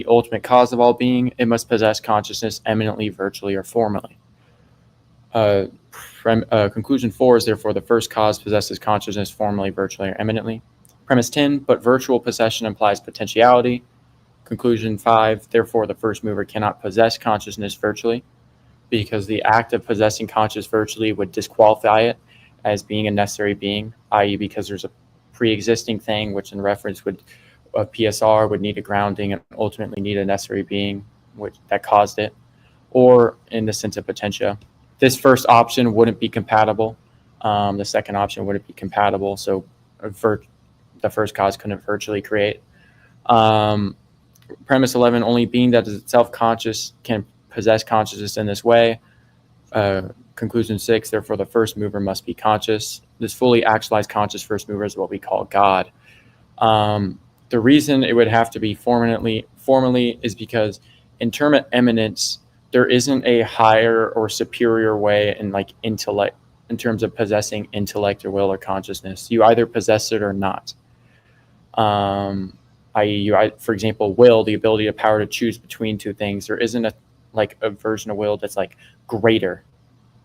the ultimate cause of all being, it must possess consciousness eminently, virtually, or formally. Conclusion 4 is therefore the first cause possesses consciousness formally, virtually, or eminently. Premise 10, but virtual possession implies potentiality. Conclusion 5, therefore the first mover cannot possess consciousness virtually, because the act of possessing conscious virtually would disqualify it as being a necessary being, i.e. because there's a pre-existing thing which in reference would of PSR would need a grounding and ultimately need a necessary being which that caused it, or in the sense of potentia. This first option wouldn't be compatible. The second option wouldn't be compatible, so the first cause couldn't virtually create. Premise 11, only being that is itself conscious can possess consciousness in this way. Conclusion 6, therefore the first mover must be conscious. This fully actualized conscious first mover is what we call God. The reason it would have to be formally is because in term of eminence, there isn't a higher or superior way in like intellect, in terms of possessing intellect or will or consciousness. You either possess it or not. I.e., for example, will, the ability of power to choose between two things. There isn't a version of will that's like greater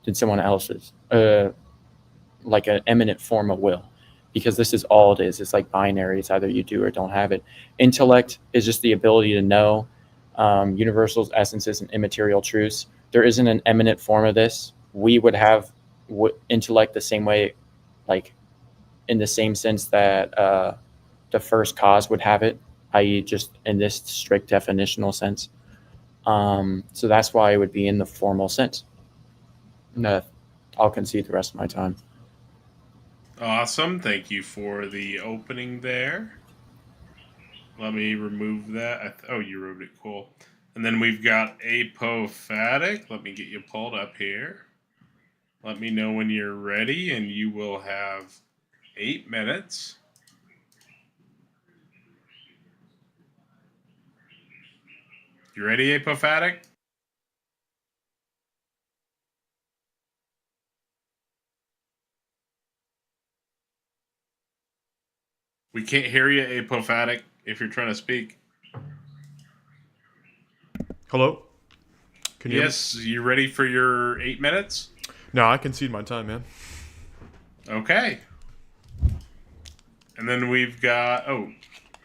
than someone else's, like an eminent form of will, because this is all it is. It's like binary. It's either you do or don't have it. Intellect is just the ability to know universals, essences, and immaterial truths. There isn't an eminent form of this. We would have intellect the same way, like in the same sense that the first cause would have it, i.e. just in this strict definitional sense. So that's why it would be in the formal sense. I'll concede the rest of my time. Awesome. Thank you for the opening there. Let me remove that. Oh, you wrote it. Cool. And then we've got Apophatic. Let me get you pulled up here. Let me know when you're ready, and you will have 8 minutes. You ready, Apophatic? We can't hear you, Apophatic, if you're trying to speak. Hello? Can you ready for your 8 minutes? No, I concede my time, man. Okay. And then we've got... Oh,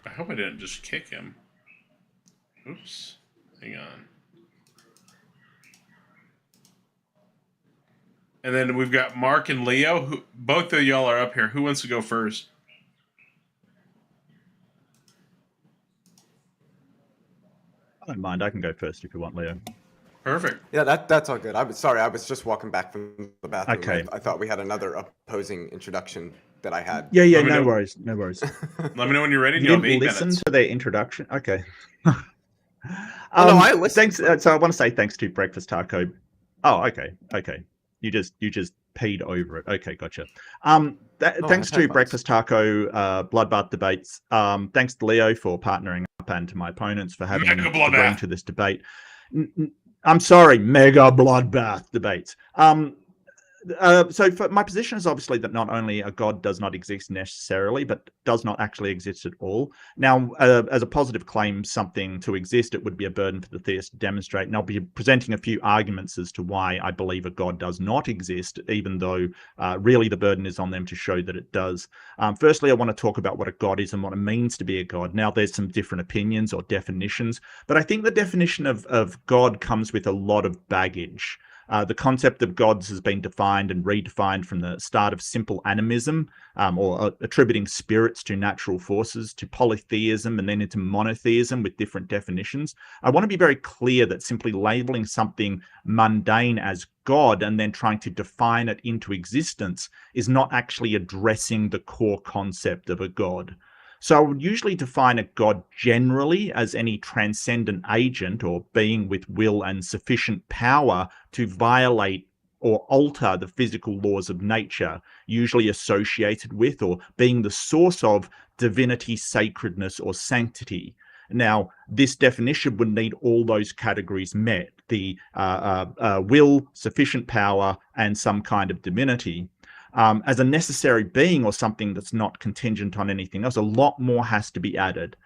I hope I didn't just kick him. Oops. Hang on. And then we've got Mark and Leo. Both of y'all are up here. Who wants to go first? I don't mind. I can go first if you want, Leo. Perfect. Yeah, that's all good. I was just walking back from the bathroom. Okay. I thought we had another opposing introduction that I had. Yeah, no worries. No worries. Let me know when you're ready. You didn't listen to their introduction? Okay. No, I listened. Thanks. So I want to say thanks to Breakfast Taco. Oh, okay. You just peed over it. Okay, gotcha. Thanks to Breakfast Taco, Bloodbath Debates. Thanks to Leo for partnering up and to my opponents for having agreed to this debate. I'm sorry, Mega Bloodbath Debates. So for my position is obviously that not only a god does not exist necessarily, but does not actually exist at all. Now, as a positive claim something to exist, it would be a burden for the theist to demonstrate. And I'll be presenting a few arguments as to why I believe a god does not exist, even though really the burden is on them to show that it does. Firstly, I want to talk about what a god is and what it means to be a god. Now, there's some different opinions or definitions, but I think the definition of god comes with a lot of baggage. The concept of gods has been defined and redefined from the start of simple animism, or attributing spirits to natural forces, to polytheism, and then into monotheism with different definitions. I want to be very clear that simply labeling something mundane as God and then trying to define it into existence is not actually addressing the core concept of a god. So I would usually define a god generally as any transcendent agent or being with will and sufficient power to violate or alter the physical laws of nature, usually associated with or being the source of divinity, sacredness, or sanctity. Now, this definition would need all those categories met: the will, sufficient power, and some kind of divinity. As a necessary being or something that's not contingent on anything else, a lot more has to be added.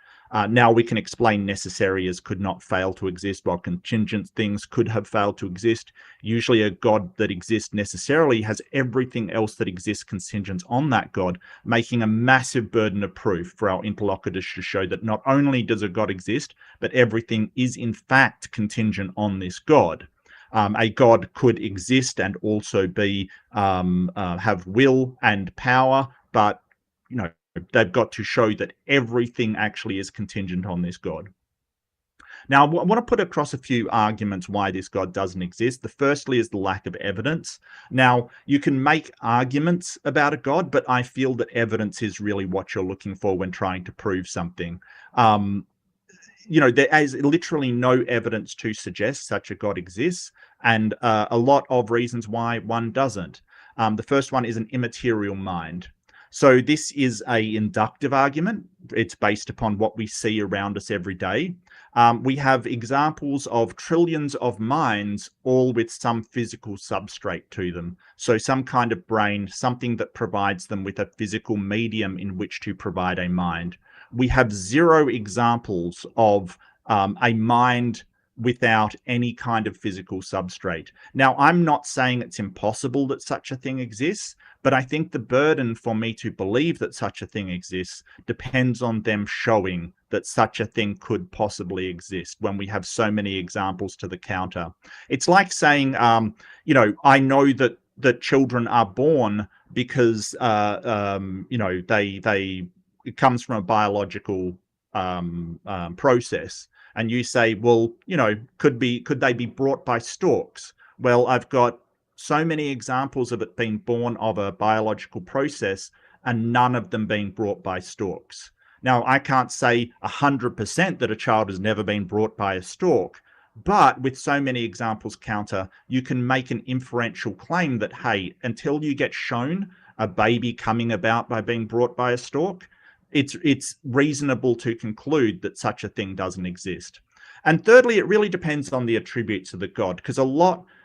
Now we can explain necessary as could not fail to exist, while contingent things could have failed to exist. Usually a God that exists necessarily has everything else that exists contingent on that God, making a massive burden of proof for our interlocutors to show that not only does a God exist, but everything is in fact contingent on this God. A God could exist and also be have will and power, but they've got to show that everything actually is contingent on this God. Now, I want to put across a few arguments why this God doesn't exist. The firstly is the lack of evidence. Now, you can make arguments about a God, but I feel that evidence is really what you're looking for when trying to prove something. There is literally no evidence to suggest such a God exists, and a lot of reasons why one doesn't. The first one is an immaterial mind. So this is a inductive argument. It's based upon what we see around us every day. We have examples of trillions of minds, all with some physical substrate to them. So some kind of brain, something that provides them with a physical medium in which to provide a mind. We have zero examples of a mind without any kind of physical substrate. Now, I'm not saying it's impossible that such a thing exists, but I think the burden for me to believe that such a thing exists depends on them showing that such a thing could possibly exist when we have so many examples to the counter. It's like saying, I know that children are born because, it comes from a biological process. And you say, well, could they be brought by storks? Well, I've got so many examples of it being born of a biological process and none of them being brought by storks. Now, I can't say 100% that a child has never been brought by a stork, but with so many examples counter, you can make an inferential claim that, hey, until you get shown a baby coming about by being brought by a stork, it's reasonable to conclude that such a thing doesn't exist. And thirdly, it really depends on the attributes of the God, because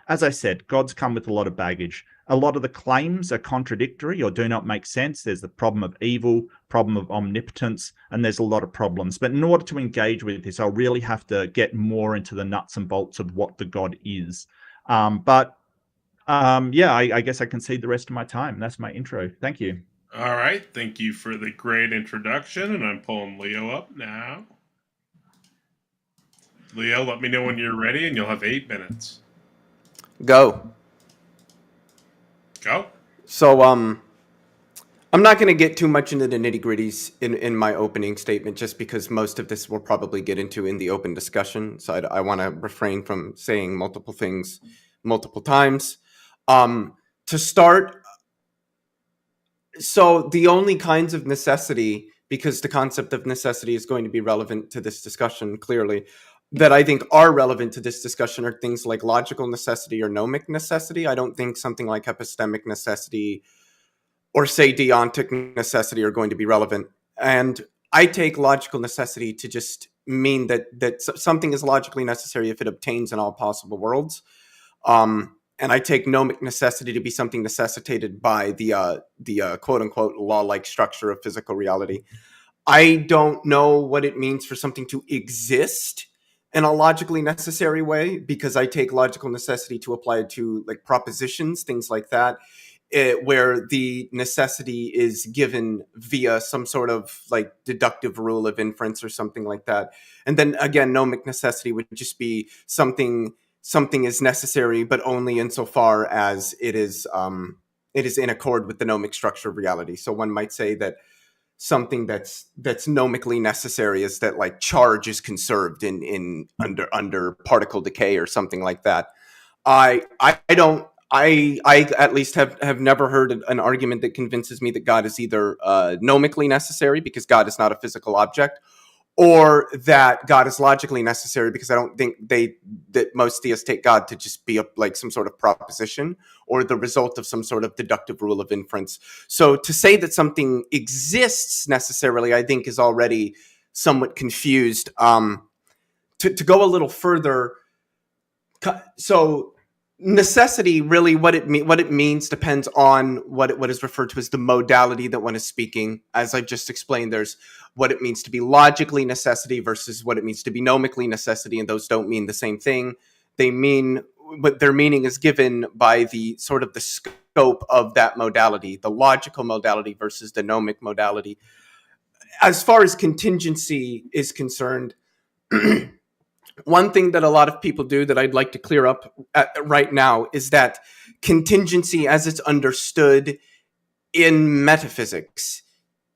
as I said, gods come with a lot of baggage. A lot of the claims are contradictory or do not make sense. There's the problem of evil, problem of omnipotence, and there's a lot of problems. But in order to engage with this, I'll really have to get more into the nuts and bolts of what the God is. I guess I can cede the rest of my time. That's my intro. Thank you. All right. Thank you for the great introduction. And I'm pulling Leo up now. Leo, let me know when you're ready, and you'll have 8 minutes. Go. So, I'm not going to get too much into the nitty-gritties in my opening statement, just because most of this we'll probably get into in the open discussion. So I want to refrain from saying multiple things multiple times. To start, so the only kinds of necessity, because the concept of necessity is going to be relevant to this discussion clearly, that I think are relevant to this discussion are things like logical necessity or gnomic necessity. I don't think something like epistemic necessity or, say, deontic necessity are going to be relevant. And I take logical necessity to just mean that something is logically necessary if it obtains in all possible worlds. And I take gnomic necessity to be something necessitated by the quote-unquote law-like structure of physical reality. I don't know what it means for something to exist in a logically necessary way, because I take logical necessity to apply it to like propositions, things like that, where the necessity is given via some sort of like deductive rule of inference or something like that. And then again, gnomic necessity would just be something is necessary, but only insofar as it is in accord with the gnomic structure of reality. So one might say that something that's gnomically necessary is that like charge is conserved in under particle decay or something like that. I at least have never heard an argument that convinces me that God is either gnomically necessary because God is not a physical object, or that God is logically necessary, because I don't think that most theists take God to just be like some sort of proposition or the result of some sort of deductive rule of inference. So to say that something exists necessarily, I think, is already somewhat confused. To go a little further, so necessity, really, what it means depends on what is referred to as the modality that one is speaking. As I've just explained, there's what it means to be logically necessity versus what it means to be nomically necessity, and those don't mean the same thing. They mean, but their meaning is given by the sort of the scope of that modality, the logical modality versus the gnomic modality. As far as contingency is concerned, one thing that a lot of people do that I'd like to clear up right now is that contingency, as it's understood in metaphysics,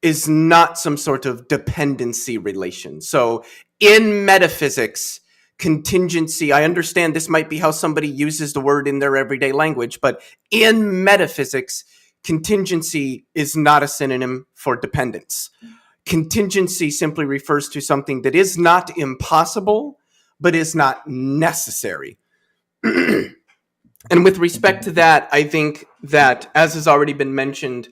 is not some sort of dependency relation. So in metaphysics, contingency, I understand this might be how somebody uses the word in their everyday language, but in metaphysics, contingency is not a synonym for dependence. Contingency simply refers to something that is not impossible, but is not necessary. And with respect to that, I think that, as has already been mentioned,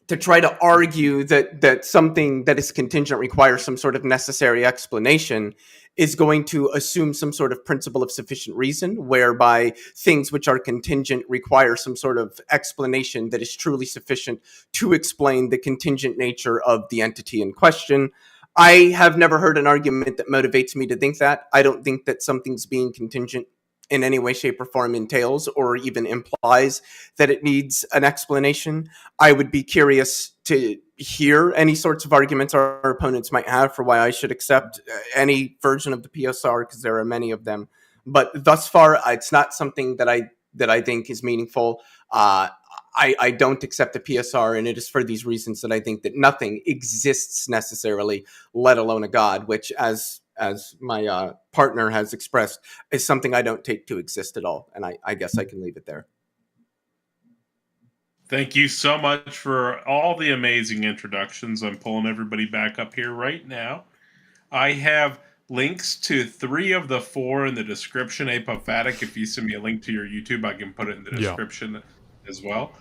to try to argue that something that is contingent requires some sort of necessary explanation is going to assume some sort of principle of sufficient reason, whereby things which are contingent require some sort of explanation that is truly sufficient to explain the contingent nature of the entity in question. I have never heard an argument that motivates me to think that. I don't think that something's being contingent in any way, shape, or form entails or even implies that it needs an explanation. I would be curious to hear any sorts of arguments our opponents might have for why I should accept any version of the PSR, because there are many of them. But thus far, it's not something that I think is meaningful. I don't accept the PSR, and it is for these reasons that I think that nothing exists necessarily, let alone a God, which, as my partner has expressed, is something I don't take to exist at all. And I guess I can leave it there. Thank you so much for all the amazing introductions. I'm pulling everybody back up here right now. I have links to 3 of the 4 in the description. Apophatic, if you send me a link to your YouTube, I can put it in the description as well.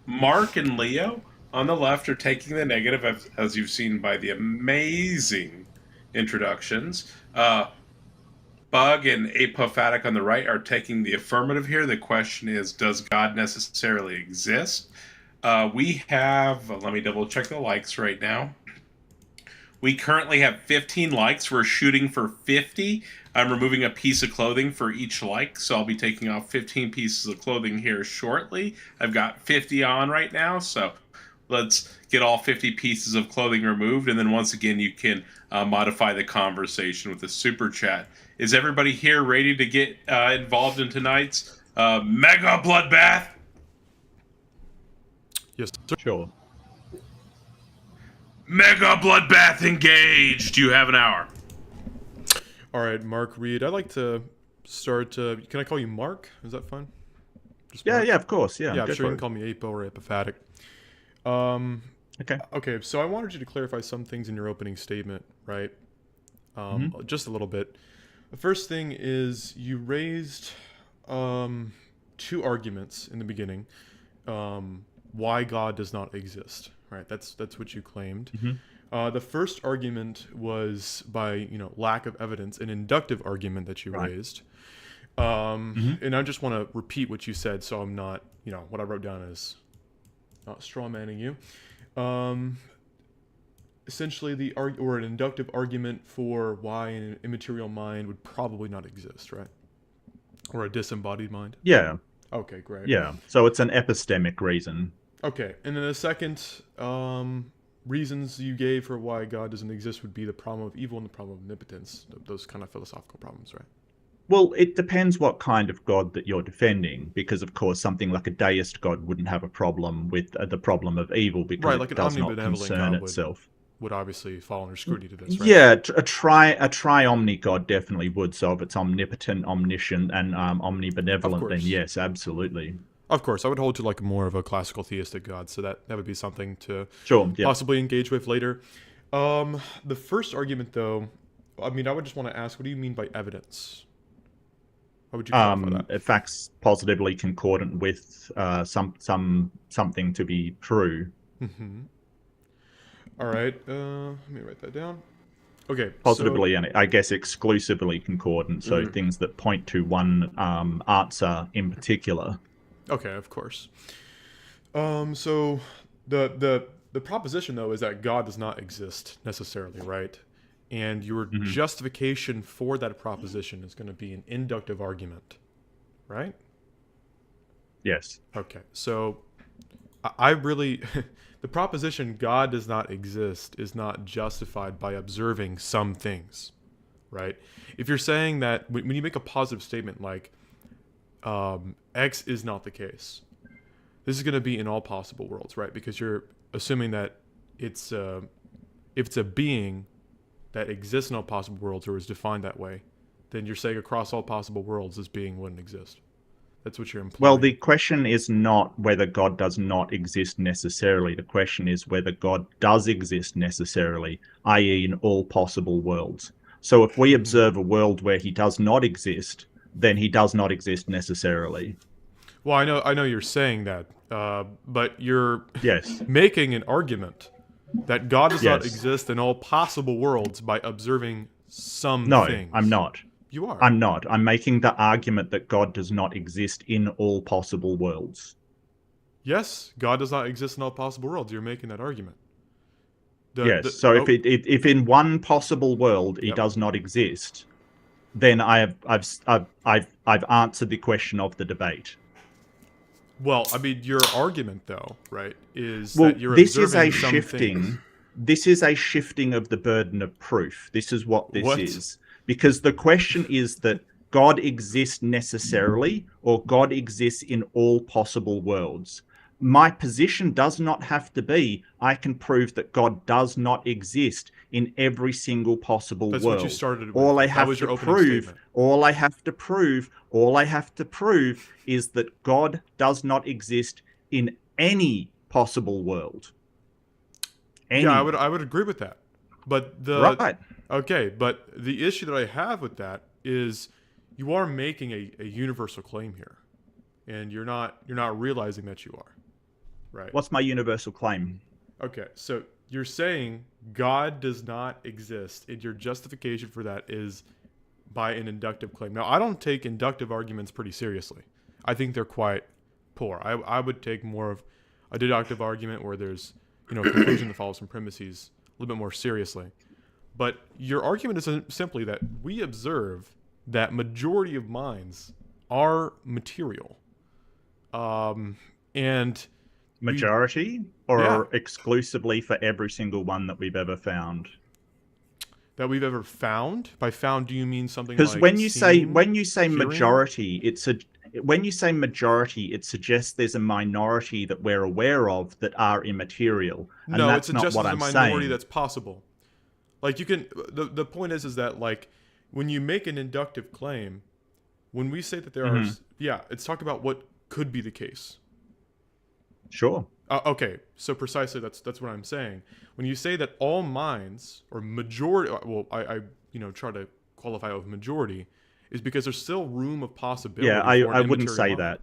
Mark and Leo on the left are taking the negative, as you've seen by the amazing introductions. Bug and Apophatic on the right are taking the affirmative here. The question is, does God necessarily exist? We have, let me double check the likes right now. We currently have 15 likes. We're shooting for 50. I'm removing a piece of clothing for each like, so I'll be taking off 15 pieces of clothing here shortly. I've got 50 on right now, so let's get all 50 pieces of clothing removed, and then once again, you can modify the conversation with a super chat. Is everybody here ready to get involved in tonight's mega bloodbath? Yes, sir. Sure. Mega bloodbath engaged. You have an hour. All right, Mark, Reid. I'd like to start. Can I call you Mark? Is that fine? Just Yeah, Mark? yeah, of course. Yeah, Yeah, I'm go sure you for can call me Apo or Apophatic. Okay. Okay, so I wanted you to clarify some things in your opening statement, right? Just a little bit. The first thing is you raised 2 arguments in the beginning. Why God does not exist, right? That's what you claimed. The first argument was by lack of evidence, an inductive argument that you raised. And I just want to repeat what you said, so I'm not, what I wrote down is not straw manning you. Essentially, an inductive argument for why an immaterial mind would probably not exist, right? Or a disembodied mind. Yeah. Okay, great. Yeah. So it's an epistemic reason. Okay, and then the second reasons you gave for why God doesn't exist would be the problem of evil and the problem of omnipotence. Those kind of philosophical problems, right? Well, it depends what kind of God that you're defending, because of course something like a deist God wouldn't have a problem with the problem of evil, because like it an does not omnibenevolent concern God itself. Would obviously fall under scrutiny to this, right? Yeah, a tri-omni God definitely would. So if it's omnipotent, omniscient, and omnibenevolent, then yes, absolutely. Of course, I would hold to like more of a classical theistic God, so that would be something to possibly engage with later. The first argument, though, I would just want to ask, what do you mean by evidence? How would you clarify that? Facts positively concordant with something to be true. All right, let me write that down. Okay. Positively and I guess exclusively concordant. So Mm. things that point to one answer in particular. Okay, of course. So the proposition though is that God does not exist necessarily, right? And your Mhm. justification for that proposition is going to be an inductive argument, right? Yes. Okay. So I really the proposition God does not exist is not justified by observing some things, right? If you're saying that when you make a positive statement like X is not the case, this is going to be in all possible worlds, right? Because you're assuming that it's if it's a being that exists in all possible worlds or is defined that way, then you're saying across all possible worlds this being wouldn't exist. That's what you're implying. Well, the question is not whether God does not exist necessarily. The question is whether God does exist necessarily, i.e., in all possible worlds. So if we observe a world where he does not exist, then he does not exist necessarily. Well, I know you're saying that, but you're Yes. making an argument that God does not Yes. exist in all possible worlds by observing some No, things. I'm not. You are. I'm not. I'm making the argument that God does not exist in all possible worlds. Yes, God does not exist in all possible worlds. You're making that argument. So if in one possible world he Yep. does not exist, then I've answered the question of the debate. Well, I mean, your argument though, right, is Well, that you're this is observing a some shifting. things. This is a shifting of the burden of proof. This is what this What? is. Because the question is that God exists necessarily or God exists in all possible worlds. My position does not have to be I can prove that God does not exist in every single possible That's world. what you started with. All I That have was your to opening prove, statement. all I have to prove is that God does not exist in any possible world. Yeah, I would agree with that. But Right. okay, but the issue that I have with that is you are making a universal claim here, and you're not realizing that you are, right? What's my universal claim? Okay, so you're saying God does not exist, and your justification for that is by an inductive claim. Now, I don't take inductive arguments pretty seriously. I think they're quite poor. I would take more of a deductive argument where there's a conclusion that follows from premises a little bit more seriously. But your argument is simply that we observe that majority of minds are material. And Majority or Yeah. exclusively for every single one that we've ever found? that we've ever found. By found, do you mean something Because like when you say hearing? majority, it suggests there's a minority that we're aware of that are immaterial, and No, that's it's not just what as a I'm minority saying. that's possible. Like you can. The point is that like when you make an inductive claim, when we say that there are, it's talking about what could be the case. Sure. Okay, so precisely that's what I'm saying. When you say that all minds or majority, well, I try to qualify it with majority, is because there's still room of possibility. Yeah, for an I wouldn't immaterial say mind. that.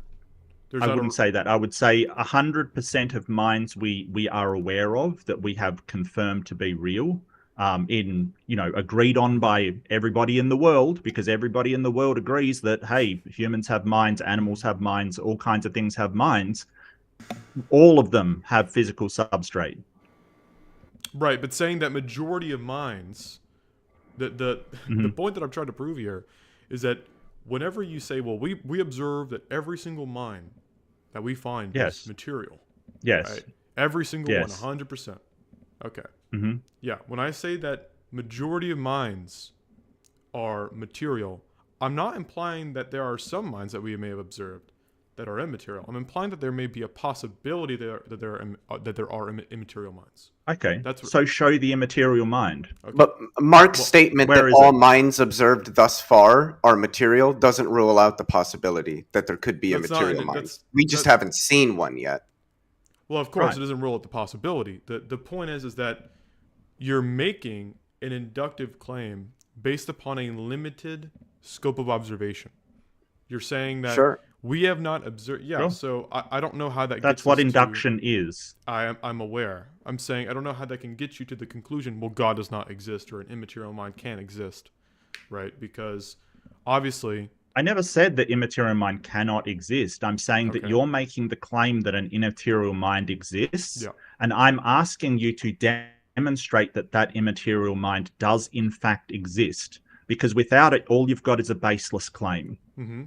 There's I not wouldn't say that. I would say 100% of minds we are aware of that we have confirmed to be real, agreed on by everybody in the world, because everybody in the world agrees that, hey, humans have minds, animals have minds, all kinds of things have minds. All of them have physical substrate. Right, but saying that majority of minds, the point that I'm trying to prove here is that whenever you say, well, we observe that every single mind that we find is material. Yes. Right? Every single Yes. one, 100%. Okay. Mm-hmm. Yeah, when I say that majority of minds are material, I'm not implying that there are some minds that we may have observed that are immaterial. I'm implying that there may be a possibility that there are immaterial minds. Okay. That's so show the immaterial mind. Okay. But Mark's statement where that is all it? minds observed thus far are material doesn't rule out the possibility that there could be a That's not- material that's- mind. We just haven't seen one yet. Well, of course, Right. it doesn't rule out the possibility. The point is that you're making an inductive claim based upon a limited scope of observation. You're saying that Sure. We have not observed. Yeah, Sure. so I don't know how that. That's gets what us induction is. I'm aware. I'm saying I don't know how that can get you to the conclusion. Well, God does not exist, or an immaterial mind can't exist, right? Because obviously, I never said that immaterial mind cannot exist. I'm saying that Okay. you're making the claim that an immaterial mind exists, Yeah. and I'm asking you to demonstrate that that immaterial mind does in fact exist. Because without it, all you've got is a baseless claim.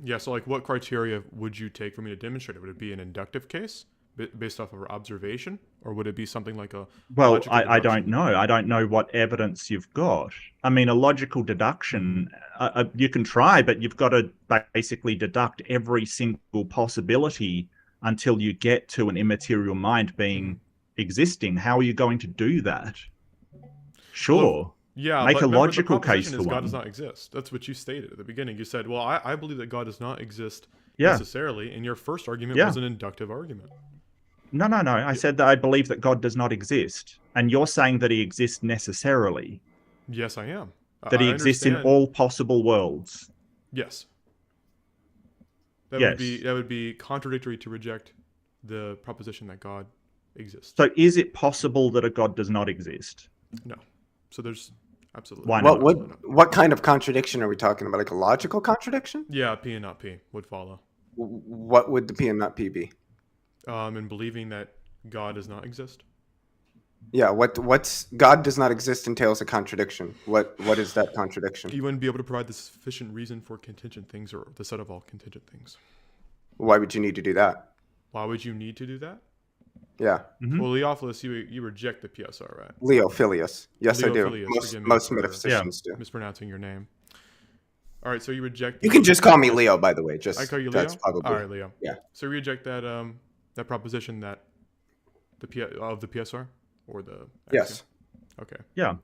Yeah. So, like, what criteria would you take for me to demonstrate it? Would it be an inductive case based off of observation, or would it be something like a Well, logical I don't deduction? know. I don't know what evidence you've got. I mean, a logical deduction, you can try, but you've got to basically deduct every single possibility until you get to an immaterial mind being existing. How are you going to do that? Sure. Yeah, Make but a remember, logical the case proposition for is God one. does not exist. That's what you stated at the beginning. You said, well, I believe that God does not exist Yeah. necessarily, and your first argument Yeah. was an inductive argument. No. I said that I believe that God does not exist. And you're saying that he exists necessarily, Yes, I am. that he I exists in understand. all possible worlds. Yes. That Yes. would be contradictory to reject the proposition that God exists. So is it possible that a God does not exist? No. So there's absolutely Why What not? absolutely not. what kind of contradiction are we talking about? Like a logical contradiction? Yeah, P and not P would follow. What would the P and not P be? In believing that God does not exist. Yeah, what's God does not exist entails a contradiction. What is that contradiction? You wouldn't be able to provide the sufficient reason for contingent things or the set of all contingent things. Why would you need to do that? Why would you need to do that? Yeah, Mhm. Well, Leophilus, you reject the PSR, right? Leophilus. Yes, I do. Leophilus, forgive me Most for metaphysicians do. mispronouncing your name. All right, so you reject. You can just call me Leo, by the way. Just I call you Leo. that's probably All right, Leo. yeah. So you reject that that proposition that the PSR or the Yes. Okay. Yeah.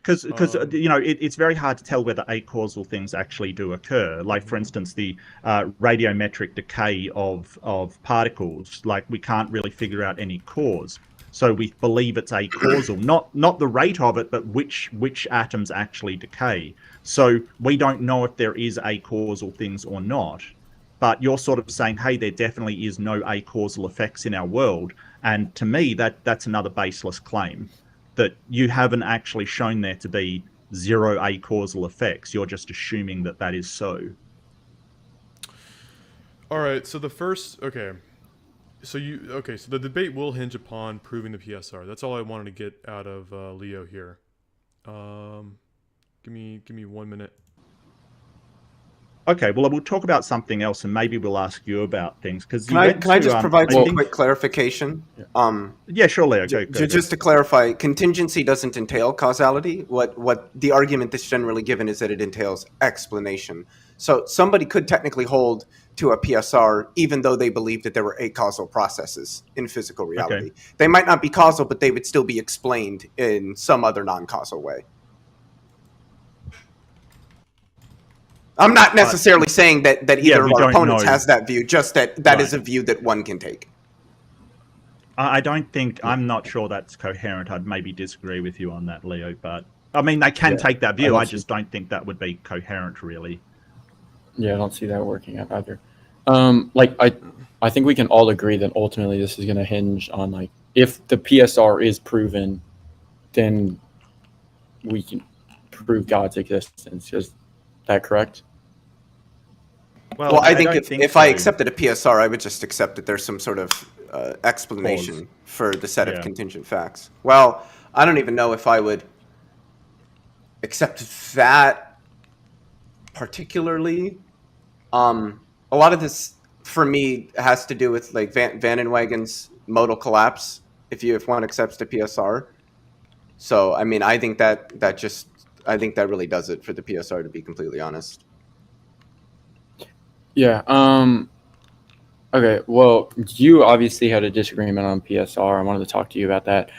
Because it's very hard to tell whether acausal things actually do occur. Like, for instance, the radiometric decay of particles, like we can't really figure out any cause. So we believe it's acausal, not the rate of it, but which atoms actually decay. So we don't know if there is acausal things or not. But you're sort of saying, hey, there definitely is no acausal effects in our world. And to me, that's another baseless claim, that you haven't actually shown there to be zero acausal effects. You're just assuming that that is so. All right. So the first, So the debate will hinge upon proving the PSR. That's all I wanted to get out of Leo here. Give me 1 minute. Okay, well, we'll talk about something else, and maybe we'll ask you about things. Because Can I just provide some quick clarification? Yeah, sure, Leo. Go. Just to clarify, contingency doesn't entail causality. What the argument that's generally given is that it entails explanation. So somebody could technically hold to a PSR even though they believe that there were acausal processes in physical reality. Okay. They might not be causal, but they would still be explained in some other non-causal way. I'm not necessarily saying that either of our opponents has that view, just that is a view that one can take. I'm not sure that's coherent. I'd maybe disagree with you on that, Leo, but I mean, they can take that view. I just don't think that would be coherent, really. Yeah, I don't see that working out either. I think we can all agree that ultimately this is going to hinge on, like, if the PSR is proven, then we can prove God's existence. Is that correct? Well, I think if I accepted a PSR, I would just accept that there's some sort of explanation for the set of contingent facts. Well, I don't even know if I would accept that particularly. A lot of this, for me, has to do with like Van Inwagen's modal collapse. If one accepts the PSR, so I mean, I think that really does it for the PSR, to be completely honest. Yeah. Okay. Well, you obviously had a disagreement on PSR. I wanted to talk to you about that.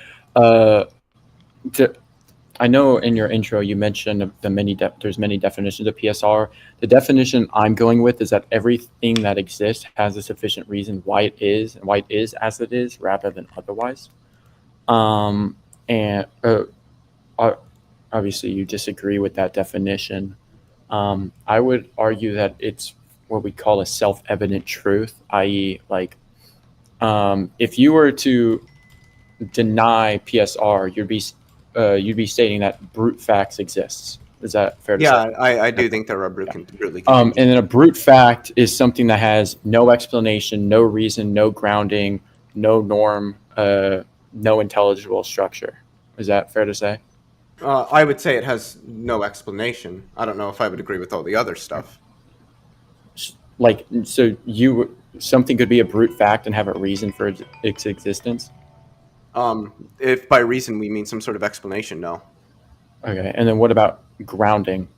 I know in your intro you mentioned there's many definitions of PSR. The definition I'm going with is that everything that exists has a sufficient reason why it is and why it is as it is, rather than otherwise. And obviously you disagree with that definition. I would argue that it's what we call a self-evident truth, i.e., like if you were to deny PSR, you'd be stating that brute facts exists. Is that fair to say? Yeah, I do think there are brutely And contingent. then a brute fact is something that has no explanation, no reason, no grounding, no norm, no intelligible structure. Is that fair to say? I would say it has no explanation. I don't know if I would agree with all the other stuff. Like, so something could be a brute fact and have a reason for its existence? If by reason we mean some sort of explanation, no. Okay, and then what about grounding?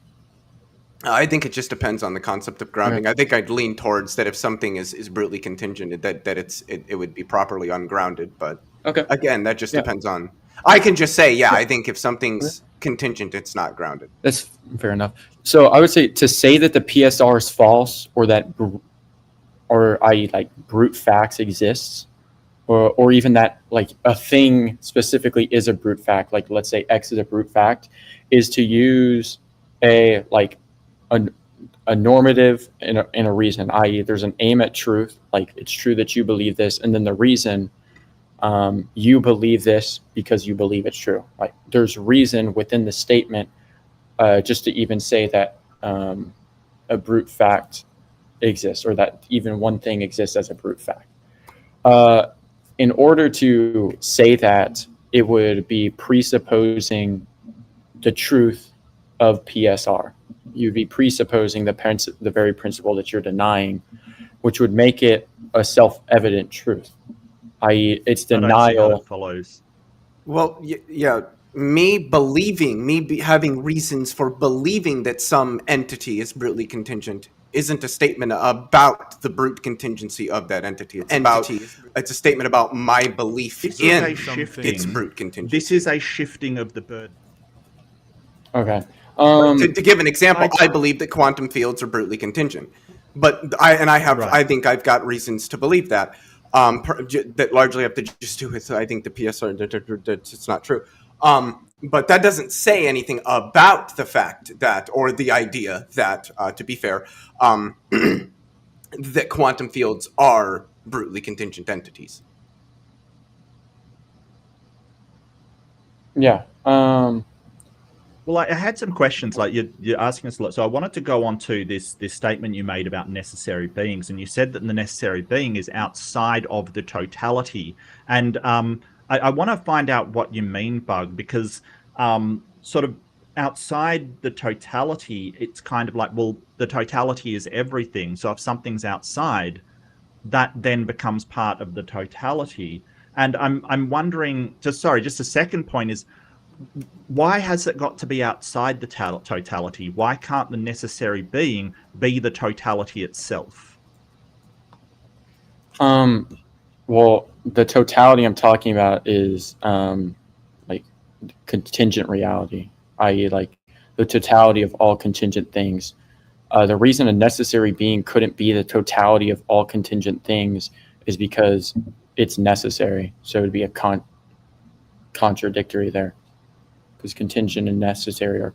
I think it just depends on the concept of grounding. I think I'd lean towards that if something is brutally contingent, that it would be properly ungrounded. But Okay. again, that just depends on. I can just say, Yeah. I think if something's contingent, it's not grounded. That's fair enough. So I would say to say that the PSR is false, or that, or i.e. like brute facts exists, or even that like a thing specifically is a brute fact, like let's say X is a brute fact, is to use a normative and a reason, i.e. there's an aim at truth, like it's true that you believe this, and then the reason, you believe this because you believe it's true. Like there's reason within the statement, just to even say that a brute fact exists, or that even one thing exists as a brute fact. In order to say that, it would be presupposing the truth of PSR. You'd be presupposing the very principle that you're denying, which would make it a self-evident truth, i.e. it's denial. I don't see how that follows. Well, yeah, having reasons for believing that some entity is brutally contingent isn't a statement about the brute contingency of that entity. It's a statement about my belief in its brute contingency. This is a shifting of the burden. Okay. To give an example, I believe that quantum fields are brutally contingent, but I think I've got reasons to believe that. That largely have to just do with, I think, the PSR. It's not true. But that doesn't say anything about the fact that, or the idea that, to be fair, that quantum fields are brutally contingent entities. Yeah. Well, I had some questions. Like you're asking us a lot, so I wanted to go on to this statement you made about necessary beings, and you said that the necessary being is outside of the totality. And I want to find out what you mean, Bug, because sort of outside the totality, it's kind of like, well, the totality is everything. So if something's outside, that then becomes part of the totality. And I'm wondering, just a second point is, why has it got to be outside the totality? Why can't the necessary being be the totality itself? Well, the totality I'm talking about is like contingent reality, i.e. like the totality of all contingent things. The reason a necessary being couldn't be the totality of all contingent things is because it's necessary. So it would be a contradictory there. Because contingent and necessary are,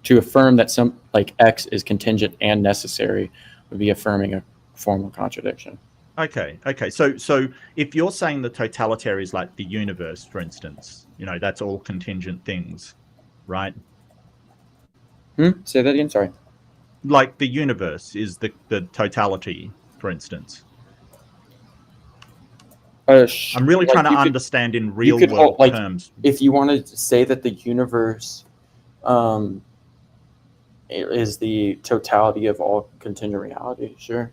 to affirm that some like X is contingent and necessary would be affirming a formal contradiction. Okay. So if you're saying the totality is like the universe, for instance, that's all contingent things, right? Say that again. Sorry. Like the universe is the totality, for instance. I'm really trying to understand in real world terms. If you wanted to say that the universe is the totality of all contingent reality, sure.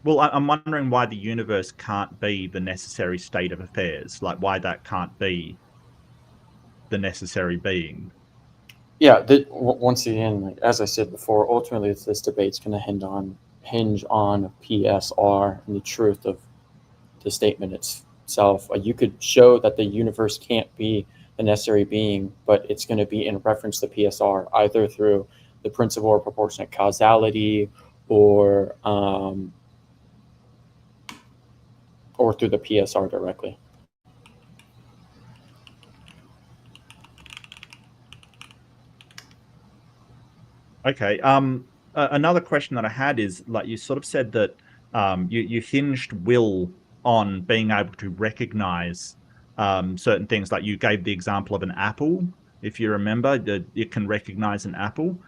Well, I'm wondering why the universe can't be the necessary state of affairs, like why that can't be the necessary being. Yeah, once again, like, as I said before, ultimately this debate's going to hinge on PSR and the truth of the statement itself. You could show that the universe can't be the necessary being, but it's going to be in reference to PSR, either through the principle of proportionate causality or through the PSR directly. Okay. another question that I had is, like, you sort of said that you hinged will on being able to recognize certain things. Like, you gave the example of an apple, if you remember, that it can recognize an apple.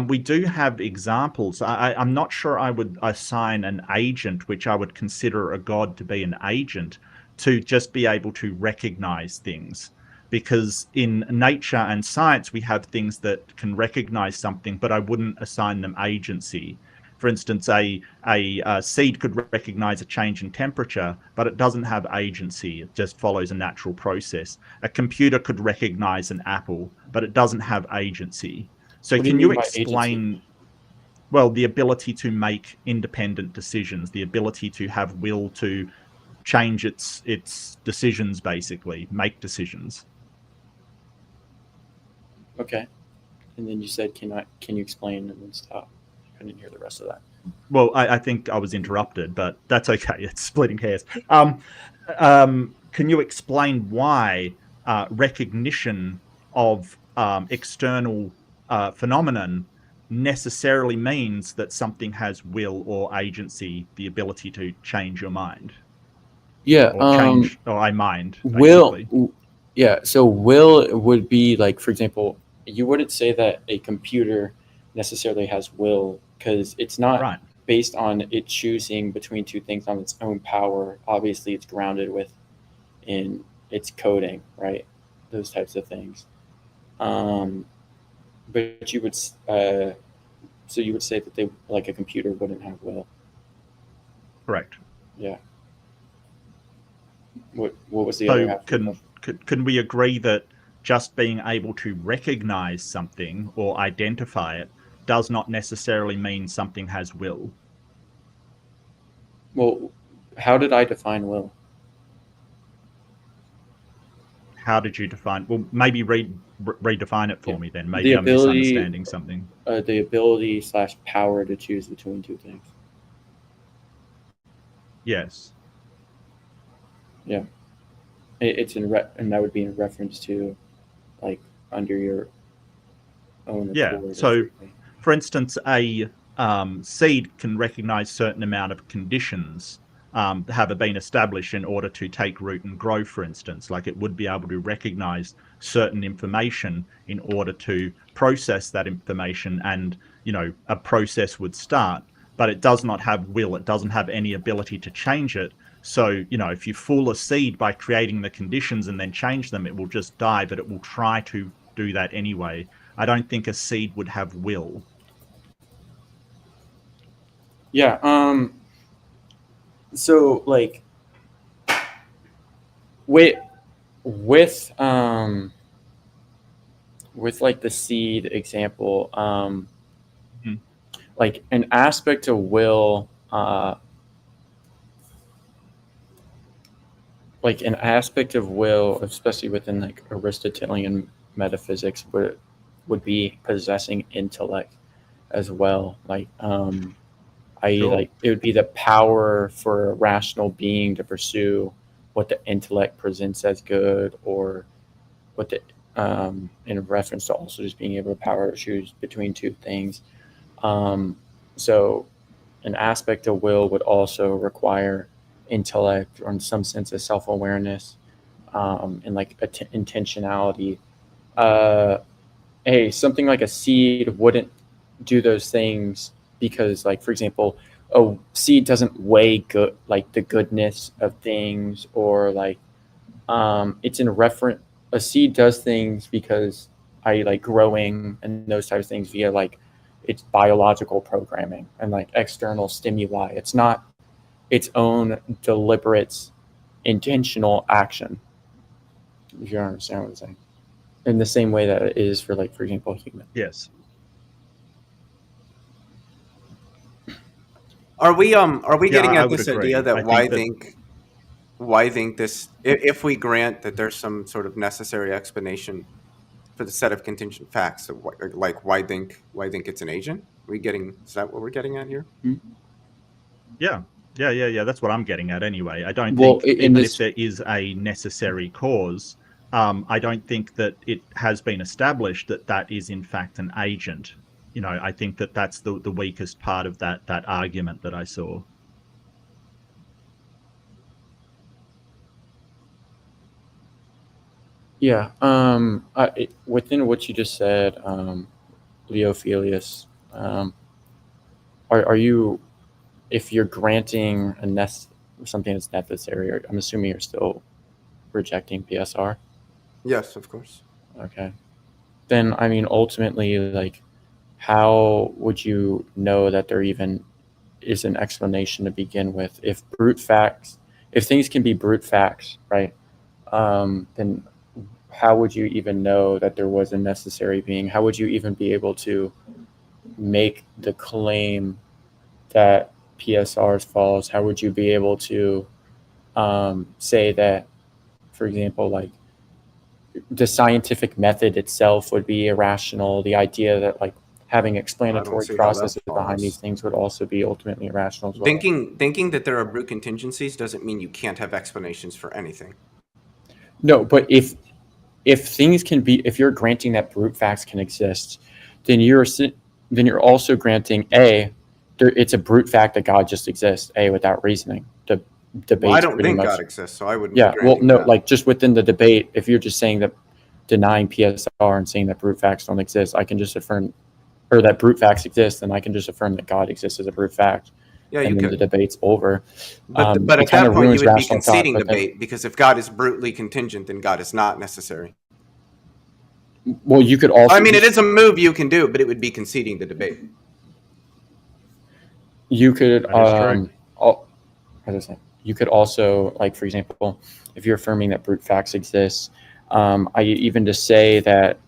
We do have examples. I'm not sure I would assign an agent, which I would consider a god to be an agent, to just be able to recognize things. Because in nature and science, we have things that can recognize something, but I wouldn't assign them agency. For instance, a seed could recognize a change in temperature, but it doesn't have agency. It just follows a natural process. A computer could recognize an apple, but it doesn't have agency. So What do you can you mean by explain, agency? well, the ability to make independent decisions, the ability to have will to change its decisions, basically, make decisions. Okay. And then you said, can you explain, and then stop. I didn't hear the rest of that. Well, I think I was interrupted, but that's okay. It's splitting hairs. Can you explain why recognition of external phenomenon necessarily means that something has will or agency, the ability to change your mind? Yeah. Or change, or I mind, Will. basically. Yeah. So will would be like, for example, you wouldn't say that a computer necessarily has will, because it's not Right. based on it choosing between two things on its own power. Obviously, it's grounded in its coding, right? Those types of things. But you would so you would say that they, like, a computer wouldn't have will. Correct. Yeah. What was the other So half of the question? can we agree that just being able to recognize something or identify it does not necessarily mean something has will? Well, how did I define will? How did you define? Well, maybe redefine it for me then. Maybe The I'm ability, misunderstanding something. the ability / power to choose between two things. Yes. Yeah. It's and that would be in reference to, like, under your own accord. Yeah. So, for instance, a seed can recognize certain amount of conditions have been established in order to take root and grow, for instance. Like, it would be able to recognize certain information in order to process that information, and, a process would start, but it does not have will. It doesn't have any ability to change it. So, if you fool a seed by creating the conditions and then change them, it will just die, but it will try to do that anyway. I don't think a seed would have will. Yeah. So, like, with like the seed example, like, an aspect of will, especially within, like, Aristotelian metaphysics, would be possessing intellect as well. Like, Sure. like, it would be the power for a rational being to pursue what the intellect presents as good, or what the in reference to also just being able to power to choose between two things. So an aspect of will would also require intellect, or in some sense a self-awareness, and, like, intentionality. Something like a seed wouldn't do those things, because, like, for example, a seed doesn't weigh good, like, the goodness of things, or, like, it's in reference. A seed does things because like growing and those types of things via, like, its biological programming and, like, external stimuli. It's not its own deliberate, intentional action. If you understand what I'm saying. In the same way that it is for, like, for example, human. Yes. Are we getting I at would this agree. idea that I think why think this, if we grant that there's some sort of necessary explanation for the set of contingent facts, so like why think it's an agent? Is that what we're getting at here? Yeah. That's what I'm getting at anyway. I don't Well, think, in even this, if there is a necessary cause, I don't think that it has been established that that is in fact an agent. I think that's the weakest part of that argument that I saw. Yeah. Within what you just said, Leophilus, are you, if you're granting something that's necessary, I'm assuming you're still rejecting PSR? Yes, of course. Okay. Then, I mean, ultimately, like, how would you know that there even is an explanation to begin with? If things can be brute facts, right? Then how would you even know that there was a necessary being? How would you even be able to make the claim that PSR is false? How would you be able to say that, for example, like the scientific method itself would be irrational? The idea that like having explanatory see how that processes behind follows. these things would also be ultimately irrational as well. Thinking that there are brute contingencies doesn't mean you can't have explanations for anything. No, but if things can be, if you're granting that brute facts can exist, then you're also granting it's a brute fact that God just exists, without reasoning. The debate. Well, I don't think God exists, so I wouldn't. Yeah, be well, granting no, that. like just within the debate, if you're just saying that denying PSR and saying that brute facts don't exist, I can just affirm, or that brute facts exist, and I can just affirm that God exists as a brute fact. Yeah, and you then could. the debate's over. But It at that kind of point, you ruins would be rational thought, conceding but then- debate, because if God is brutally contingent, then God is not necessary. Well, you could also. I mean, it is a move you can do, but it would be conceding the debate. You could, That is correct. as I said, you could also, like, for example, if you're affirming that brute facts exist, even to say that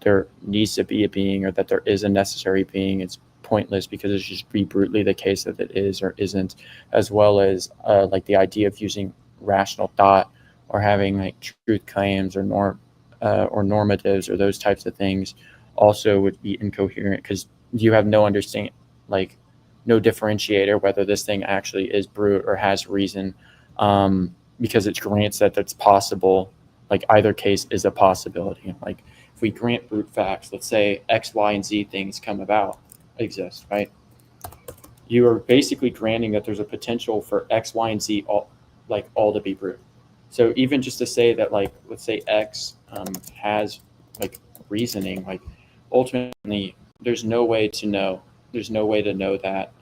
there needs to be a being or that there is a necessary being, it's pointless, because it's just be brutally the case that it is or isn't, as well as like the idea of using rational thought or having like truth claims or normatives or those types of things also would be incoherent, because you have no understanding, like no differentiator whether this thing actually is brute or has reason, because it grants that that's possible. Like either case is a possibility. Like if we grant brute facts, let's say X, Y, and Z things exist, right? You are basically granting that there's a potential for X, Y, and Z all to be brute. So even just to say that, like, let's say X has like reasoning, like ultimately there's no way to know that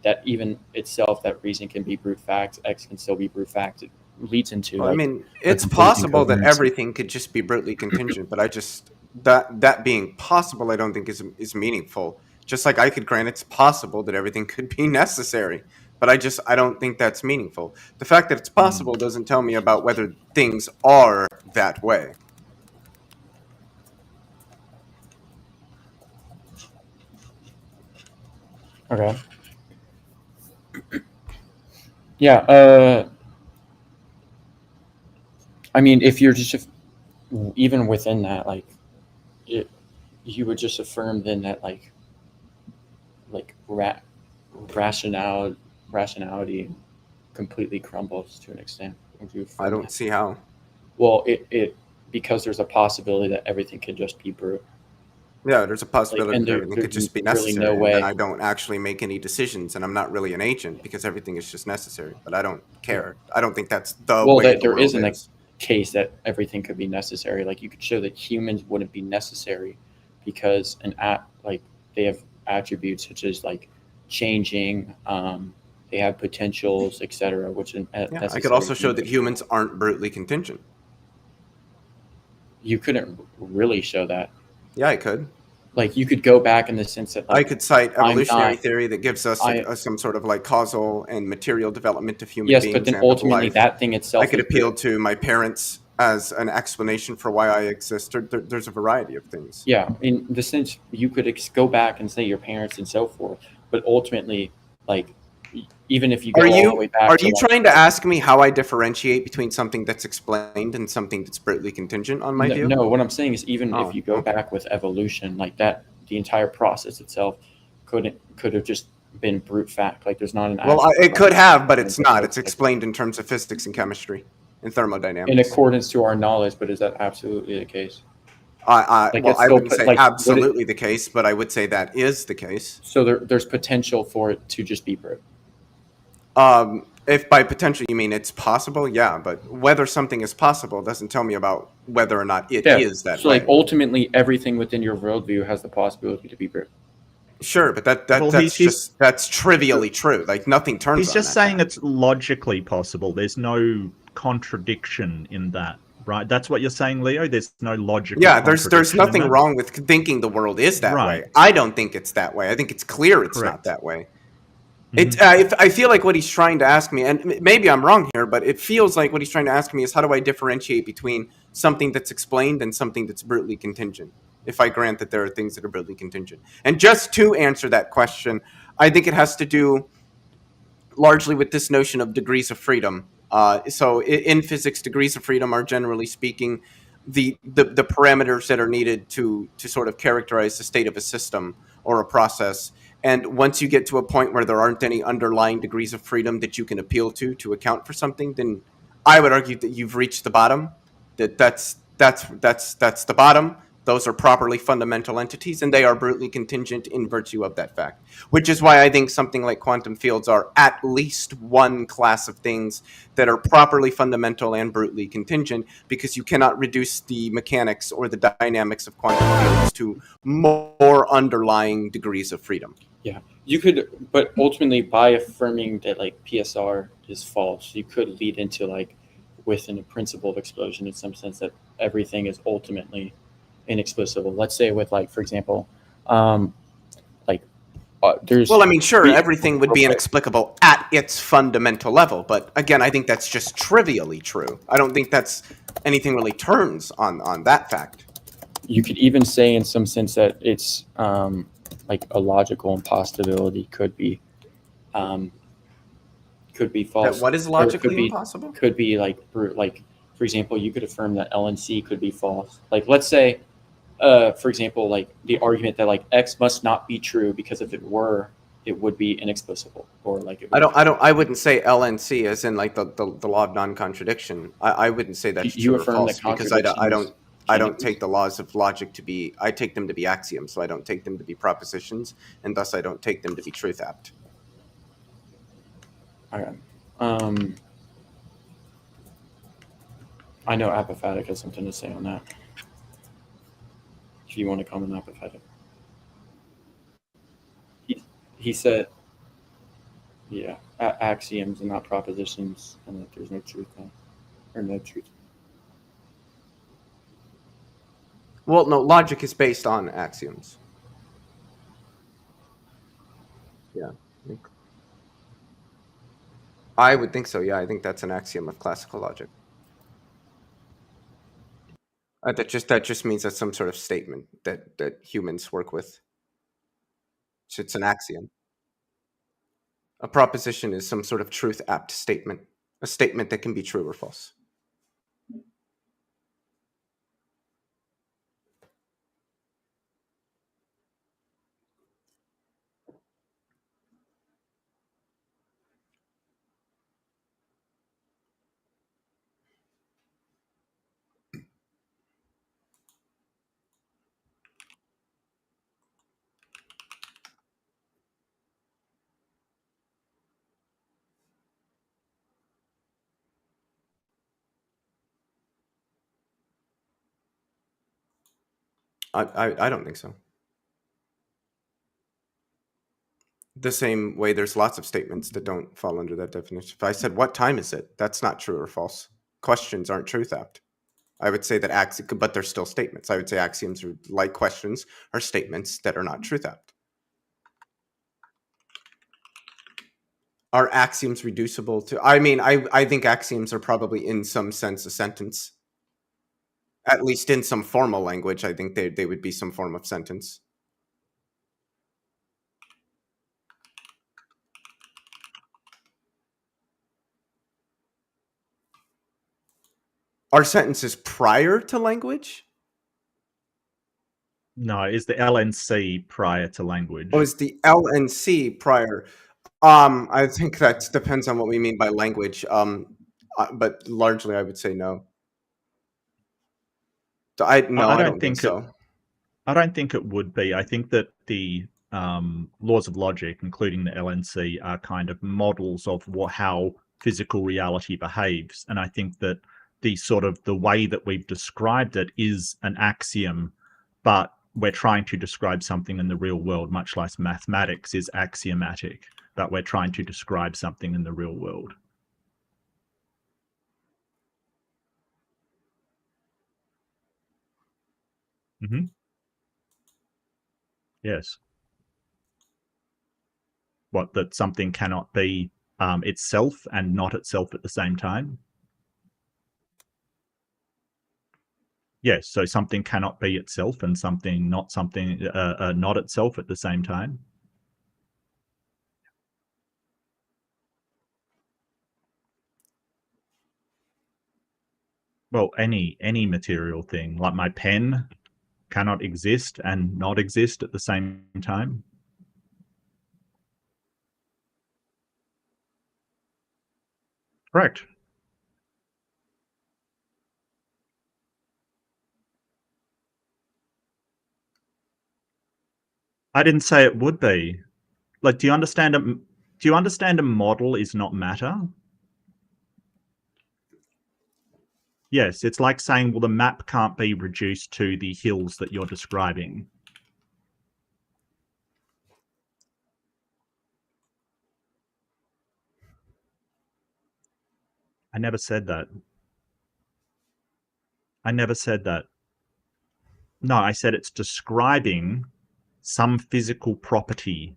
that even itself, that reason can be brute facts, X can still be brute facts. It leads into Well, I mean, it's complete possible that incoherency. everything could just be brutally contingent, but I just that being possible, I don't think is meaningful. Just like I could grant it's possible that everything could be necessary, but I don't think that's meaningful. The fact that it's possible doesn't tell me about whether things are that way. Okay. Yeah. I mean, if you're just even within that, like, you would just affirm then that like rationality completely crumbles to an extent. Would you affirm I don't that? see how. Well, it because there's a possibility that everything could just be brute. Yeah, there's a possibility and that everything could there's just be really necessary, no way. and I don't actually make any decisions, and I'm not really an agent because everything is just necessary. But I don't care. I don't think that's the way the there world isn't is. a case that everything could be necessary. Like you could show that humans wouldn't be necessary because like they have attributes such as like changing, they have potentials, etc. Which Yeah, I could also show that humans aren't brutally contingent. You couldn't really show that. Yeah, I could. Like you could go back in the sense that like, I could cite evolutionary not- theory that gives us some sort of like causal and material development of human yes, beings. but then and of ultimately life. that thing itself. I could appeal to my parents as an explanation for why I exist. There's a variety of things. Yeah, in the sense you could go back and say your parents and so forth, but ultimately, like, even if you go all the way back, are you trying to ask me how I differentiate between something that's explained and something that's brutally contingent on my view? No, what I'm saying is even if you go back with evolution, like that, the entire process itself could have just been brute fact. Like there's not an it could have, but it's not. It's explained in terms of physics and chemistry and thermodynamics. In accordance to our knowledge, but is that absolutely the case? Like, well, it's I still wouldn't put- say like, would it- absolutely the case, but I would say that is the case. So there's potential for it to just be brute. If by potential you mean it's possible, yeah, but whether something is possible doesn't tell me about whether or not it is that so way. like ultimately everything within your worldview has the possibility to be brute. Sure, but Well, that's trivially true. Like nothing turns. He's on just that saying fact. it's logically possible. There's no contradiction in that, right? That's what you're saying, Leo. There's no logical. Yeah, there's contradiction nothing in that? wrong with thinking the world is that Right. way. I don't think it's that way. I think it's clear it's Correct. not that way. Mhm. I feel like what he's trying to ask me, and maybe I'm wrong here, but it feels like what he's trying to ask me is how do I differentiate between something that's explained and something that's brutally contingent, if I grant that there are things that are brutally contingent. And just to answer that question, I think it has to do largely with this notion of degrees of freedom. So in physics, degrees of freedom are generally speaking the parameters that are needed to sort of characterize the state of a system or a process. And once you get to a point where there aren't any underlying degrees of freedom that you can appeal to account for something, then I would argue that you've reached the bottom. That's the bottom. Those are properly fundamental entities, and they are brutally contingent in virtue of that fact. Which is why I think something like quantum fields are at least one class of things that are properly fundamental and brutally contingent, because you cannot reduce the mechanics or the dynamics of quantum fields to more underlying degrees of freedom. Yeah, you could, but ultimately by affirming that like PSR is false, you could lead into like within a principle of explosion in some sense that everything is ultimately inexplicable. Let's say with like, for example, there's. Well, I mean, sure, everything would be inexplicable at its fundamental level, but again, I think that's just trivially true. I don't think that's anything really turns on that fact. You could even say in some sense that it's like a logical impossibility could be false. That what is logically impossible? Could be like for example, you could affirm that LNC could be false. Like let's say, for example, like the argument that like X must not be true because if it were, it would be inexplicable, or like it would I wouldn't say LNC as in like the law of non-contradiction. I wouldn't say that's You true or affirm false that because I don't take the laws of logic to be. I take them to be axioms, so I don't take them to be propositions, and thus I don't take them to be truth apt. Okay. I know Apophatic has something to say on that. If you want to comment on Apophatic. He said, yeah, axioms and not propositions, and that there's no truth there, or no truth. Well, no, logic is based on axioms. Yeah. I would think so, yeah. I think that's an axiom of classical logic. That just means that's some sort of statement that humans work with. So it's an axiom. A proposition is some sort of truth apt statement, a statement that can be true or false. I don't think so. The same way there's lots of statements that don't fall under that definition. If I said, what time is it? That's not true or false. Questions aren't truth apt. I would say that but they're still statements. I would say axioms are like questions are statements that are not truth apt. Are axioms reducible to, I mean, I think axioms are probably in some sense a sentence. At least in some formal language, I think they would be some form of sentence. Are sentences prior to language? No, is the LNC prior to language? Oh, is the LNC prior? I think that depends on what we mean by language. But largely, I would say no. I don't think so. I don't think it would be. I think that the laws of logic, including the LNC, are kind of models of how physical reality behaves. And I think that the way that we've described it is an axiom, but we're trying to describe something in the real world, much like mathematics is axiomatic, but we're trying to describe something in the real world. Mm-hmm. Yes. What, that something cannot be itself and not itself at the same time? Yes, so something cannot be itself and something not itself at the same time. Well, any material thing, like my pen cannot exist and not exist at the same time. Correct. I didn't say it would be. Like, do you understand a model is not matter? Yes, it's like saying, well, the map can't be reduced to the hills that you're describing. I never said that. I never said that. No, I said it's describing some physical property.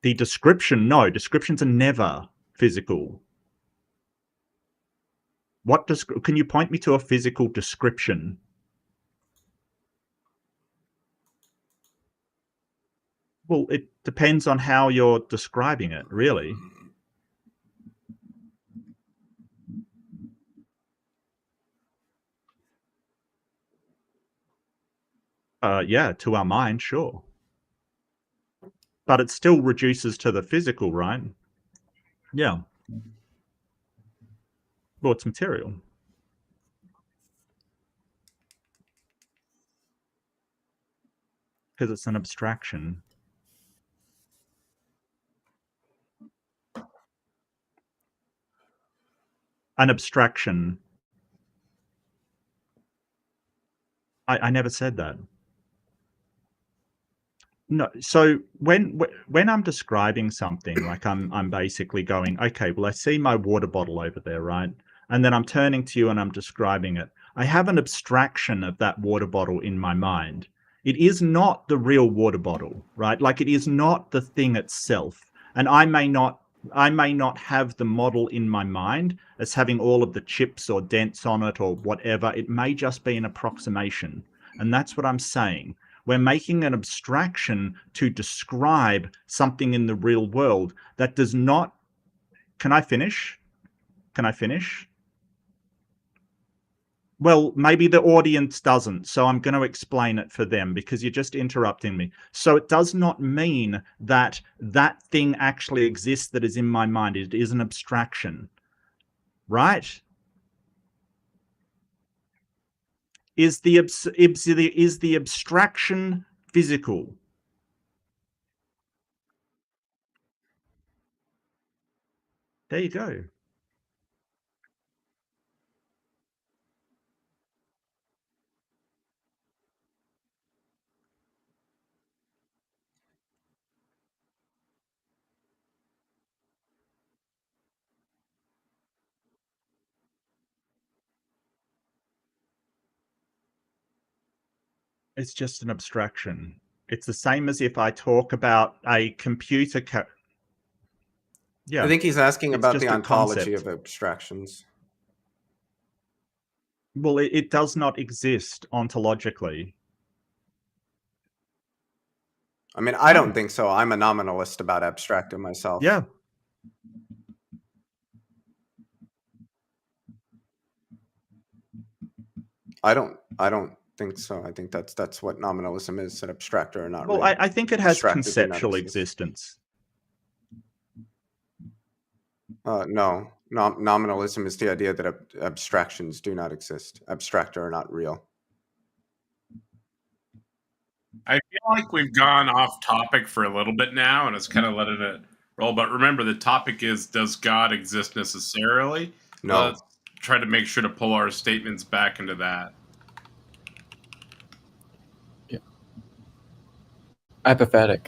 The description, no, descriptions are never physical. Can you point me to a physical description? Well, it depends on how you're describing it, really. Yeah, to our mind, sure. But it still reduces to the physical, right? Yeah. Well, it's material. Because it's an abstraction. An abstraction. I never said that. No, so when I'm describing something, like I'm basically going, okay, well, I see my water bottle over there, right? And then I'm turning to you and I'm describing it. I have an abstraction of that water bottle in my mind. It is not the real water bottle, right? Like, it is not the thing itself. And I may not have the model in my mind as having all of the chips or dents on it or whatever. It may just be an approximation. And that's what I'm saying. We're making an abstraction to describe something in the real world that does not... Can I finish? Can I finish? Well, maybe the audience doesn't, so I'm going to explain it for them because you're just interrupting me. So it does not mean that that thing actually exists that is in my mind. It is an abstraction, right? Is the abstraction physical? There you go. It's just an abstraction. It's the same as if I talk about a computer. Yeah. I think he's asking It's about just the a ontology concept. of abstractions. Well, it does not exist ontologically. I mean, I don't think so. I'm a nominalist about abstracting myself. Yeah. I don't think so. I think that's what nominalism is, an abstractor or not. Well, real. I think it has Abstracted do not conceptual exist. existence. No. Nominalism is the idea that abstractions do not exist. Abstract are not real. I feel like we've gone off topic for a little bit now, and it's kind of letting it roll. But remember, the topic is, does God exist necessarily? No. Let's try to make sure to pull our statements back into that. Apophatic.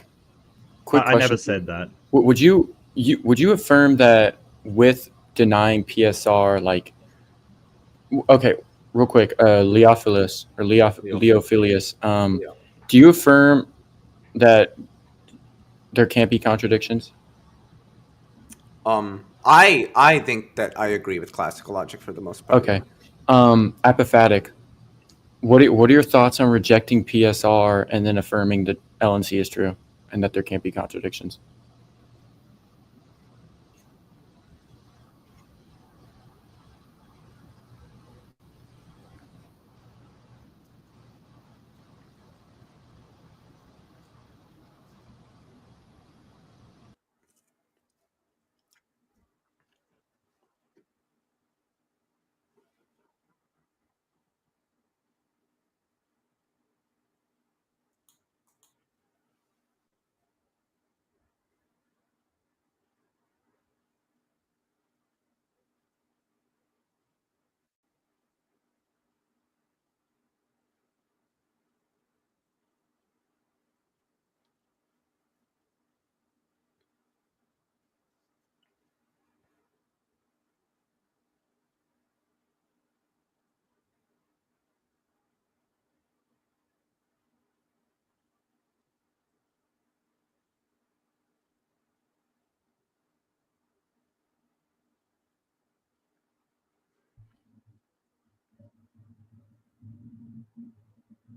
Quick I question. never said that. Would you affirm that with denying PSR, like, okay, real quick, Leophilus or Leophilus, do you affirm that there can't be contradictions? I think that I agree with classical logic for the most part. Okay. Apophatic. What are your thoughts on rejecting PSR and then affirming that LNC is true and that there can't be contradictions?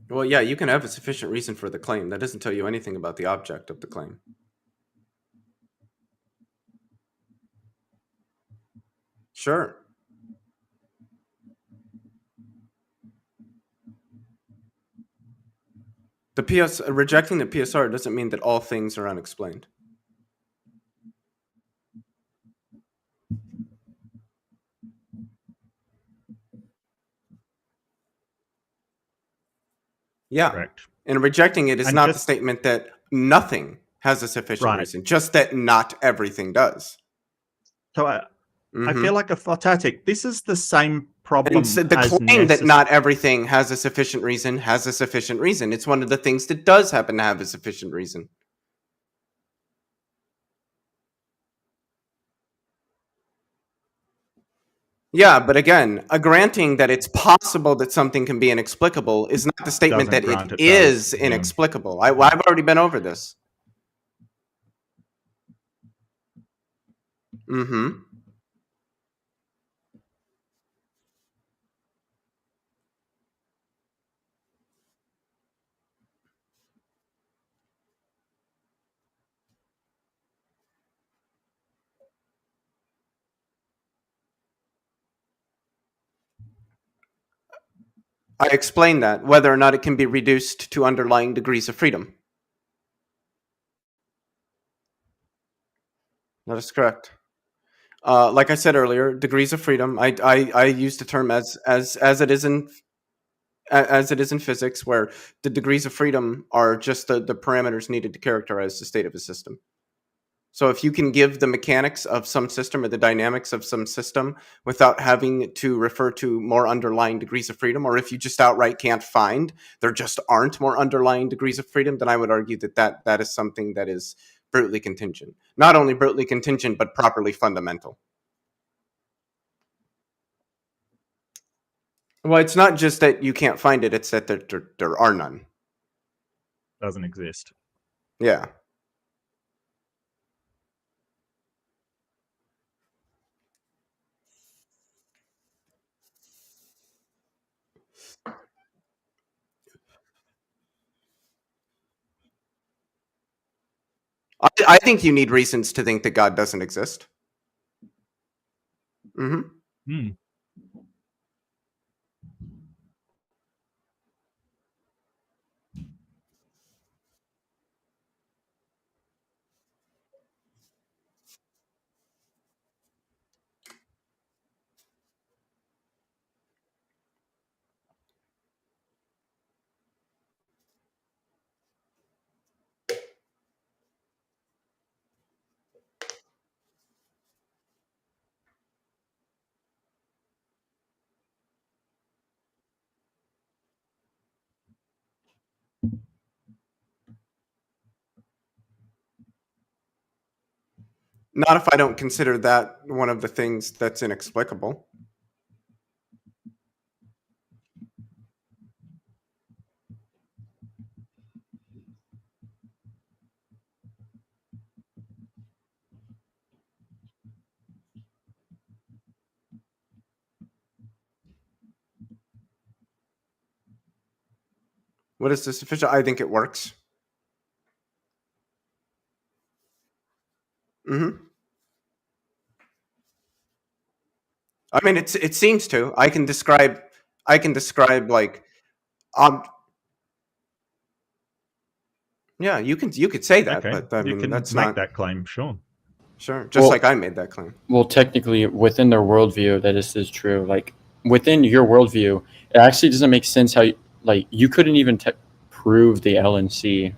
Well, yeah, you can have a sufficient reason for the claim. That doesn't tell you anything about the object of the claim. Sure. Rejecting the PSR doesn't mean that all things are unexplained. Yeah. Correct. And rejecting it is And not the just- statement that nothing has a sufficient Right. reason, just that not everything does. So I Mhm. feel like Apophatic. This is the same problem And so the as claim that not everything has a sufficient reason has a sufficient reason. It's one of the things that does happen to have a sufficient reason. Yeah, but again, granting that it's possible that something can be inexplicable is not the statement Doesn't that grant it it does, is yeah. inexplicable. I've already been over this. Mm-hmm. I explained that, whether or not it can be reduced to underlying degrees of freedom. That is correct. Like I said earlier, degrees of freedom. I use the term as it is in physics, where the degrees of freedom are just the parameters needed to characterize the state of a system. So if you can give the mechanics of some system or the dynamics of some system without having to refer to more underlying degrees of freedom, or if you just outright can't find, there just aren't more underlying degrees of freedom, then I would argue that is something that is brutally contingent. Not only brutally contingent, but properly fundamental. Well, it's not just that you can't find it, it's that there are none. Doesn't exist. Yeah. I think you need reasons to think that God doesn't exist. Mm-hmm. Hmm. Not if I don't consider that one of the things that's inexplicable. What is this official? I think it works. I mean, it seems to. I can describe like, yeah, you could say that, Okay, but I you mean, can that's make not that claim, sure. sure. Just Well- like I made that claim. Well, technically, within their worldview, that is true. Like within your worldview, it actually doesn't make sense how you couldn't even prove the LNC.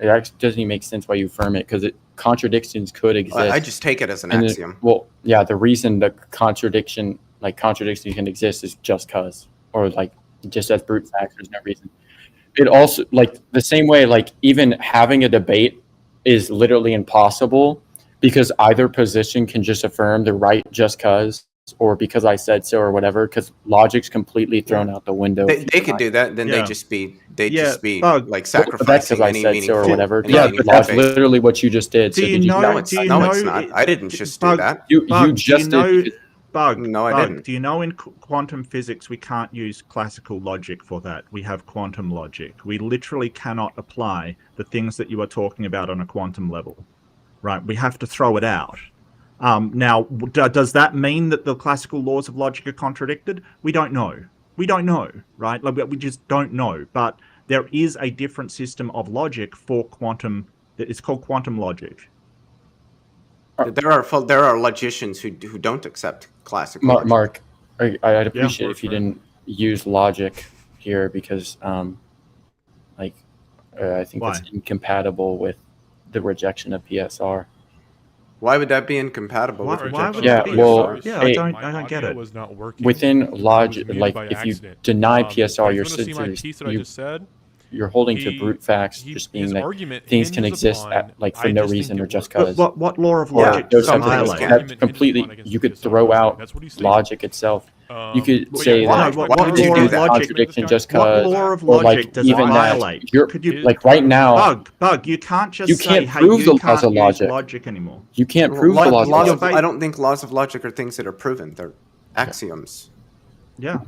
It actually doesn't even make sense why you affirm it because contradictions could exist. I just take it as an And axiom. well, yeah, the reason the contradiction can exist is just cause, or like just as brute facts. There's no reason. It also the same way even having a debate is literally impossible because either position can just affirm the right just cause or because I said so or whatever. Because logic's completely thrown out the window. They could do that. Then Yeah. they'd just be Bug. like That's sacrificing because I any said so meaningful. or whatever. any Yeah, meaningful but that's debate. literally what you just did. Do So you did you? know? No, it's do you no, know? it's not. I didn't just do Bug, that. You Bug, just do you know, did. Because, Bug, No, I Bug, didn't. do you know in quantum physics we can't use classical logic for that? We have quantum logic. We literally cannot apply the things that you are talking about on a quantum level, right? We have to throw it out. Now, does that mean that the classical laws of logic are contradicted? We don't know. We don't know, right? We just don't know. But there is a different system of logic for quantum. It's called quantum logic. There are logicians who don't accept classical logic. Mark, I'd appreciate Yeah. if you didn't use logic here because, I think Why? that's incompatible with the rejection of PSR. Why would that be incompatible with Why rejection? would Yeah, that be? well, Yeah, hey, I don't get it. Was not working. Within It was logic, muted by if you accident. deny But PSR, if you're you want to see my piece that I just said, you're holding to he- brute facts, he- just being his that argument things can hinges exist upon, for I no just think reason it or just works. cause. What law of Yeah, logic There's does it something something that's violate? that Argument completely hinges upon you could against throw PSR. out That's what he's saying. logic itself. You could But say yeah, that why would you you do do that? contradiction just What cause, law of or logic does it even that violate? you're Could you right now Bug, you can't just You say, can't hey, prove you the laws can't of use logic. logic anymore. you can't prove the laws of laws logic. of, I don't think laws of logic are things that are proven. They're axioms. Yeah.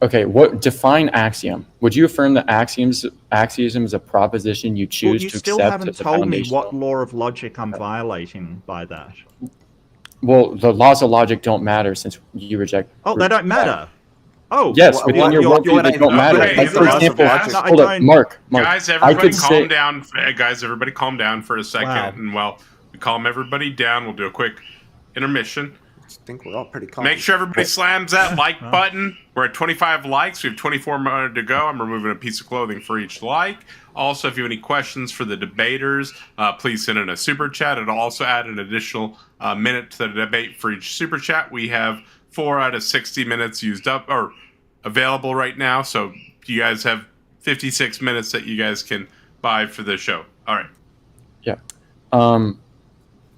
Okay, what define axiom? Would you affirm that axiom is a proposition you Well, choose you to still accept haven't as a told me foundational? what law of logic I'm violating by that. Well, the laws of logic don't matter since you reject. Oh, they don't matter. Oh, Yes, What- within what- your what- worldview, what they I- don't matter. okay, Like, the for laws of example, logic- No, I hold up, don't. Mark. Guys, I everybody could calm say, down. Guys, everybody calm down for a second. Wow. And while we calm everybody down, we'll do a quick intermission. I think we're all pretty calm. Make sure everybody slams that like Huh? button. We're at 25 likes. We have 24 more to go. I'm removing a piece of clothing for each like. Also, if you have any questions for the debaters, please send in a super chat. It'll also add an additional minute to the debate for each super chat. We have 4 out of 60 minutes used up or available right now. So you guys have 56 minutes that you guys can buy for the show. All right.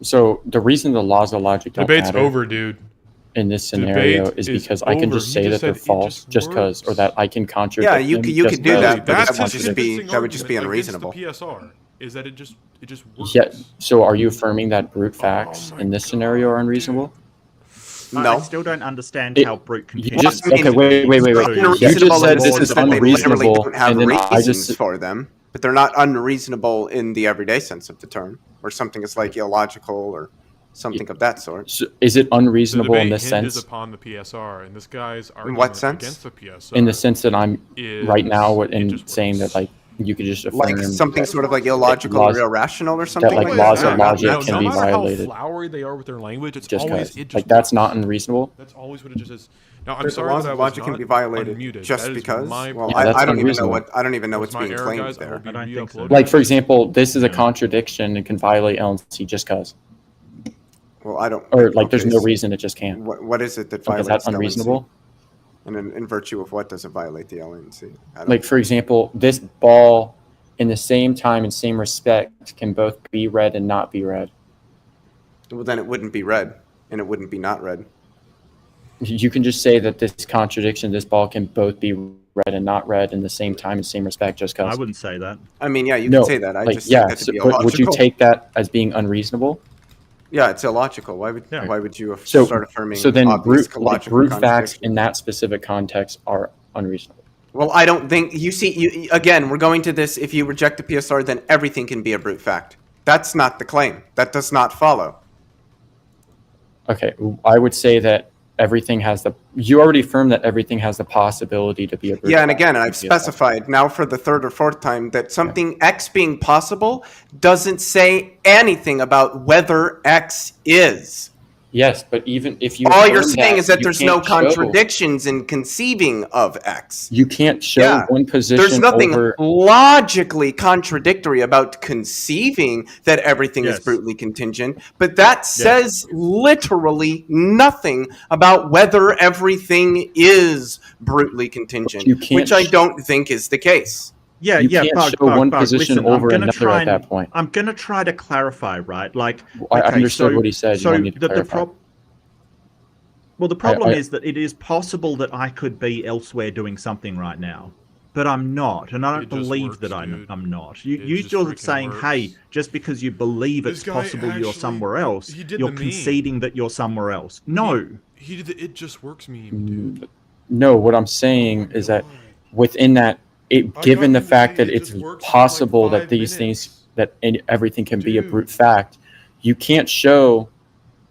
So the reason the laws of logic don't Debate's matter over, dude. in this scenario Debate is is because I can over. just He say just that they're said it false just just because, or works. that I can contradict. Yeah, you them could you just could do because. that, but That's that would his just be convincing unreasonable. against the PSR is that it just works. Yeah. So are you affirming that brute facts my in this God, scenario are unreasonable? I No. still don't understand It- how brute can You be. just I mean, okay. Wait. You Unreasonable just said in the this sense is that they literally unreasonable, don't have and then I reasons just for them, but they're not unreasonable in the everyday sense of the term, or something is like illogical or something of that sort. so is it The unreasonable in debate this hinges sense? upon the PSR, and this guy's argument what sense? against the PSR In the sense that I'm is right now it in just saying works. that like you could just affirm Like something that sort of like illogical laws- or irrational or something like like laws that. of logic no, can no be matter violated. how flowery they are with their language, it's just always because it just like that's works. not unreasonable. That's always what it just is. Now I'm The sorry laws that I of was logic can not be violated unmuted. just That is because. my Well, Yeah, that's I don't even know unreasonable. what That was what's my being error, claimed guys. I there. will be I don't think so. re-uploading. Like for example, this is a Yeah. contradiction and can violate LNC just cause, Well, I don't. or like there's okay, no so reason it just can't. What is it that Like, violates is that the LNC? unreasonable? And in virtue of what does it violate the LNC? I don't Like for example, this ball in the same time and same respect can both be read and not be read. Well, then it wouldn't be red, and it wouldn't be not red. You can just say that this contradiction, this ball can both be red and not red in the same time and same respect, just because. I wouldn't say that. I mean, yeah, you No, can say that. I like, just yeah. think that to So, be but would you illogical. take that as being unreasonable? Yeah, it's illogical. Why would you So, start affirming so then obvious brute logical facts contradictions? in that specific context are unreasonable. Well, I don't think you see. Again, we're going to this. If you reject the PSR, then everything can be a brute fact. That's not the claim. That does not follow. Okay, I would say that everything has the. You already affirmed that everything has the possibility to be a brute Yeah, and fact. again, I've specified now for the third or fourth time that something X being possible doesn't say anything about whether X is. Yes, but even if you All you're affirm saying is that you there's no can't show- contradictions in conceiving of X. You can't show Yeah, one position There's nothing over. logically contradictory about conceiving that everything is Yes. brutally contingent, but that says literally nothing about whether everything is brutally contingent, You can't which I don't think is the case. Yeah, You yeah. can't Bug, show bug, one bug. position Listen, over I'm gonna another try at that point. I'm gonna try to clarify, right? Like, I okay, understood so- what he said. You So want me to clarify. Well, the problem I- is that it is possible that I could be elsewhere doing something right now, but I'm not, and I don't It just believe works, that I'm dude. not. It You're just just freaking saying, works. hey, just because you believe This it's guy possible you're actually- somewhere else, he did you're the meme. conceding that you're somewhere else. No. He did the "it just works" meme, dude. No, what I'm saying is that within that, I given got the him to fact say that it it's just works for, possible like, that 5 these things minutes. everything can be a Dude. brute fact, you can't show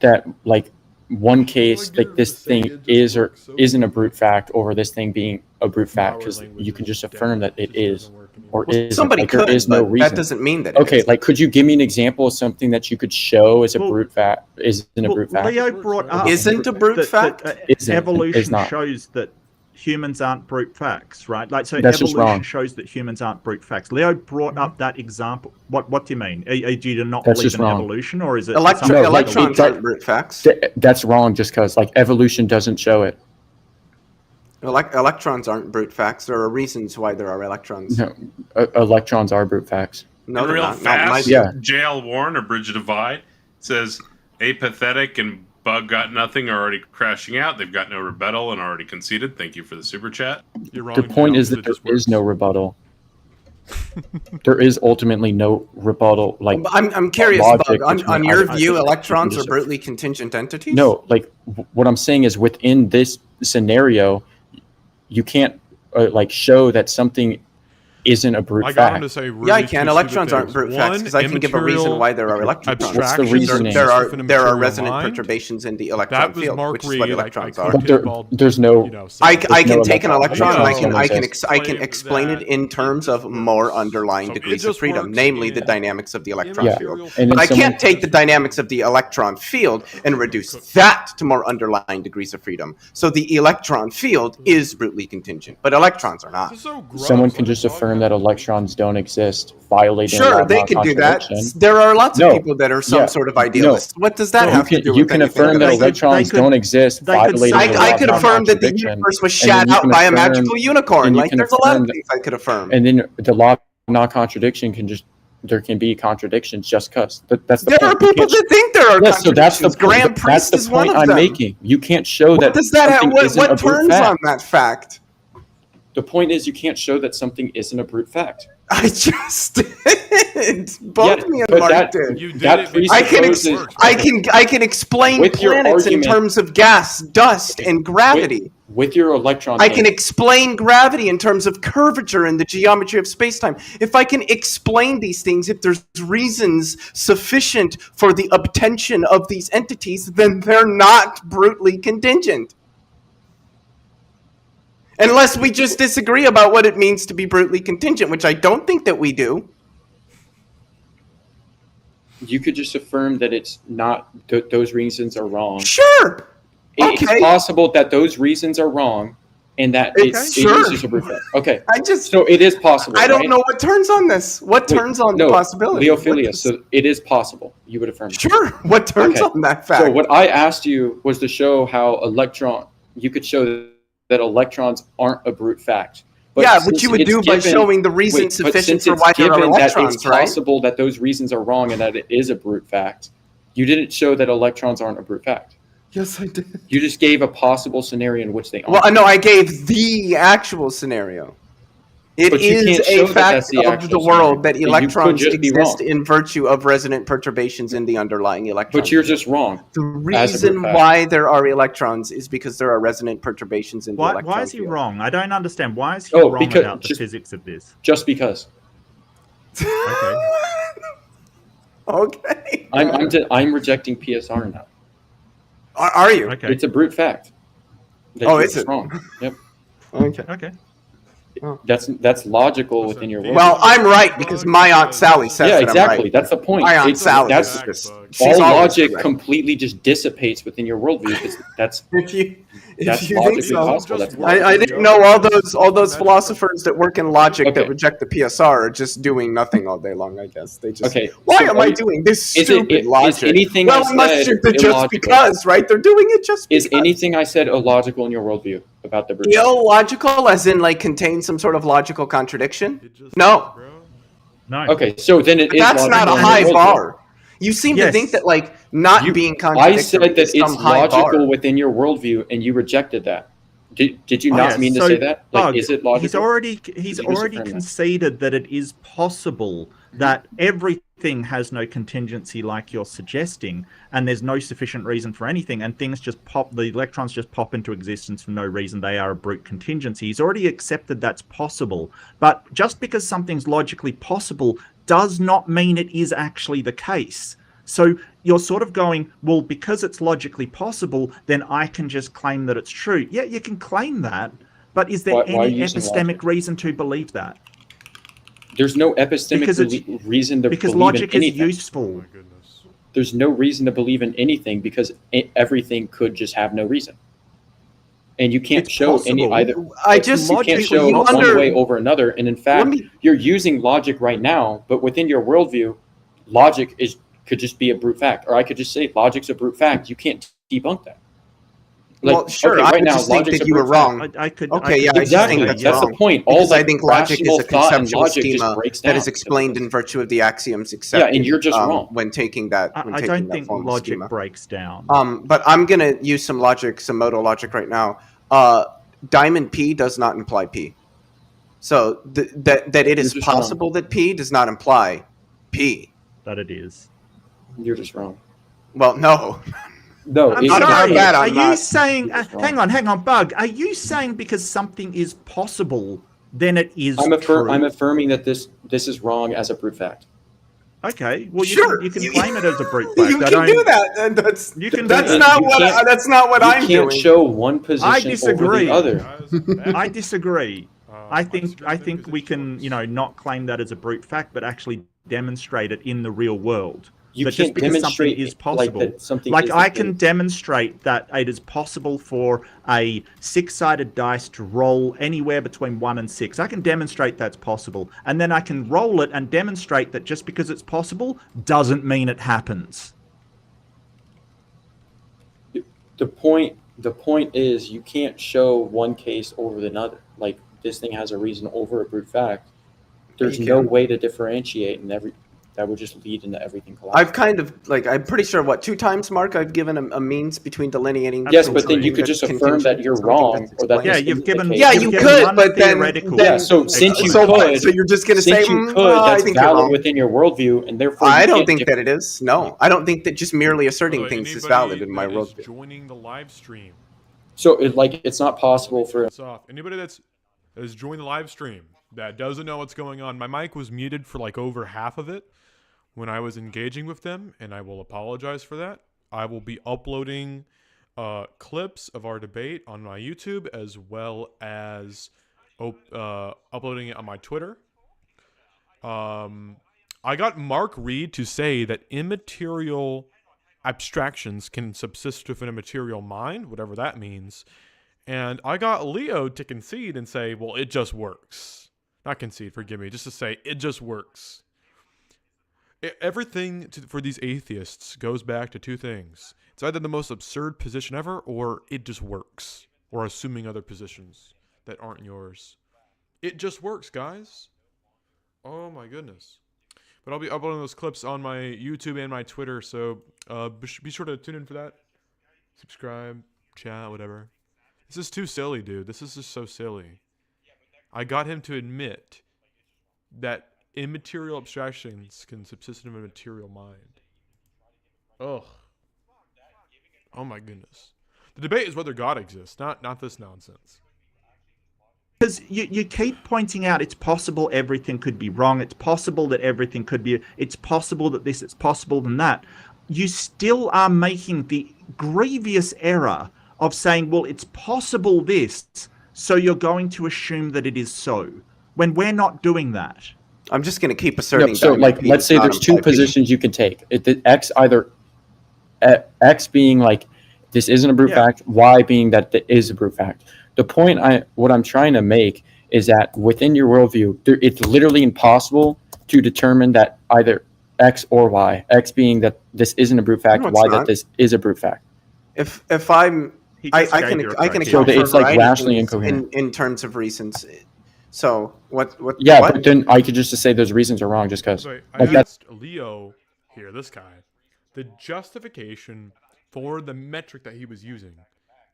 that like one case get like him this to say thing it just is or works so isn't a good? brute fact over this thing being a brute fact, Our because language you can is just dead. affirm that It it just is doesn't work anymore. or isn't. Somebody Like, could, there is no but reason. that doesn't mean that it Okay, is. like could you give me an example of something that you could show as a Well- brute fact isn't a Well, brute fact? Leo Works, brought right? up Isn't a brute that, fact? Isn't. evolution It's not. shows that humans aren't brute facts, right? Like, so That's just evolution wrong. shows that humans aren't brute facts. Leo brought up that example. What do you mean? Do you not That's believe just in wrong. evolution, or is it Electron- something No, like, electrons that- aren't brute facts. That's wrong just because like evolution doesn't show it. Electrons aren't brute facts. There are reasons why there are electrons. No, electrons are brute facts. No, And they're real not. Not in my fast, view. Yeah. JL Warren or Bridge of Divide says Apophatic and Bug Got Nothing are already crashing out. They've got no rebuttal and already conceded. Thank you for the super chat. You're wrong. The point Jim, is that it there just is no works. rebuttal. There is ultimately no rebuttal. Like I'm curious, logic Bug. On between your either. view, You electrons can are just- brutally contingent entities? No, like what I'm saying is within this scenario, you can't like show that something isn't a brute I got him fact. to say really Yeah, I two can. stupid Electrons aren't things. brute facts One, because I can give a reason why there are electrons. What's the abstractions reasoning? exist There within a there are material resonant mind. perturbations in the electron That was field, Mark which is Reid. what I electrons coined are. But his there- bald, there's no- you know, I saying. can no take an electron. electron and No, I exist. can explain it in terms of more underlying So it degrees of just freedom, works namely the in dynamics of the electron Yeah, field. and But then I someone- can't take the dynamics of the electron field and reduce that to more underlying degrees of freedom. So the electron field is brutally contingent, but electrons are not. This is so gross. Someone Let can a just dog affirm have that a electrons don't exist, violating Sure, law they of can do that. non-contradiction. There are lots of No. people that are some Yeah. sort of idealists. What does that You have to can, do you with can anything? affirm that They could- electrons they could- don't exist, they could violating say- the law I of could affirm that the non-contradiction. universe was And then shat you out can by a affirm- magical unicorn. and you Like, can there's a lot of affirm that- things I could affirm. And then the law of non-contradiction can just there can be contradictions just because. That's the There point. are people that think there are Yes, so that's the contradictions. Graham point. That's Priest the is one point of I'm them. making. You can't show What that does that have, something isn't a what brute turns fact. on that fact? The point is you can't show that something isn't a brute fact. I just did. Both Yeah, me and but Mark that- did. You did That it because I can it presupposes- works. I can explain With your planets in argument- terms of gas, dust, and gravity. With your electron, I can explain gravity in terms of curvature and the geometry of spacetime. If I can explain these things, if there's reasons sufficient for the obtention of these entities, then they're not brutally contingent. Unless we just disagree about what it means to be brutally contingent, which I don't think that we do. you could just affirm that it's not. Those reasons are wrong. Sure. It's Okay. possible that those reasons are wrong, and that Okay, it is sure. just a brute fact. Okay, I just so it is possible. I don't right? know what turns on this. What Wait, turns on no, the possibility? What Leophilus. does- So it is possible. You would affirm. Sure. What turns Okay. on that fact? So what I asked you was to show how you could show that electrons aren't a brute fact. But yeah, since which you would it's do by given- showing the reason but sufficient since for it's why there are given that electrons, it's right? possible that those reasons are wrong and that it is a brute fact, You didn't show that electrons aren't a brute fact. Yes, I did. You just gave a possible scenario in which they aren't. Well, no, I gave the actual scenario. It But you is can't a show that fact that's the of actual the world scenario. that You could electrons just be exist wrong. in virtue of resonant perturbations in the underlying electron. But you're just wrong. The as a brute reason fact. why there are electrons is because there are resonant perturbations in the electron Why is he field. wrong? I don't understand. Why is he Oh, wrong because about the physics of this? Just because. Okay. Okay. I'm rejecting PSR now. Are you? Okay. It's a brute fact. That Oh, you're is just it? wrong. Yep. Okay. Okay. That's logical within your world. Well, I'm right because my Aunt Sally says yeah, that exactly. I'm right. That's the point. My Aunt It's Sally that's is just All she's all always logic correct. completely just dissipates within your worldview. Because that's If that's you think logically so. possible. That's I didn't know all those philosophers that work in logic that reject the PSR are just doing nothing all day long. I guess they just okay. why so am are I you- doing this is stupid it logic? is anything well, I it must said just be just illogical? because, right? They're doing it just because. Is anything I said illogical in your worldview about the brute? illogical, as in like contain some sort of logical contradiction? No. No. Okay, so then it But is. that's not a logical in high your worldview. bar. You seem to Yes. think that like not being I contradictory said that is some it's high logical bar. within your worldview, and you rejected that. Did you not Yes, mean to so, say that? Like, Bug, is it logical? He's already Could you just affirm that? conceded that it is possible that everything has no contingency like you're suggesting, and there's no sufficient reason for anything, and things just pop, the electrons just pop into existence for no reason. They are a brute contingency. He's already accepted that's possible. But just because something's logically possible does not mean it is actually the case. So you're sort of going, well, because it's logically possible, then I can just claim that it's true. Yeah, you can claim that, but is there Why are you any using epistemic logic? reason to believe that? There's no epistemic Because it's- reason to Because believe logic in is anything. useful. my goodness. There's no reason to believe in anything because everything could just have no reason. And you can't It's show any possible. either. I you just can't logically show you one wonder. way over another. And in fact, me- you're using logic right now, but within your worldview, logic could just be a brute fact. Or I could just say logic's a brute fact. You can't debunk that. Well, sure. okay, I right would now, just think logic's that a you were brute fact. wrong. I could. Okay, I could yeah, I just Exactly. think That's that's the wrong. point. All Because I like think logic is rational a thought and conceptual logic just schema breaks that down. is explained in virtue of the axioms accepted. and you're just wrong. When taking that. When I taking don't that think form of logic schema. breaks down. But I'm gonna use some logic, some modal logic right now. Diamond P does not imply P. So that it is You're just wrong. possible that P does not imply P. That it is. You're just wrong. Well, no. No, I'm it- not about sorry. that, Are I'm you not. saying? You're just wrong. Hang on, Bug. Are you saying because something is possible, then it is I'm true? affirming that this is wrong as a brute fact. Okay. Well, Sure. you can claim it as a brute fact. You I can don't- do that. And that's You can do that's that. not You what can't- that's not what You I'm can't doing. show one position over disagree. the other. I disagree. I think because we it's can, yours. not claim that as a brute fact, but actually demonstrate it in the real world. You That can't just because something demonstrate is possible, like that something like is I the can case. demonstrate that it is possible for a 6-sided dice to roll anywhere between 1 and 6. I can demonstrate that's possible, and then I can roll it and demonstrate that just because it's possible doesn't mean it happens. The point is you can't show one case over another. Like this thing has a reason over a brute fact. There's You no can. way to differentiate, and that would just lead into everything collapsing. I've kind of I'm pretty sure 2 times, Mark, I've given a means between delineating. Yes, between but then you something could that's just affirm that contingent you're and something wrong, that's or that explained. Yeah, this you've isn't the given. case. Yeah, you've you given could, one but then- theoretical Yeah, so since you so what? could, So you're just gonna say, since you "Mm, could, I that's think you're valid wrong." within your worldview, and therefore I you don't can't think that it is. No, I don't think that just merely asserting things is valid in my worldview. Joining the live stream. So it's not possible for. It's off. Anybody that's joined the live stream that doesn't know what's going on, my mic was muted for like over half of it when I was engaging with them, and I will apologize for that. I will be uploading clips of our debate on my YouTube as well as uploading it on my Twitter. I got Mark Reid to say that immaterial abstractions can subsist within a material mind, whatever that means. And I got Leo to concede and say, well, it just works. Not concede, forgive me, just to say, it just works. Everything for these atheists goes back to 2 things. It's either the most absurd position ever, or it just works. Or assuming other positions that aren't yours. It just works, guys. Oh my goodness. But I'll be uploading those clips on my YouTube and my Twitter, so be sure to tune in for that. Subscribe, chat, whatever. This is too silly, dude. This is just so silly. I got him to admit that immaterial abstractions can subsist in a material mind. Ugh. Oh my goodness. The debate is whether God exists, not this nonsense. Because you keep pointing out it's possible everything could be wrong. It's possible that everything could be... It's possible that this, it's possible than that. You still are making the grievous error of saying, well, it's possible this, so you're going to assume that it is so, when we're not doing that. I'm just going to keep asserting. So, like, let's say there's two positions you can take. X either X being like this isn't a brute fact, Y being that it is a brute fact. The point what I'm trying to make is that within your worldview, it's literally impossible to determine that either X or Y. X being that this isn't a brute fact, No, Y that this is a brute fact. If I'm, I can account So for it's a like variety rationally of things incoherent. in terms of reasons. So what? Yeah, what? but then I could just say those reasons are wrong just because. So I asked Leo here, this guy, the justification for the metric that he was using.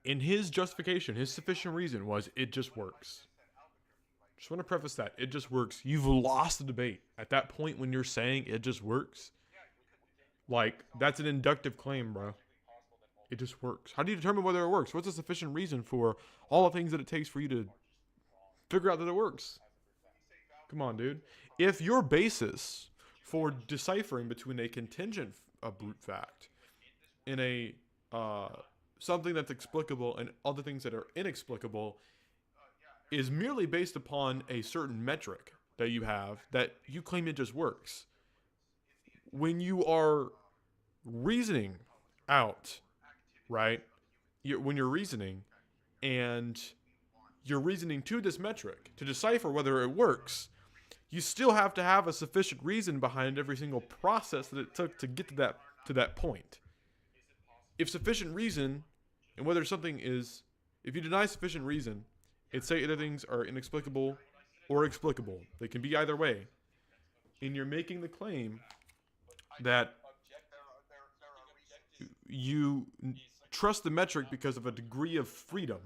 In his justification, his sufficient reason was it just works. Just want to preface that. It just works. You've lost the debate. At that point when you're saying it just works, like, that's an inductive claim, bro. It just works. How do you determine whether it works? What's a sufficient reason for all the things that it takes for you to figure out that it works? Come on, dude. If your basis for deciphering between a contingent brute fact and a something that's explicable and other things that are inexplicable is merely based upon a certain metric that you have that you claim it just works, when you are reasoning out, right? When you're reasoning and you're reasoning to this metric to decipher whether it works, you still have to have a sufficient reason behind every single process that it took to get to that point. If sufficient reason, and whether something is, if you deny sufficient reason, and say either things are inexplicable or explicable, they can be either way, and you're making the claim that you trust the metric because of a degree of freedom,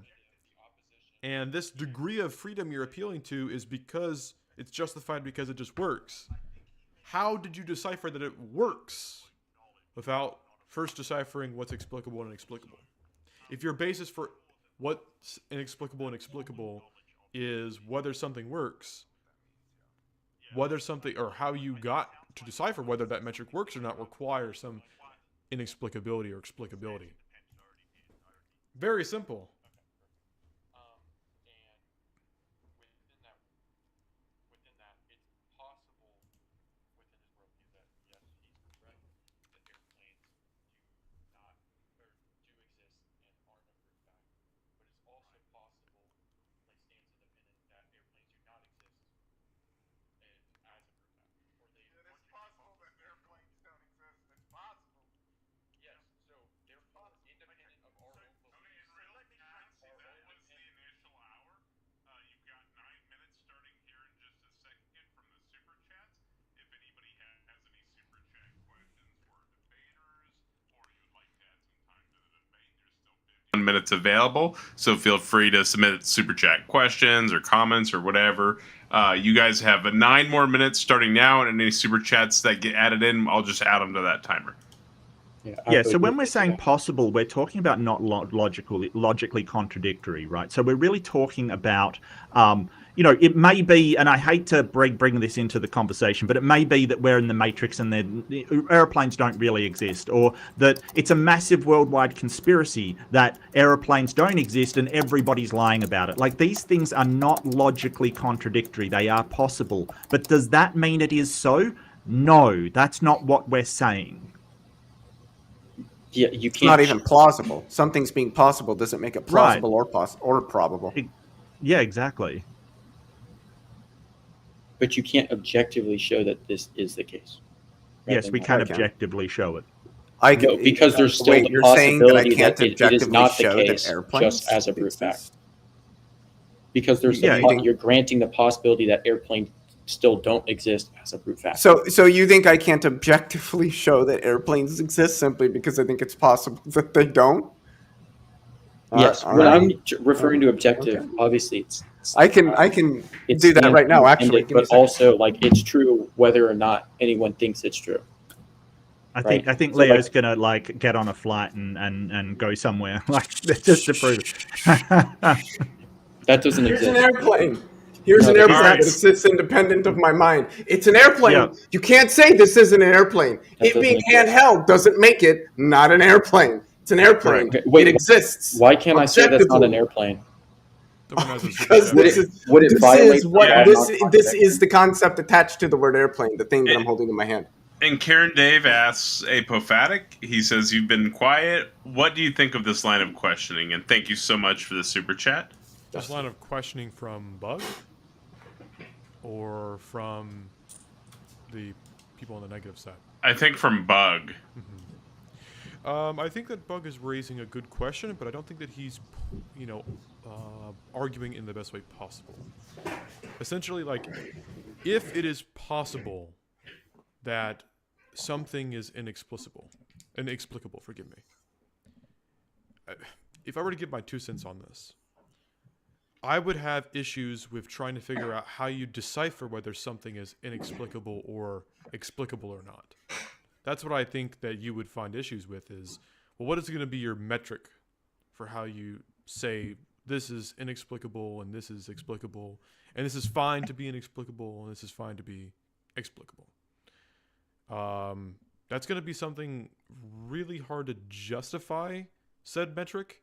and this degree of freedom you're appealing to is because it's justified because it just works. How did you decipher that it works without first deciphering what's explicable and inexplicable? If your basis for what's inexplicable and explicable is whether something works, whether something, or how you got to decipher whether that metric works or not, requires some inexplicability or explicability. Very simple. Minutes available, so feel free to submit super chat questions or comments or whatever. You guys have 9 more minutes starting now, and any super chats that get added in, I'll just add them to that timer. Yeah, so when we're saying possible, we're talking about not logically contradictory, right? So we're really talking about, it may be, and I hate to bring this into the conversation, but it may be that we're in the Matrix and the airplanes don't really exist, or that it's a massive worldwide conspiracy that airplanes don't exist and everybody's lying about it. Like, these things are not logically contradictory. They are possible. But does that mean it is so? No, that's not what we're saying. Yeah, you can't. It's not even plausible. Something's being possible doesn't make it plausible or probable. Yeah, exactly. But you can't objectively show that this is the case. Yes, we can objectively show it. No, because there's still the possibility that it is not the case just as a brute fact. Because there's you're granting the possibility that airplanes still don't exist as a brute fact. So you think I can't objectively show that airplanes exist simply because I think it's possible that they don't? Yes, All when right. I'm referring to objective, Okay. obviously it's I can it's do that right now. Actually, independent, but also like it's true whether or not anyone thinks it's true. I think So, Leo's like- gonna like get on a flight and go somewhere like just to prove it. That doesn't Here's exist. an airplane. Here's No, an that's airplane right. that exists independent of my mind. It's an airplane. Yeah. You can't say this isn't an airplane. That It being doesn't exist. handheld doesn't make it not an airplane. It's an airplane. Okay, wait, it exists. Why can't I say that's not an Objectively. airplane? Because Would this it- is would it this violate is what the this non-contract? is the concept attached to the word airplane. The thing that I'm holding in my hand. And Karen Dave asks Apophatic. He says, "You've been quiet. What do you think of this line of questioning?" And thank you so much for the super chat. This line of questioning from Bug or from the people on the negative side? I think from Bug. I think that Bug is raising a good question, but I don't think that he's, arguing in the best way possible. Essentially, like, if it is possible that something is inexplicable, forgive me. If I were to give my 2 cents on this, I would have issues with trying to figure out how you decipher whether something is inexplicable or explicable or not. That's what I think that you would find issues with is, well, what is going to be your metric for how you say this is inexplicable and this is explicable and this is fine to be inexplicable and this is fine to be explicable? That's going to be something really hard to justify said metric,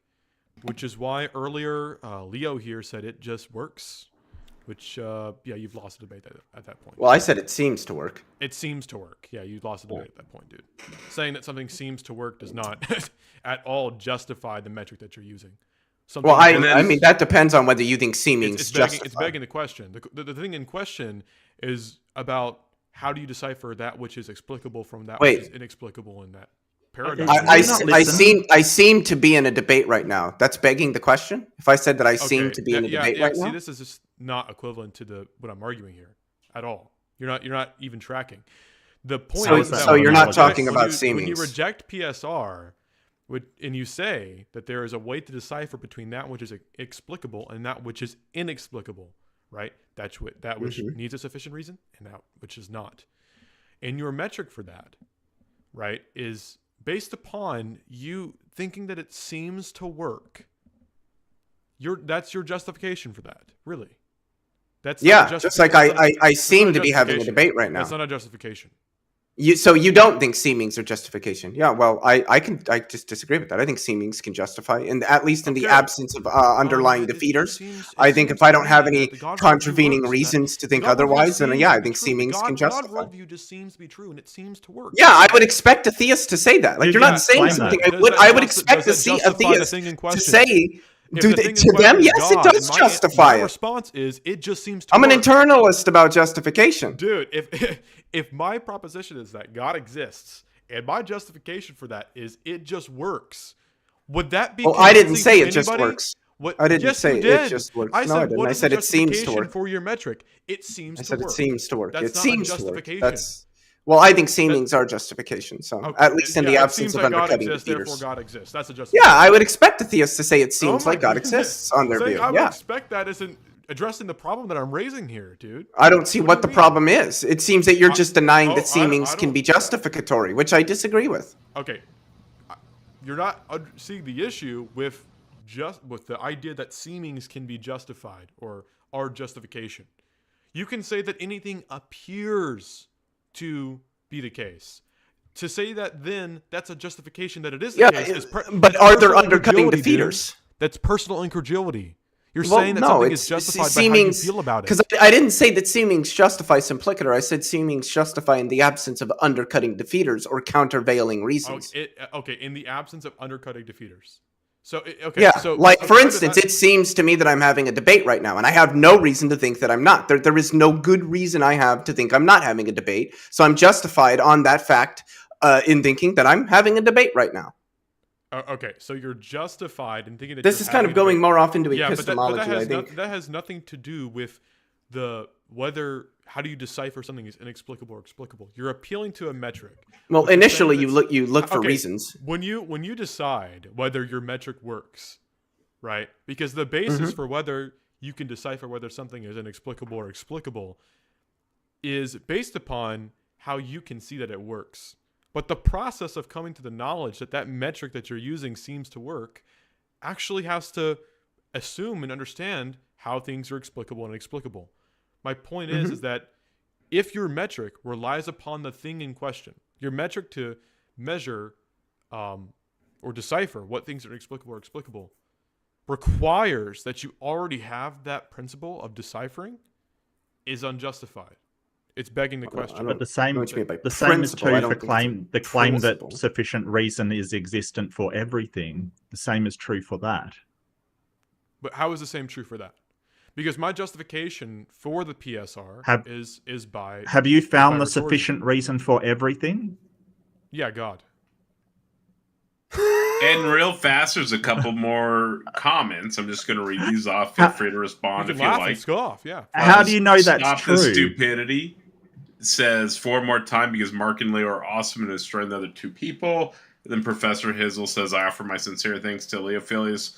which is why earlier Leo here said it just works, which, you've lost the debate at that point. Well, I said it seems to work. It seems to work. Yeah, you lost the debate at that point, dude. Saying that something seems to work does not at all justify the metric that you're using. Something Well, And then- I mean that depends on whether you think seeming's it's justified. begging the question. The thing in question is about how do you decipher that which is explicable from that Wait. which is inexplicable in that paradigm. I You're not listening. seem to be in a debate right now. That's begging the question. If I said that I seem to be in a debate right see, now, this is just not equivalent to what I'm arguing here at all. You're not even tracking. The point So- is that so when you're you not reject- talking when about you- When you seemings. reject PSR, and you say that there is a way to decipher between that which is explicable and that which is inexplicable, right? That which needs a sufficient reason and that which is not. And your metric for that, right, is based upon you thinking that it seems to work. That's your justification for that, really. That's not a yeah, just like justification. I That's seem not to be having a justification. debate right now. That's not a justification. So you don't think seemings are justification? Yeah, well, I just disagree with that. I think seemings can justify, at least in the Okay. absence of underlying It defeaters. seems I think to if I don't me have that any the God worldview contravening works, reasons to the think God worldview otherwise, then seems yeah, to I be think true. seemings can God justify. worldview just seems to be true, and it seems to work. Yeah, I would expect a theist to say that. Like Dude, you're yeah, not saying explain something. that. I would expect to see a justify the theist thing in to question? say. If Do the they, thing in to them, question is yes, it God, does and justify my it. response is it just seems to I'm an work. internalist about justification. Dude, if my proposition is that God exists and my justification for that is it just works, would that be? Well, I didn't convincing say to it just anybody? works. What? I didn't yes, say you it did. just works. I No, said, I didn't. what I is said the it seems to justification work. for your metric? It seems I to said work. it seems to work. That's It not a seems to work. justification. That's well, I think seemings are justification. So Okay, at least in the yeah, it absence seems of like God undercutting exists, defeaters. therefore God exists. That's a justification. Yeah, I would expect a theist to say it seems Oh my like God goodness. exists on their Saying view. I would Yeah, expect that isn't addressing the problem that I'm raising here, dude. I don't see What what do the you mean? problem is. It seems that you're just denying I that seemings don't- can be justificatory, which I disagree with. Okay, you're not seeing the issue with the idea that seemings can be justified or are justification. You can say that anything appears to be the case. To say that then that's a justification that it is the Yeah, case. but that's are there personal undercutting incredulity, dude. defeaters? That's personal incredulity. You're Well, saying that no, something it's is justified by seemings, how you feel about it. Because I didn't say that seemings justify simplicator. I said seemings justify in the absence of undercutting defeaters or countervailing reasons. Okay, in the absence of undercutting defeaters. So, okay. Yeah, So, like so for whether instance, that- it seems to me that I'm having a debate right now, and I have no reason to think that I'm not. There is no good reason I have to think I'm not having a debate, so I'm justified on that fact in thinking that I'm having a debate right now. Okay, so you're justified in thinking that This you're is kind of having a going debate. more off into Yeah, but epistemology, that I has think. that has nothing to do with the how do you decipher something is inexplicable or explicable? You're appealing to a metric. Well, initially you look for reasons. When you decide whether your metric works, right? Because the basis for whether you can decipher whether something is inexplicable or explicable is based upon how you can see that it works. But the process of coming to the knowledge that that metric that you're using seems to work actually has to assume and understand how things are explicable and inexplicable. My point is that if your metric relies upon the thing in question, your metric to measure or decipher what things are inexplicable or explicable requires that you already have that principle of deciphering, is unjustified. It's begging the question. But the same is true for the claim that sufficient reason is existent for everything. The same is true for that. But how is the same true for that? Because my justification for the PSR is by... Have you found the sufficient reason for everything? Yeah, God. And real fast, there's a couple more comments. I'm just going to read these off. Feel free to respond if you like. And scoff, yeah. How do you know that's true? Stop the stupidity. It says 4 more time because Mark and Leo are awesome and destroying the other 2 people. And then Professor Hizzle says, I offer my sincere thanks to Leophilus,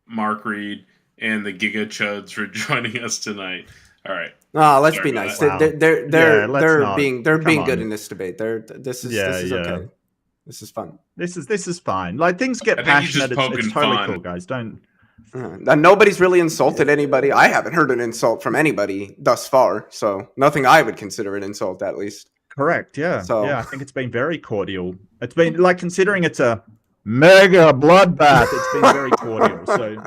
Mark, Reid, and the Giga Chuds for joining us tonight. All right. Let's be nice. Wow. They're being good in this debate. This is okay. This is fun. This is fine. Like, things get passionate. It's totally cool, guys. Don't. Nobody's really insulted anybody. I haven't heard an insult from anybody thus far, so nothing I would consider an insult, at least. Correct. Yeah. So I think it's been very cordial. It's been like, considering it's a mega bloodbath, it's been very cordial. So.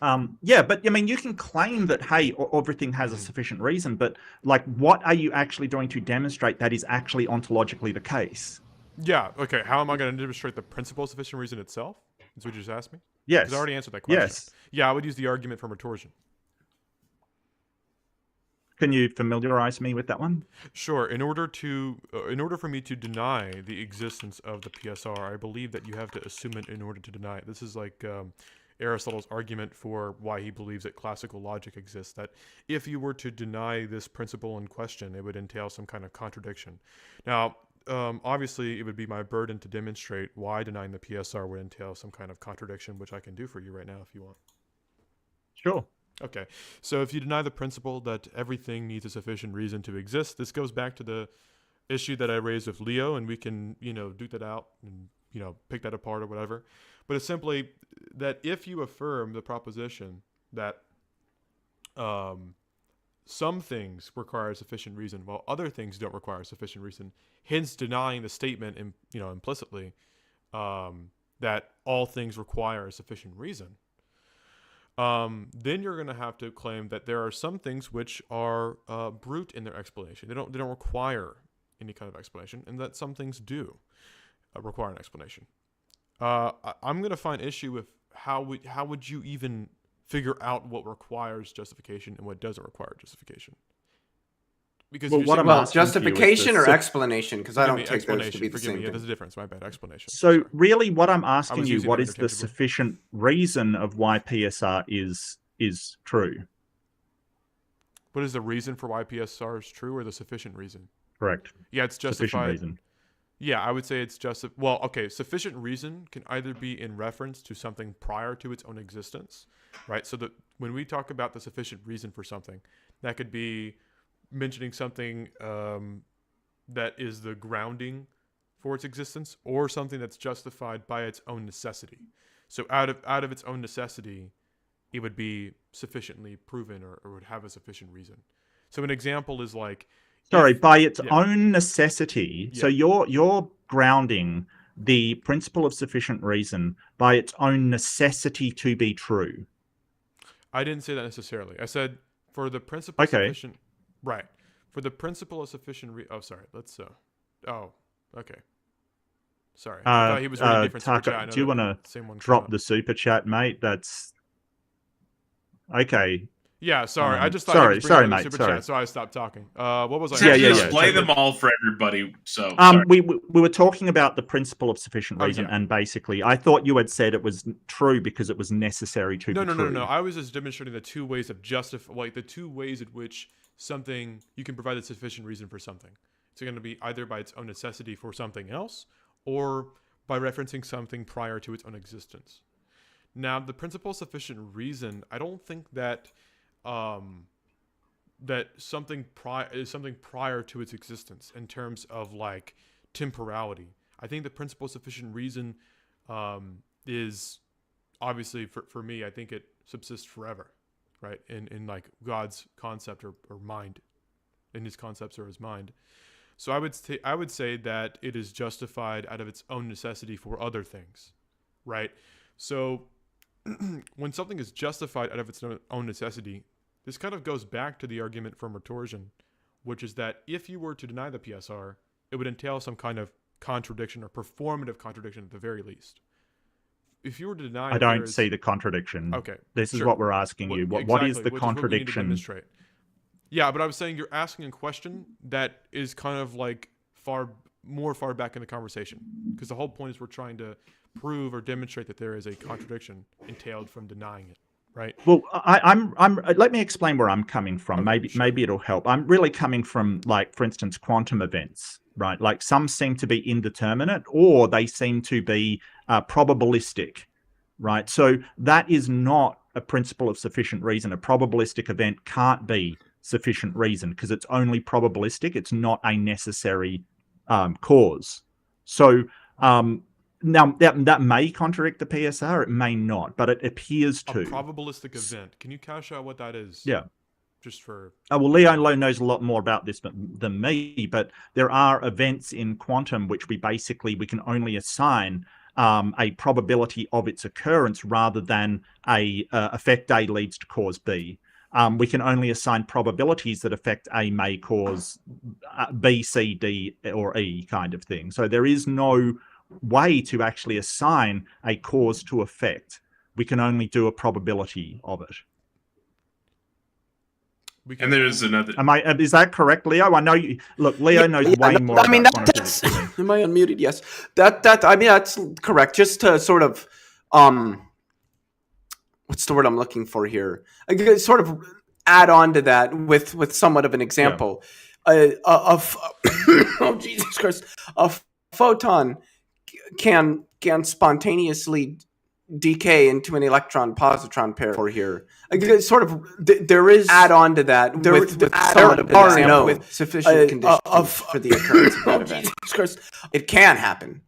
But I mean, you can claim that, hey, everything has a sufficient reason, but like, what are you actually doing to demonstrate that is actually ontologically the case? Yeah. Okay. How am I going to demonstrate the principle of sufficient reason itself? Is what you just asked me? Yes. Because I already answered that question. Yes. Yeah, I would use the argument from retorsion. Can you familiarize me with that one? Sure. In order for me to deny the existence of the PSR, I believe that you have to assume it in order to deny it. This is like Aristotle's argument for why he believes that classical logic exists, that if you were to deny this principle in question, it would entail some kind of contradiction. Now, obviously, it would be my burden to demonstrate why denying the PSR would entail some kind of contradiction, which I can do for you right now if you want. Sure. Okay. So if you deny the principle that everything needs a sufficient reason to exist, this goes back to the issue that I raised with Leo, and we can, duke that out and, pick that apart or whatever. But it's simply that if you affirm the proposition that some things require sufficient reason while other things don't require sufficient reason, hence denying the statement implicitly that all things require sufficient reason, then you're going to have to claim that there are some things which are brute in their explanation. They don't require any kind of explanation, and that some things do require an explanation. I'm going to find issue with how would you even figure out what requires justification and what doesn't require justification. Because justification or explanation, because I don't take those to be the same thing. Yeah, there's a difference. My bad. Explanation. So really, what I'm asking you, what is the sufficient reason of why PSR is true? What is the reason for why PSR is true, or the sufficient reason? Correct. Yeah, it's justified. Sufficient reason. Yeah, I would say it's well, okay, sufficient reason can either be in reference to something prior to its own existence, right? So that when we talk about the sufficient reason for something, that could be mentioning something that is the grounding for its existence, or something that's justified by its own necessity. So out of its own necessity, it would be sufficiently proven or would have a sufficient reason. So an example is like, by its own necessity. Yeah. So you're grounding the principle of sufficient reason by its own necessity to be true. I didn't say that necessarily. I said for the principle of sufficient... Right. For the principle of sufficient... Sorry. Let's... okay. Sorry. I thought he was reading different super chat. Do you want to drop the super chat, mate? That's... Okay. Yeah, sorry. I just thought sorry, you was bringing up mate, the super sorry. chat, so I stopped talking. What was I? Just have to yeah. display them all for everybody. So we were talking about the principle of sufficient reason, yeah. and basically, I thought you had said it was true because it was necessary to be true. No. I was just demonstrating the two ways of the two ways in which something you can provide a sufficient reason for something. It's going to be either by its own necessity for something else, or by referencing something prior to its own existence. Now, the principle of sufficient reason, I don't think that that something is something prior to its existence in terms of like temporality. I think the principle of sufficient reason is obviously for me, I think it subsists forever, right? In like God's concept or mind, in his concepts or his mind. So I would say that it is justified out of its own necessity for other things, right? So when something is justified out of its own necessity, this kind of goes back to the argument from retorsion, which is that if you were to deny the PSR, it would entail some kind of contradiction or performative contradiction at the very least. If you were to deny, I don't see the contradiction. Okay, this is what we're asking you. What is the contradiction? Yeah, but I was saying you're asking a question that is kind of like far back in the conversation, because the whole point is we're trying to prove or demonstrate that there is a contradiction entailed from denying it, right? Well, I'm. Let me explain where I'm coming from. Okay, maybe it'll help. I'm really coming from, like, for instance, quantum events, right? Like, some seem to be indeterminate, or they seem to be probabilistic, right? So that is not a principle of sufficient reason. A probabilistic event can't be sufficient reason because it's only probabilistic. It's not a necessary cause. So now that may contradict the PSR. It may not, but it appears to. A probabilistic event. Can you cash out what that is? Yeah. Just for... well, Leo knows a lot more about this than me, but there are events in quantum which we can only assign a probability of its occurrence rather than a effect A leads to cause B. We can only assign probabilities that effect A may cause B, C, D, or E kind of thing. So there is no way to actually assign a cause to effect. We can only do a probability of it. And there's another. Is that correct, Leo? I know you. Look, Leo knows way more. I mean, about that's. Am I unmuted? Yes. I mean, that's correct. Just to sort of, what's the word I'm looking for here? I could sort of add on to that with somewhat of an example. Oh Jesus Christ! A photon can spontaneously decay into an electron-positron pair for here. Sort of, there is add on to that with somewhat of an example with sufficient conditions for the occurrence of that event. It can happen,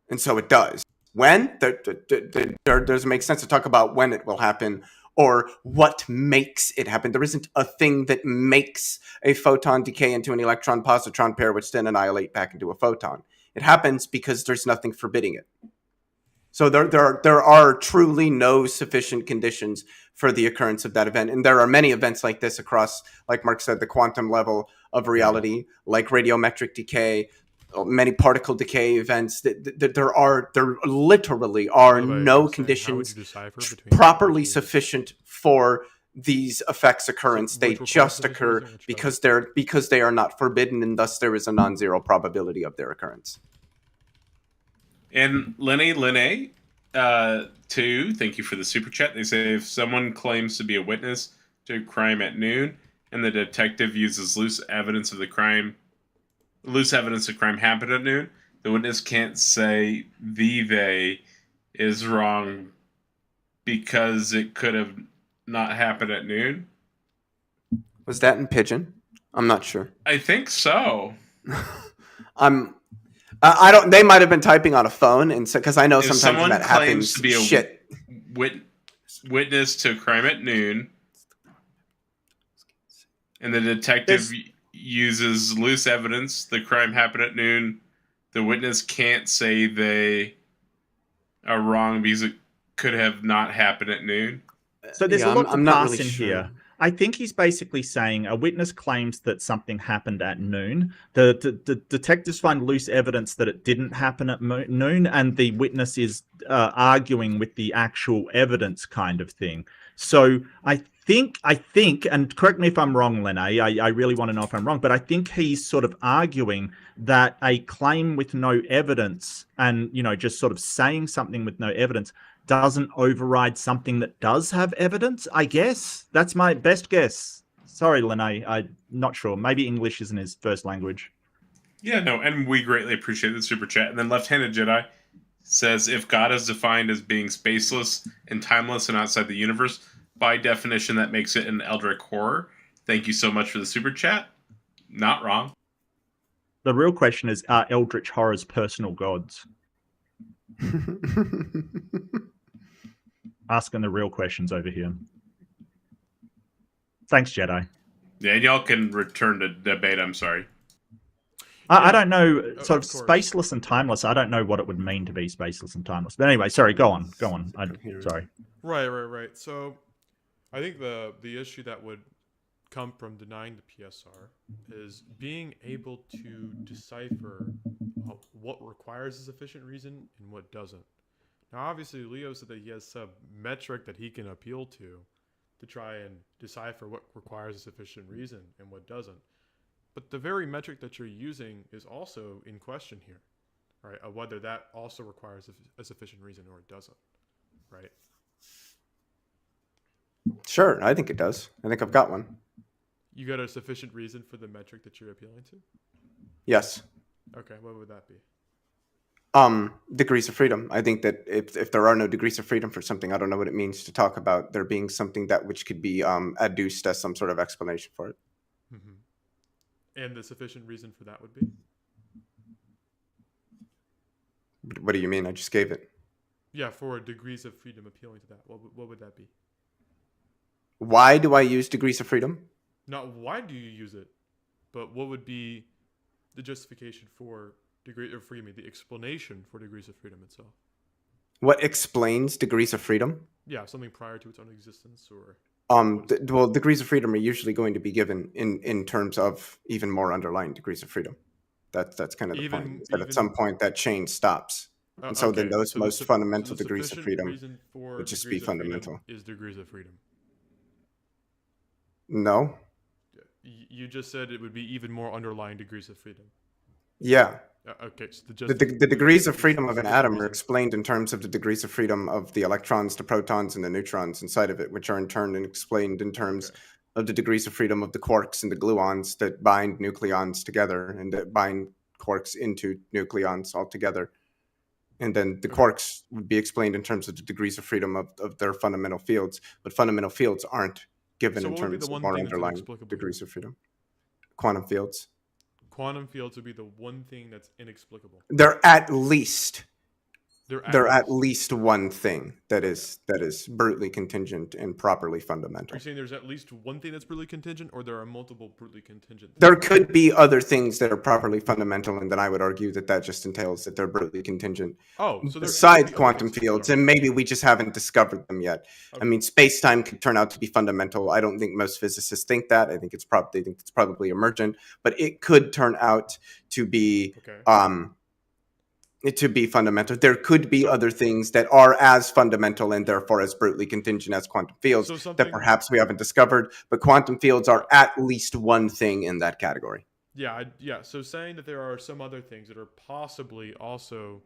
and so it does. When? There doesn't make sense to talk about when it will happen or what makes it happen. There isn't a thing that makes a photon decay into an electron-positron pair, which then annihilate back into a photon. It happens because there's nothing forbidding it. So there are truly no sufficient conditions for the occurrence of that event. And there are many events like this across, like Mark said, the quantum level of reality, like radiometric decay, many particle decay events. There literally are no conditions properly sufficient for these effects occurrence. They just occur because they are not forbidden, and thus there is a non-zero probability of their occurrence. And Lenny, too, thank you for the super chat. They say if someone claims to be a witness to a crime at noon and the detective uses loose evidence of crime happened at noon, the witness can't say they is wrong because it could have not happened at noon. Was that in Pigeon? I'm not sure. I think so. I don't. They might have been typing on a phone, and so because I know sometimes that happens. To be a witness to a crime at noon, and the detective uses loose evidence, the crime happened at noon. The witness can't say they are wrong because it could have not happened at noon. So there's a lot to pass in here. I think he's basically saying a witness claims that something happened at noon. The detectives find loose evidence that it didn't happen at noon, and the witness is arguing with the actual evidence kind of thing. So I think, and correct me if I'm wrong, Lene, I really want to know if I'm wrong, but I think he's sort of arguing that a claim with no evidence and, just sort of saying something with no evidence doesn't override something that does have evidence, I guess. That's my best guess. Sorry, Lene, I'm not sure. Maybe English isn't his first language. Yeah, no, and we greatly appreciate the super chat. And then Left-Handed Jedi says, if God is defined as being spaceless and timeless and outside the universe, by definition, that makes it an Eldritch horror. Thank you so much for the super chat. Not wrong. The real question is, are Eldritch horrors personal gods? Asking the real questions over here. Thanks, Jedi. Yeah, and y'all can return to debate. I'm sorry. I don't know, sort of course. spaceless and timeless. I don't know what it would mean to be spaceless and timeless. But anyway, sorry, go on. Sorry. Right. So I think the issue that would come from denying the PSR is being able to decipher what requires a sufficient reason and what doesn't. Now, obviously, Leo said that he has some metric that he can appeal to try and decipher what requires a sufficient reason and what doesn't. But the very metric that you're using is also in question here, right? Whether that also requires a sufficient reason or it doesn't, right? Sure, I think it does. I think I've got one. You got a sufficient reason for the metric that you're appealing to? Yes. Okay, what would that be? Degrees of freedom. I think that if there are no degrees of freedom for something, I don't know what it means to talk about there being something that which could be adduced as some sort of explanation for it. Mm-hmm. And the sufficient reason for that would be? What do you mean? I just gave it. Yeah, for degrees of freedom appealing to that. What would that be? Why do I use degrees of freedom? Not why do you use it, but what would be the justification for the explanation for degrees of freedom itself? What explains degrees of freedom? Yeah, something prior to its own existence, or well, degrees of freedom are usually going to be given in terms of even more underlying degrees of freedom. That's kind of the point. That at some point that chain stops, and so then those most fundamental degrees of freedom would just be fundamental. Is degrees of freedom? No. You just said it would be even more underlying degrees of freedom. Yeah. Okay. So the degrees of freedom of an atom are explained in terms of the degrees of freedom of the electrons, the protons, and the neutrons inside of it, which are in turn explained in terms of the degrees of freedom of the quarks and the gluons that bind nucleons together and that bind quarks into nucleons altogether. And then the quarks would be explained in terms of the degrees of freedom of their fundamental fields, but fundamental fields aren't given in terms of more underlying degrees of freedom. Quantum fields. Quantum fields would be the one thing that's inexplicable. They're at least one thing that is brutally contingent and properly fundamental. Are you saying there's at least one thing that's brutally contingent, or there are multiple brutally contingent things? There could be other things that are properly fundamental, and then I would argue that just entails that they're brutally contingent. Oh, so besides quantum fields, and maybe we just haven't discovered them yet. Okay. I mean, space-time could turn out to be fundamental. I don't think most physicists think that. I think it's probably emergent, but it could turn out to be to be fundamental. There could be other things that are as fundamental and therefore as brutally contingent as quantum fields that perhaps we haven't discovered, but quantum fields are at least one thing in that category. Yeah. So saying that there are some other things that are possibly also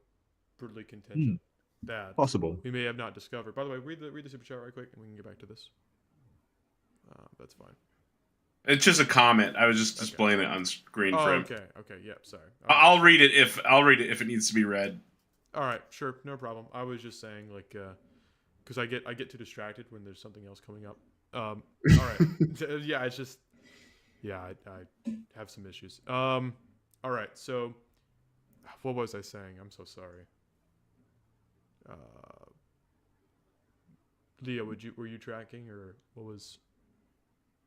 brutally contingent that possible we may have not discovered. By the way, read the super chat right quick, and we can get back to this. That's fine. It's just a comment. I was just displaying it on screen for him. Okay. Yep. Sorry. I'll read it if it needs to be read. All right. Sure. No problem. I was just saying, like, because I get too distracted when there's something else coming up. All right. Yeah. It's just. Yeah. I have some issues. All right. So, what was I saying? I'm so sorry. Leo, were you tracking, or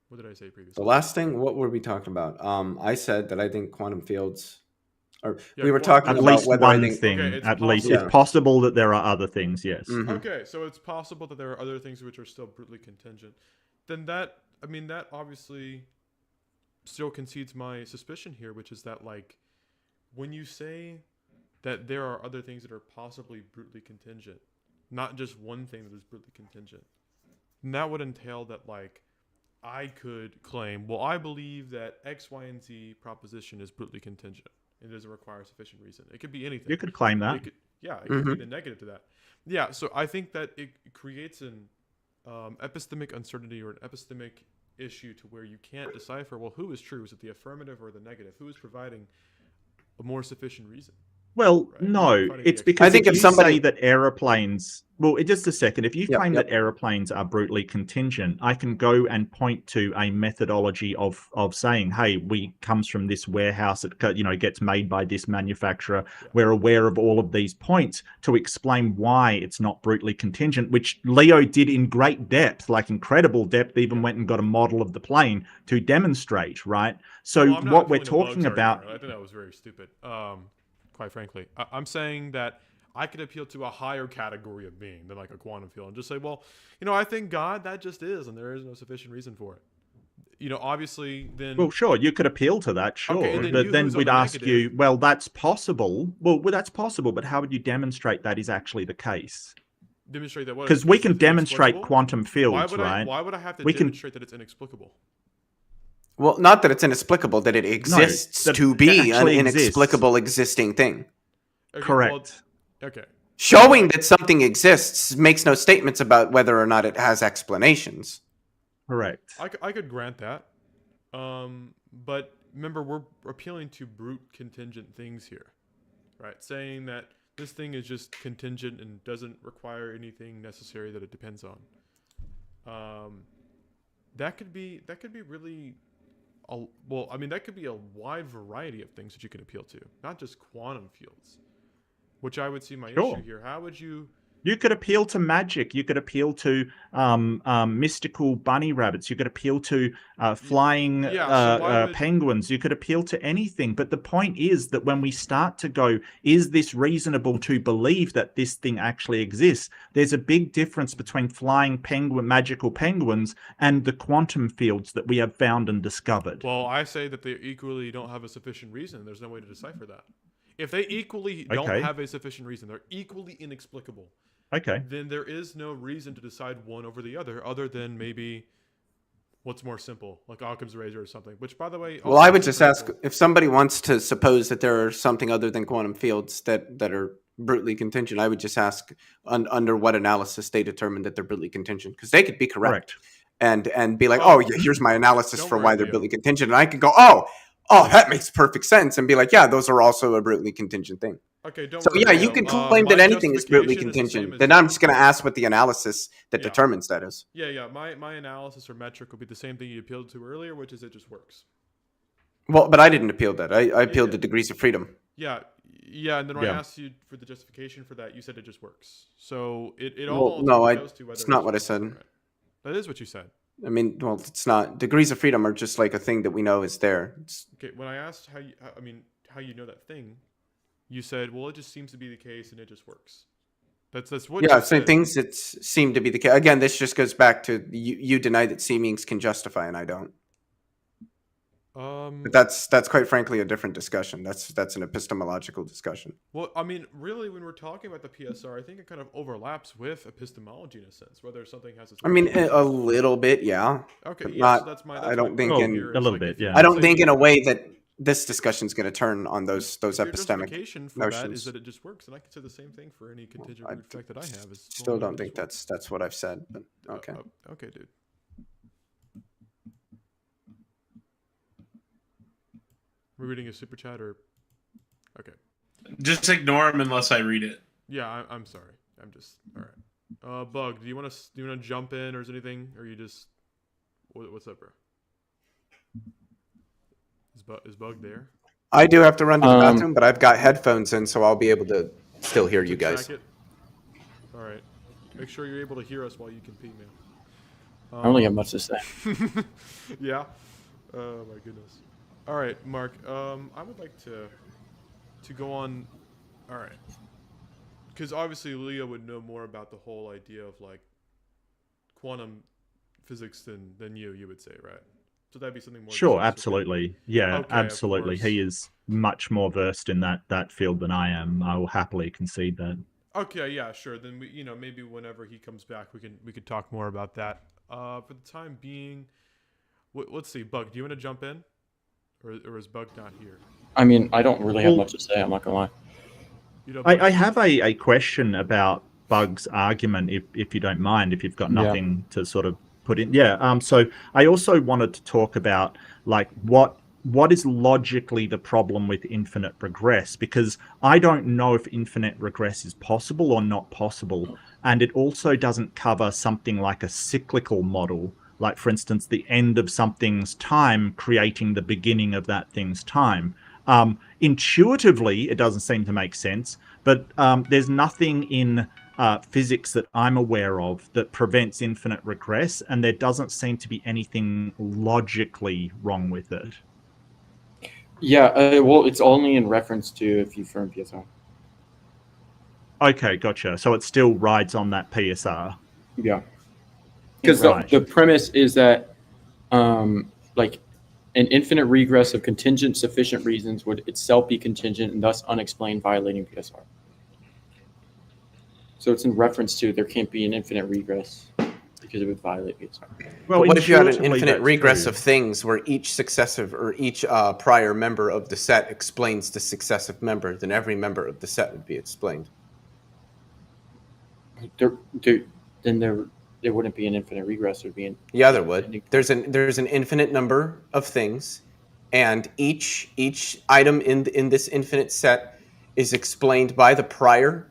what did I say previously? The last thing, what were we talking about? I said that I think quantum fields we were talking at about least whether one I think thing. At least it's possible that there are other things. Yes. Mm-hmm. Okay, so it's possible that there are other things which are still brutally contingent. Then that obviously still concedes my suspicion here, which is that, like, when you say that there are other things that are possibly brutally contingent, not just one thing that is brutally contingent, then that would entail that, like, I could claim, well, I believe that X, Y, and Z proposition is brutally contingent. It doesn't require sufficient reason. It could be anything. You could claim that. It could be the negative to that. Yeah, so I think that it creates an epistemic uncertainty or an epistemic issue to where you can't decipher, well, who is true? Is it the affirmative or the negative? Who is providing a more sufficient reason? Well, Right. no, it's because I think if if you somebody- say that aeroplanes... Well, just a second. If you Yep, claim yep. that aeroplanes are brutally contingent, I can go and point to a methodology of saying, hey, comes from this warehouse. It gets made by this manufacturer. Yeah. We're aware of all of these points to explain why it's not brutally contingent, which Leo did in great depth, like incredible depth, even went and got a model of the plane to demonstrate, right? So Well, I'm not what we're appealing to Bug's talking about... argument. I think that was very stupid. Quite frankly, I'm saying that I could appeal to a higher category of being than like a quantum field and just say, well, I think God, that just is, and there is no sufficient reason for it. Obviously, then. Well, sure, you could appeal to that, sure, Okay, but then who's on we'd the ask negative? you, well, that's possible. Well, that's possible, but how would you demonstrate that is actually the case? Demonstrate that what? Because we It's can demonstrate inexplicable? quantum fields, why right? Why would I have to We can- demonstrate that it's inexplicable? Well, not that it's inexplicable, that it exists that to it be an actually exists. inexplicable existing thing. Okay, Correct. Well, okay. Showing that something exists makes no statements about whether or not it has explanations. Correct. I could grant that. But remember, we're appealing to brute contingent things here, right? Saying that this thing is just contingent and doesn't require anything necessary that it depends on. That could be really, that could be a wide variety of things that you can appeal to, not just quantum fields, which I would see my Sure. issue here. How would you? You could appeal to magic. You could appeal to mystical bunny rabbits. You could appeal to flying Yeah, so why would- penguins. You could appeal to anything. But the point is that when we start to go, is this reasonable to believe that this thing actually exists? There's a big difference between flying magical penguins and the quantum fields that we have found and discovered. Well, I say that they equally don't have a sufficient reason. There's no way to decipher that. If they equally don't Okay. have a sufficient reason, they're equally inexplicable. Okay. Then there is no reason to decide one over the other than maybe what's more simple, like Occam's razor or something. Which, by the way, Well, I would also just ask simple. if somebody wants to suppose that there are something other than quantum fields that are brutally contingent. I would just ask under what analysis they determined that they're brutally contingent, because they could be correct, and be like, Oh, oh, yeah, here's my analysis don't for worry, why they're Leo. brutally contingent, and I could go, oh, that makes perfect sense, and be like, yeah, those are also a brutally contingent thing. Okay, don't So worry, yeah, you Leo. can claim that My anything is brutally justification is the same contingent. as Then I'm just going to ask what the analysis that Yeah. determines that is. Yeah. My analysis or metric would be the same thing you appealed to earlier, which is it just works. Well, but I didn't appeal that. I appealed Yeah. to degrees of freedom. Yeah, and then when I Yeah. asked you for the justification for that, you said it just works. So it Well, all no, ultimately goes to whether it's not what I just said. right. That is what you said. I mean, well, it's not. Degrees of freedom are just like a thing that we know is there. Okay, when I asked how you know that thing, you said, well, it just seems to be the case and it just works. That's what. Yeah, you same said. things that seem to be the case. Again, this just goes back to you deny that seemings can justify, and I don't. But that's quite frankly a different discussion. That's an epistemological discussion. Well, I mean, really, when we're talking about the PSR, I think it kind of overlaps with epistemology in a sense, whether something has its. I mean, a little bit, yeah. Okay, but yeah, not- so that's my. I don't think point in- here a is, little like, bit, if you yeah. I don't say- think in a way that this discussion is going to turn on those if your epistemic. justification for that is notions. that it just works, and I can say the same thing for any contingent I root effect that I have. Is Still well, don't it think just that's what I've said, but works. okay. Okay, dude. We're reading a super chat or. Okay. Just ignore him unless I read it. Yeah, I'm sorry. I'm just all right. Bug, do you want to jump in, or is anything, or you just what's up, bro? Is Bug there? I do have to run to the Um, bathroom, but I've got headphones in, so I'll be able to still hear you To track guys. it? All right. Make sure you're able to hear us while you can pee, man. I don't really have much to say. Yeah. Oh my goodness. All right, Mark. I would like to go on. All right. Because obviously Leo would know more about the whole idea of like quantum physics than you would say, right? So that'd be something more. Sure, specific. absolutely. Yeah, Okay, of absolutely. He course. is much more versed in that field than I am. I will happily concede that. Okay, yeah, sure. Then maybe whenever he comes back, we could talk more about that. For the time being, Let's see, Bug. Do you want to jump in, or is Bug not here? I mean, I don't really have Well- much to say. I'm not gonna lie. You know, I have a question about Bug's argument, if you don't mind, if you've got Yeah. nothing to sort of put in. Yeah. So I also wanted to talk about like what is logically the problem with infinite regress, because I don't know if infinite regress is possible or not possible, and it also doesn't cover something like a cyclical model, like for instance the end of something's time creating the beginning of that thing's time. Intuitively, it doesn't seem to make sense, but there's nothing in physics that I'm aware of that prevents infinite regress, and there doesn't seem to be anything logically wrong with it. Yeah, well, it's only in reference to if you firm PSR. Okay, gotcha. So it still rides on that PSR. Yeah, because Right. the premise is that, like, an infinite regress of contingent sufficient reasons would itself be contingent and thus unexplained, violating PSR. So it's in reference to there can't be an infinite regress because it would violate PSR. Well, But what if you had an intuitively, infinite that's regress true. of things where each successive or each prior member of the set explains the successive member? Then every member of the set would be explained. Then there wouldn't be an infinite regress. There would be an Yeah, there would. There's an infinite number of things, and each item in this infinite set is explained by the prior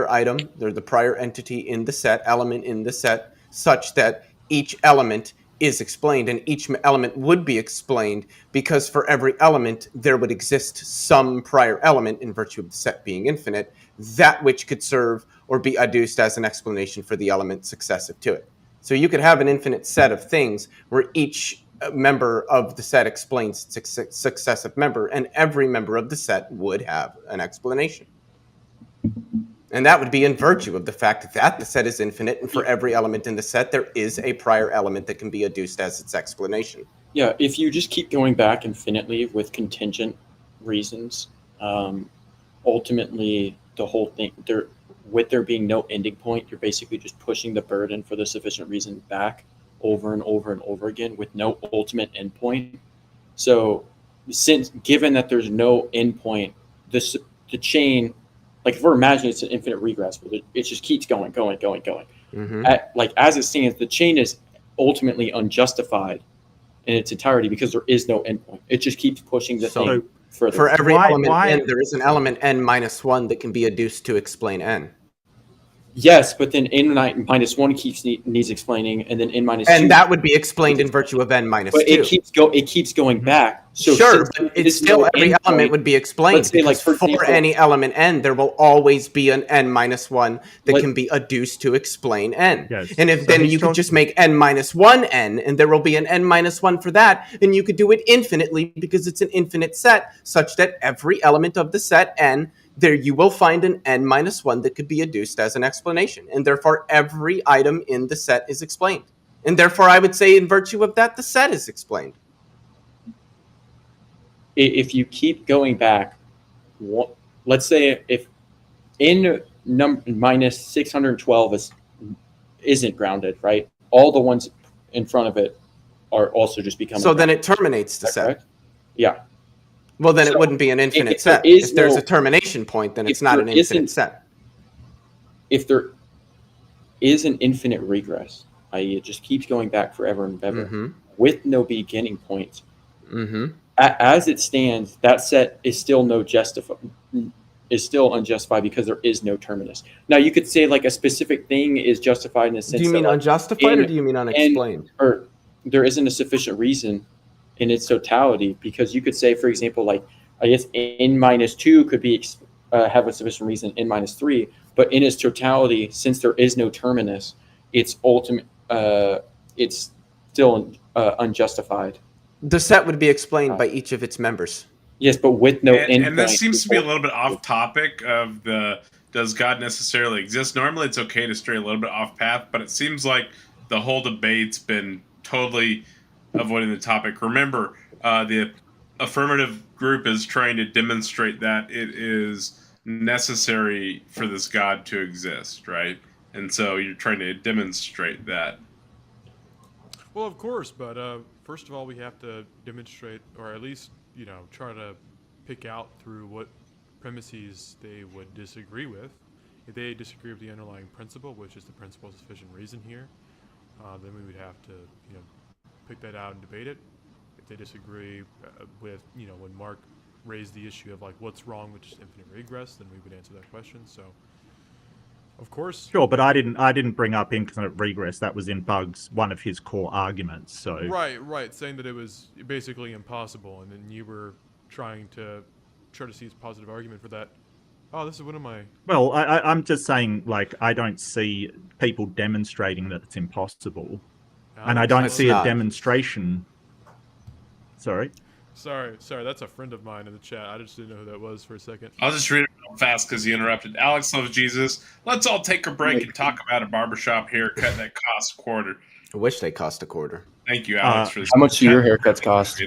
item, or the prior entity in the set, element in the set, such that each element is explained, and each element would be explained because for every element there would exist some prior element in virtue of the set being infinite, that which could serve or be adduced as an explanation for the element successive to it. So you could have an infinite set of things where each member of the set explains successive member, and every member of the set would have an explanation. And that would be in virtue of the fact that the set is infinite, and for every element in the set, there is a prior element that can be adduced as its explanation. Yeah, if you just keep going back infinitely with contingent reasons, ultimately the whole thing, there being no ending point, you're basically just pushing the burden for the sufficient reason back over and over and over again with no ultimate endpoint. So, given that there's no endpoint, the chain, like if we're imagining it's an infinite regress, it just keeps going. Mm-hmm. As it stands, the chain is ultimately unjustified in its entirety because there is no endpoint. It just keeps pushing the thing further. For every Why- element why- n, there is an element n minus 1 that can be adduced to explain n. Yes, but then n minus 1 needs explaining, and then n minus 2. And that would be explained in virtue of n minus 2. But it keeps going back. So sure, since but there it's is still no every endpoint, element would be explained. let's say, like, Because for for example, any element n, there will always be an n minus 1 that can be adduced to explain n. Yes. And if So then he's you could talking- just make n minus 1 n, and there will be an n minus 1 for that, and you could do it infinitely because it's an infinite set, such that every element of the set n, there you will find an n minus 1 that could be adduced as an explanation. And therefore, every item in the set is explained. And therefore, I would say in virtue of that, the set is explained. if you keep going back, let's say if n minus 612 isn't grounded, right? All the ones in front of it are also just becoming. So then it terminates the set. Correct? Yeah. Well, then So it wouldn't be an infinite if there set. is If there's no- a termination point, then if it's not there an infinite isn't- set. If there is an infinite regress, i.e., it just keeps going back forever and ever Mm-hmm. with no beginning points, Mm-hmm. as it stands, that set is still unjustified because there is no terminus. Now, you could say like a specific thing is justified in the sense Do you mean that, like, unjustified or do you mean unexplained? or there isn't a sufficient reason in its totality, because you could say, for example, like I guess n minus 2 could be have a sufficient reason n minus 3, but in its totality, since there is no terminus, it's still unjustified. The set would be explained by each of its members. Yes, but with no endpoint. And this seems to be a little bit off topic of the does God necessarily exist? Normally it's okay to stray a little bit off path, but it seems like the whole debate's been totally avoiding the topic. Remember, the affirmative group is trying to demonstrate that it is necessary for this God to exist, right? And so you're trying to demonstrate that. Well, of course, but first of all, we have to demonstrate, or at least, try to pick out through what premises they would disagree with. If they disagree with the underlying principle, which is the principle of sufficient reason here, then we would have to, pick that out and debate it. If they disagree with, when Mark raised the issue of like what's wrong with just infinite regress, then we would answer that question. So, of course. Sure, but I didn't bring up infinite regress. That was in Bug's one of his core arguments. So right, saying that it was basically impossible, and then you were trying to see his positive argument for that. Oh, this is one of my... Well, I'm just saying, like, I don't see people demonstrating that it's impossible. And I don't see a demonstration... Sorry? Sorry, that's a friend of mine in the chat. I just didn't know who that was for a second. I'll just read it real fast because you interrupted. Alex loves Jesus. Let's all take a break and talk about a barbershop haircut that costs a quarter. I wish they cost a quarter. Thank you, Alex, for this. How much do your haircuts cost?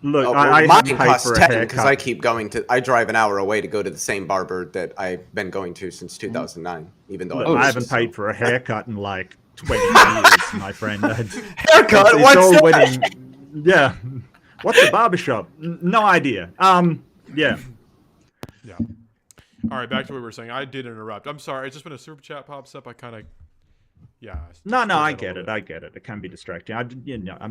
Look, mine costs 10 because I keep going to. I drive an hour away to go to the same barber that I've been going to since 2009. Even though I haven't paid for a haircut in like 20 years, my friend. Haircut? It's What's all that? winning. Yeah. What's a barbershop? No idea. Yeah. All right, back to what we were saying. I did interrupt. I'm sorry. It's just when a super chat pops up, I kind of. Yeah. No, I get it. I get it. It can be distracting.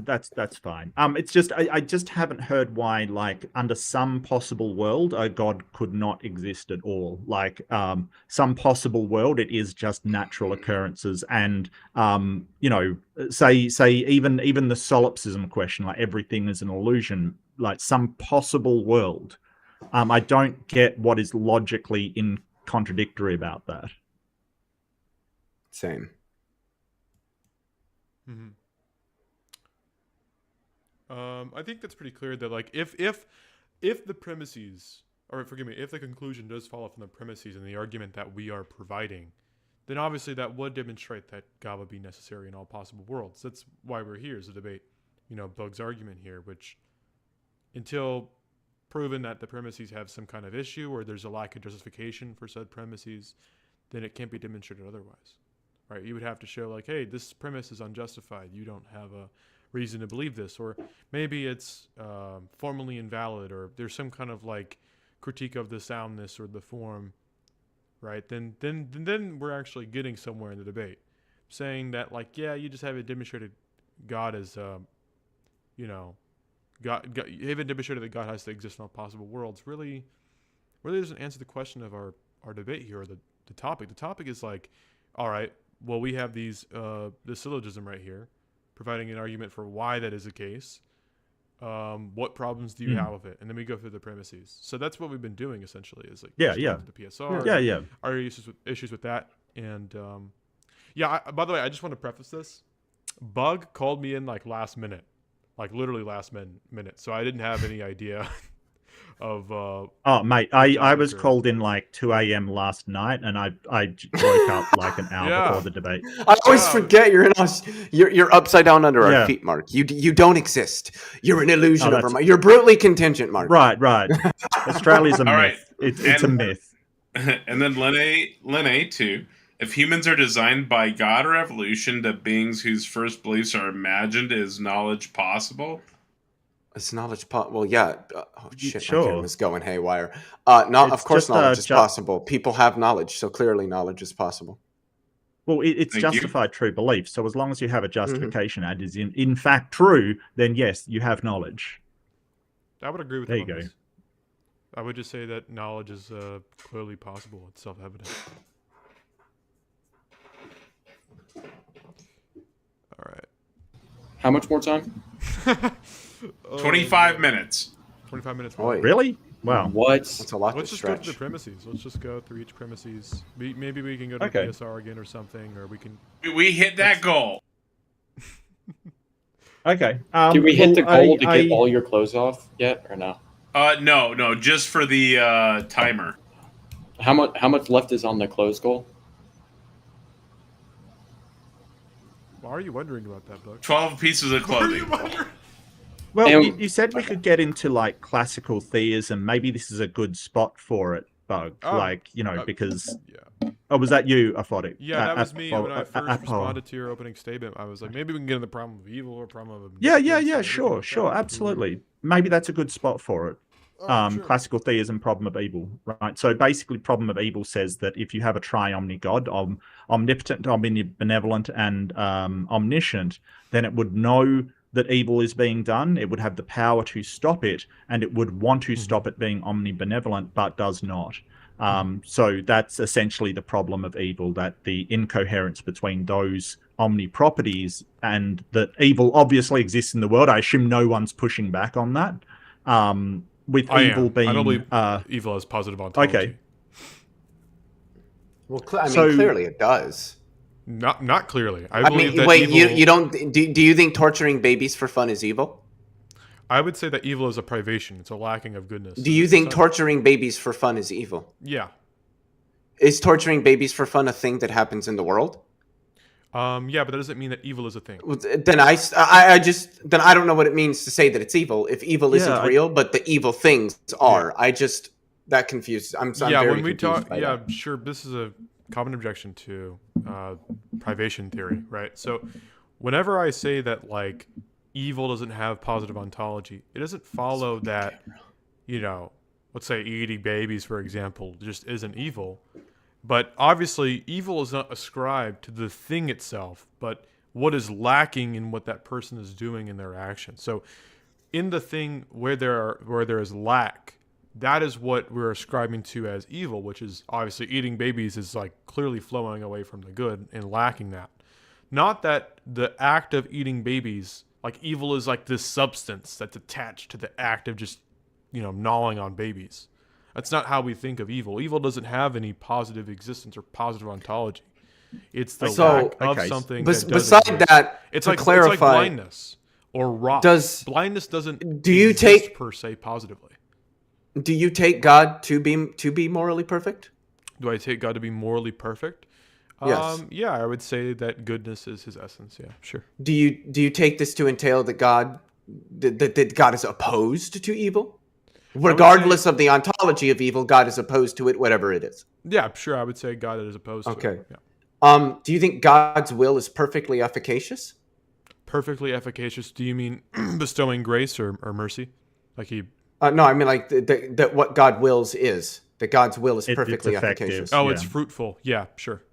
That's fine. It's just I just haven't heard why, like, under some possible world, a god could not exist at all. Like, some possible world, it is just natural occurrences, and say even the solipsism question, like everything is an illusion. Like some possible world, I don't get what is logically contradictory about that. Same. Mm-hmm. I think that's pretty clear that, like, if the premises, or forgive me, if the conclusion does follow from the premises and the argument that we are providing, then obviously that would demonstrate that God would be necessary in all possible worlds. That's why we're here, is to debate, Bug's argument here, which until proven that the premises have some kind of issue or there's a lack of justification for said premises, then it can't be demonstrated otherwise. Right, you would have to show, like, hey, this premise is unjustified. You don't have a reason to believe this, or maybe it's formally invalid, or there's some kind of like critique of the soundness or the form. Right, then we're actually getting somewhere in the debate, saying that, like, yeah, you just haven't demonstrated God as, God, you haven't demonstrated that God has to exist in all possible worlds. Really doesn't answer the question of our debate here, or the topic. The topic is like, all right. Well, we have the syllogism right here, providing an argument for why that is the case. What problems do you have with it? And then we go through the premises. So that's what we've been doing, essentially, is like the PSR. Our issues with that. And by the way, I just want to preface this. Bug called me in like last minute, like literally last minute. So I didn't have any idea of oh mate, I was called in like 2 a.m. last night, and I woke up like an hour before the debate. I always forget you're in us. You're upside down under our feet, Mark. You don't exist. You're an illusion over my. You're brutally contingent, Mark. Right. Australia's a myth. It's a myth. And then Lene too. If humans are designed by God or evolution to beings whose first beliefs are imagined, is knowledge possible? Is knowledge possible? Well, yeah. Oh shit, sure. My camera's going haywire. Of course, knowledge is possible. People have knowledge, so clearly knowledge is possible. Well, it's justified true belief. So as long as you have a justification that is in fact true, then yes, you have knowledge. I would agree with there. You You go. I would just say that knowledge is clearly possible. It's self-evident. All right. How much more time? 25 minutes. 25 minutes. Boy. Really? Wow. What? That's a lot Let's to just go stretch. to the premises. Let's just go through each premises. Maybe we can go to Okay. PSR again or something, or we can. We hit that goal. Okay. Did we hit the goal to get all your clothes off yet, or no? No, just for the timer. How much left is on the clothes goal? Why are you wondering about that, Buck? 12 pieces of clothing. Well, you said we could get into like classical theism. Maybe this is a good spot for it, Bug. Oh, because yeah. Oh, was that you, Apophatic? Yeah, that was me. When I first responded to your opening statement, I was like, maybe we can get in the problem of evil or problem of Yeah, omnipotence, sure, absolutely. Maybe that's a good spot for it. Sure. Classical theism, problem of evil, right? So basically, problem of evil says that if you have a tri-omni god, omnipotent, omnibenevolent, and omniscient, then it would know that evil is being done. It would have the power to stop it, and it would want to stop it being omnibenevolent, but does not. So that's essentially the problem of evil, that the incoherence between those omni properties, and that evil obviously exists in the world. I assume no one's pushing back on that. With evil being... I don't believe evil has positive ontology. Okay. Well, clearly it does. Not clearly. I mean, wait, evil... you don't... Do you think torturing babies for fun is evil? I would say that evil is a privation. It's a lacking of goodness. Do you think torturing babies for fun is evil? Yeah. Is torturing babies for fun a thing that happens in the world? Yeah, but that doesn't mean that evil is a thing. Then I don't know what it means to say that it's evil if evil isn't real, but the evil things are. That confuses. I'm very when we confused talk, by that. sure. This is a common objection to privation theory, right? So, whenever I say that like evil doesn't have positive ontology, it doesn't follow that, let's say eating babies, for example, just isn't evil. But obviously, evil is not ascribed to the thing itself, but what is lacking in what that person is doing in their action. So, in the thing where there is lack, that is what we're ascribing to as evil, which is obviously eating babies is like clearly flowing away from the good and lacking that. Not that the act of eating babies, like evil is like this substance that's attached to the act of just, gnawing on babies. That's not how we think of evil. Evil doesn't have any positive existence or positive ontology. It's the lack of something. Beside that, it's to like clarify, it's like blindness or rot. Blindness doesn't exist per se positively. Do you take God to be morally perfect? Do I take God to be morally perfect? Yes. Yeah, I would say that goodness is his essence. Yeah, sure. Do you take this to entail that God is opposed to evil? Regardless of the ontology of evil, God is opposed to it, whatever it is. Yeah, sure. I would say God is opposed to it. Okay. Yeah. Do you think God's will is perfectly efficacious? Perfectly efficacious? Do you mean bestowing grace or mercy? Like he... No, I mean like that what God wills is. That God's will is perfectly efficacious. Oh, it's fruitful. Yeah, sure.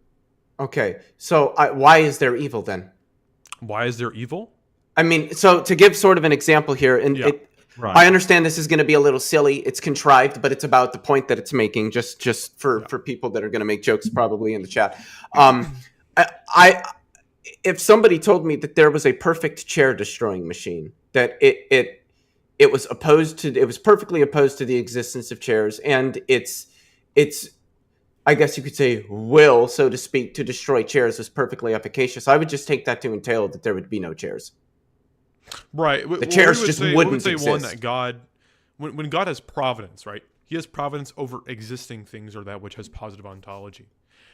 Okay. So why is there evil then? Why is there evil? I mean, so to give sort of an example here, and right. I understand this is going to be a little silly. It's contrived, but it's about the point that it's making. Just for people that are going to make jokes, probably in the chat. If somebody told me that there was a perfect chair destroying machine, that it was perfectly opposed to the existence of chairs, and it's I guess you could say will, so to speak, to destroy chairs is perfectly efficacious, I would just take that to entail that there would be no chairs. Right. The chairs just wouldn't exist. One that God, when God has providence, right? He has providence over existing things or that which has positive ontology.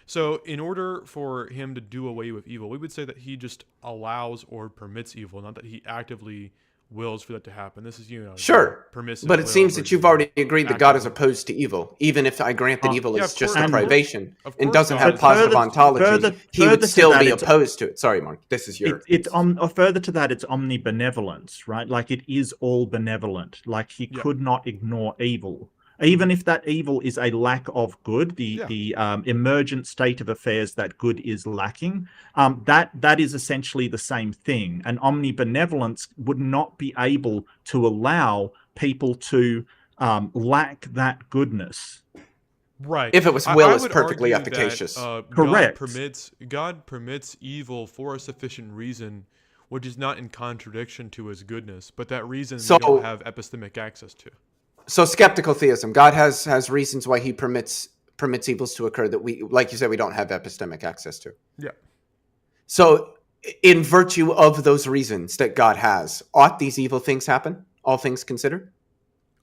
So in order for him to do away with evil, we would say that he just allows or permits evil, not that he actively wills for that to happen. This is, sure, permissive. But it seems that you've already agreed that God is opposed to evil, even if I grant that evil is just a privation and doesn't have positive ontology. He would still be opposed to it. Sorry, Mark. This is your. Further to that, it's omnibenevolence, right? Like it is all benevolent. Like he could not ignore evil. Even if that evil is a lack of good, the emergent state of affairs that good is lacking, that is essentially the same thing. And omnibenevolence would not be able to allow people to lack that goodness. Right. If it was will is perfectly efficacious. Correct. God permits evil for a sufficient reason, which is not in contradiction to his goodness, but that reason we don't have epistemic access to. So skeptical theism. God has reasons why he permits evils to occur that we, like you said, we don't have epistemic access to. Yeah. So in virtue of those reasons that God has, ought these evil things happen? All things considered?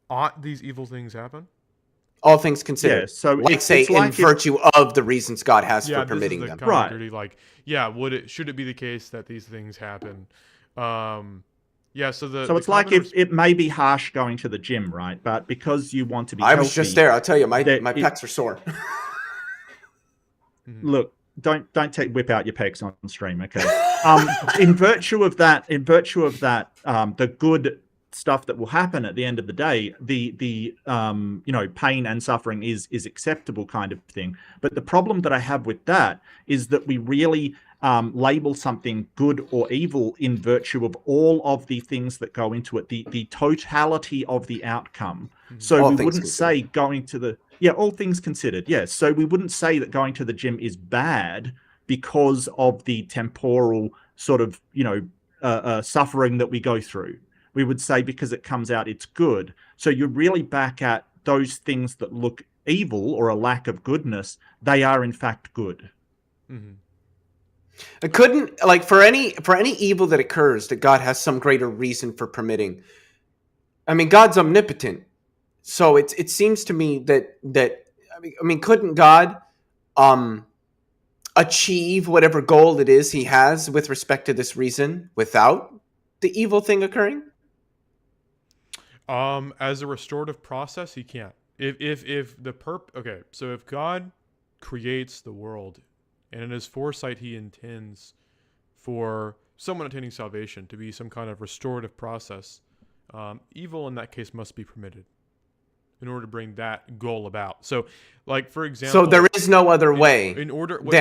Ought these evil things happen? All things considered. Yeah, so in virtue of the reasons God has for permitting them. Right. Like, should it be the case that these things happen? Yeah, so it's like it may be harsh going to the gym, right? But because you want to be I was just there. I'll tell you, my pecs are sore. Look, don't whip out your pecs on stream, okay? In virtue of that, the good stuff that will happen at the end of the day, the pain and suffering is acceptable kind of thing. But the problem that I have with that is that we really label something good or evil in virtue of all of the things that go into it, the totality of the outcome. So All we things wouldn't considered. say going to the all things considered, yes. So we wouldn't say that going to the gym is bad because of the temporal sort of suffering that we go through. We would say because it comes out, it's good. So you're really back at those things that look evil or a lack of goodness. They are in fact good. It couldn't, like, for any evil that occurs that God has some greater reason for permitting. I mean, God's omnipotent, so it seems to me that I mean, couldn't God achieve whatever goal it is He has with respect to this reason without the evil thing occurring? As a restorative process, he can't. So if God creates the world, and in his foresight he intends for someone attaining salvation to be some kind of restorative process, evil in that case must be permitted in order to bring that goal about. So, like, for example... So there is no other way than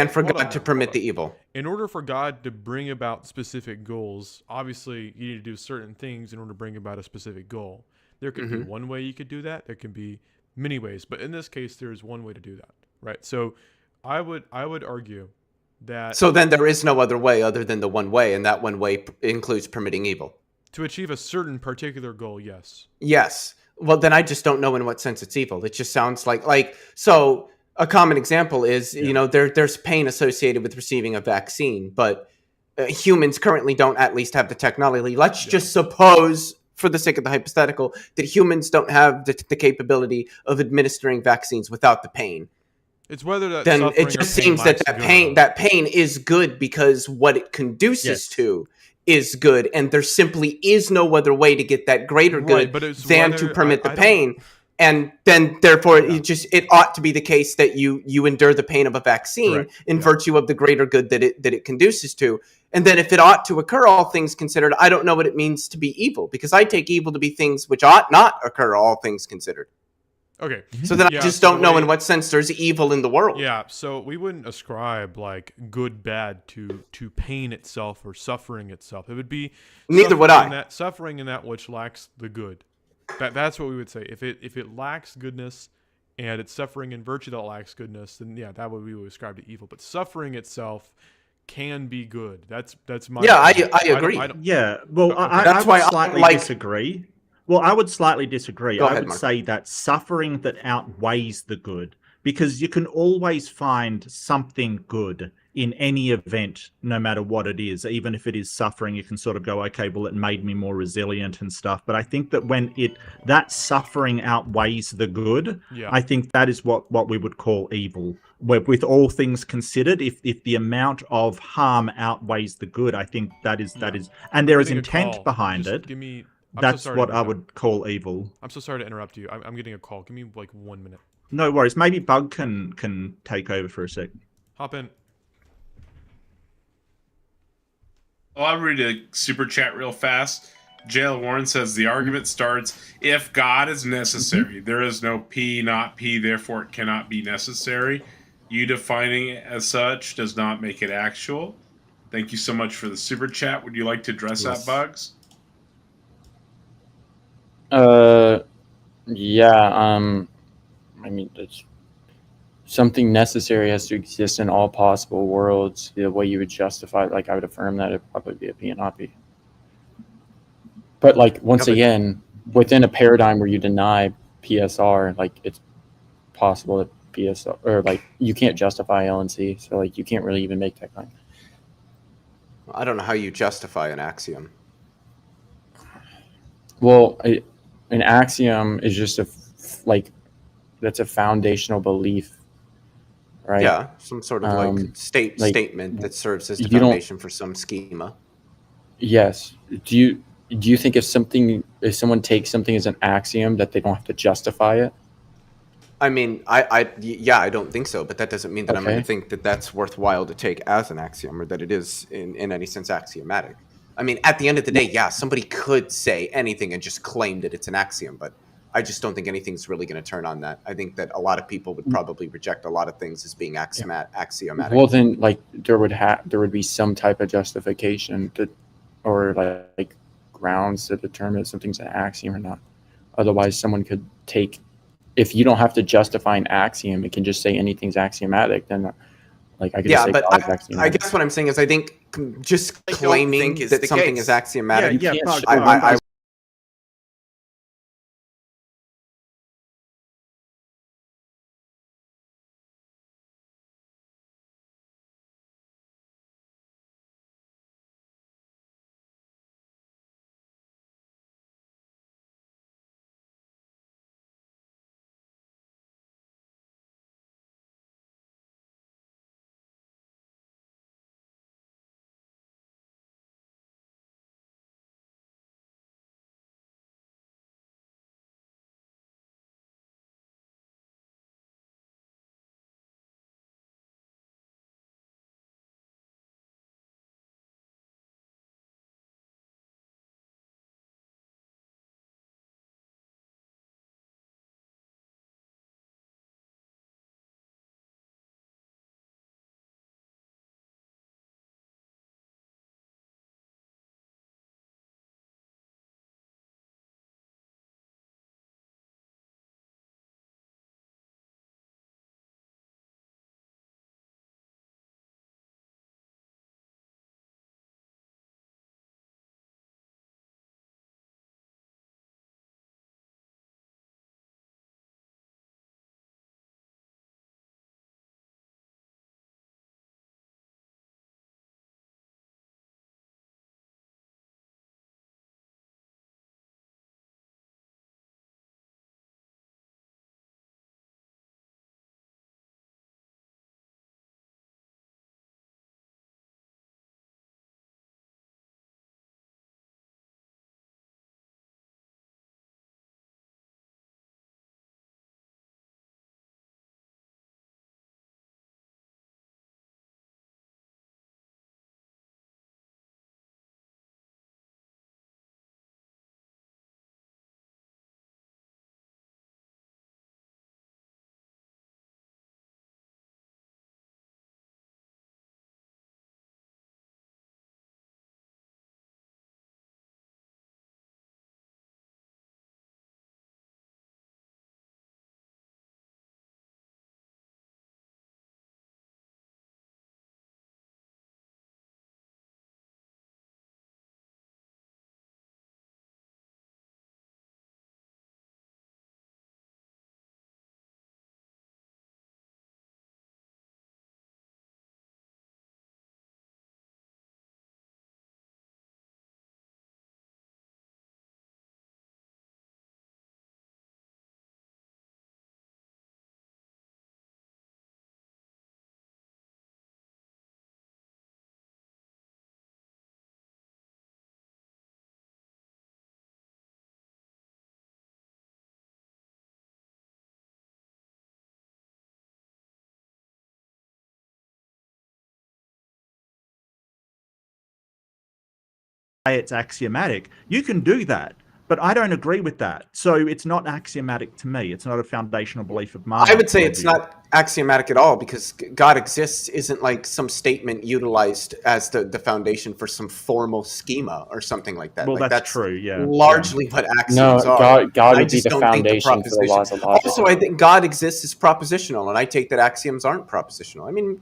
for hold God on, to permit the evil. In order for God to bring about specific goals, obviously you need to do certain things in order to bring about a specific goal. There could be one way you could do that. There can be many ways. But in this case, there is one way to do that, right? So I would argue that... So then there is no other way other than the one way, and that one way includes permitting evil. To achieve a certain particular goal, yes. Yes. Well, then I just don't know in what sense it's evil. It just sounds like so a common example is, there's pain associated with receiving a vaccine, but humans currently don't at least have the technology. Let's just suppose, for the sake of the hypothetical, that humans don't have the capability of administering vaccines without the pain. It's whether that then suffering it just or pain seems that lacks that pain is good because what it conduces to is good, and there simply is no other way to get that greater good than to permit the pain. And then, therefore, it ought to be the case that you endure the pain of a vaccine in virtue of the greater good that it conduces to. And then, if it ought to occur, all things considered, I don't know what it means to be evil, because I take evil to be things which ought not occur, all things considered. Okay. So then I just don't know in what sense there's evil in the world. Yeah, so we wouldn't ascribe like good, bad to pain itself or suffering itself. It would be neither would I. Suffering in that which lacks the good. That's what we would say. If it lacks goodness and it's suffering in virtue that lacks goodness, then that would we would ascribe to evil. But suffering itself can be good. That's my I agree. I would slightly disagree. Well, I would slightly disagree. I would say that suffering that outweighs the good, because you can always find something good in any event, no matter what it is. Even if it is suffering, you can sort of go, okay, well, it made me more resilient and stuff. But I think that when that suffering outweighs the good, I think that is what we would call evil. With all things considered, if the amount of harm outweighs the good, I think that is, and there is intent behind it. That's what I would call evil. I'm so sorry to interrupt you. I'm getting a call. Give me like 1 minute. No worries. Maybe Bug can take over for a sec. Hop in. I'll read a super chat real fast. JL Warren says the argument starts, if God is necessary, there is no P, not P, therefore it cannot be necessary. You defining it as such does not make it actual. Thank you so much for the super chat. Would you like to address that, Bugs? I mean, it's something necessary has to exist in all possible worlds. The way you would justify it, like, I would affirm that it'd probably be a P and not P. But, like, once again, within a paradigm where you deny PSR, like, it's possible that PSR, or, like, you can't justify LNC, so, like, you can't really even make that claim. I don't know how you justify an axiom. Well, an axiom is just that's a foundational belief, right? Yeah, some sort of statement that serves as the foundation for some schema. Yes. Do you think if someone takes something as an axiom that they don't have to justify it? I mean, yeah, I don't think so, but that doesn't mean that I'm going to Okay. think that that's worthwhile to take as an axiom or that it is in any sense axiomatic. I mean, at the end of the day, yeah, somebody could say anything and just claim that it's an axiom, but I just don't think anything's really going to turn on that. I think that a lot of people would probably reject a lot of things as being axiomatic. Well, then, like, there would be some type of justification or like grounds to determine if something's an axiom or not. Otherwise, someone could take, if you don't have to justify an axiom, it can just say anything's axiomatic. Then, like, I could just say but God is I axiomatic. guess what I'm saying is I think just claiming that something is axiomatic. Yeah, can't Bug, show I say it's axiomatic. You can do that, but I don't agree with that. So it's not axiomatic to me. It's not a foundational belief of mine. I would say it's not axiomatic at all because God exists isn't like some statement utilized as the foundation for some formal schema or something like that. Well, like, that's true, yeah. Largely what No, axioms are. God I would be just the don't think foundation for the laws of logic. Also, I think God exists is propositional, and I take that axioms aren't propositional. I mean,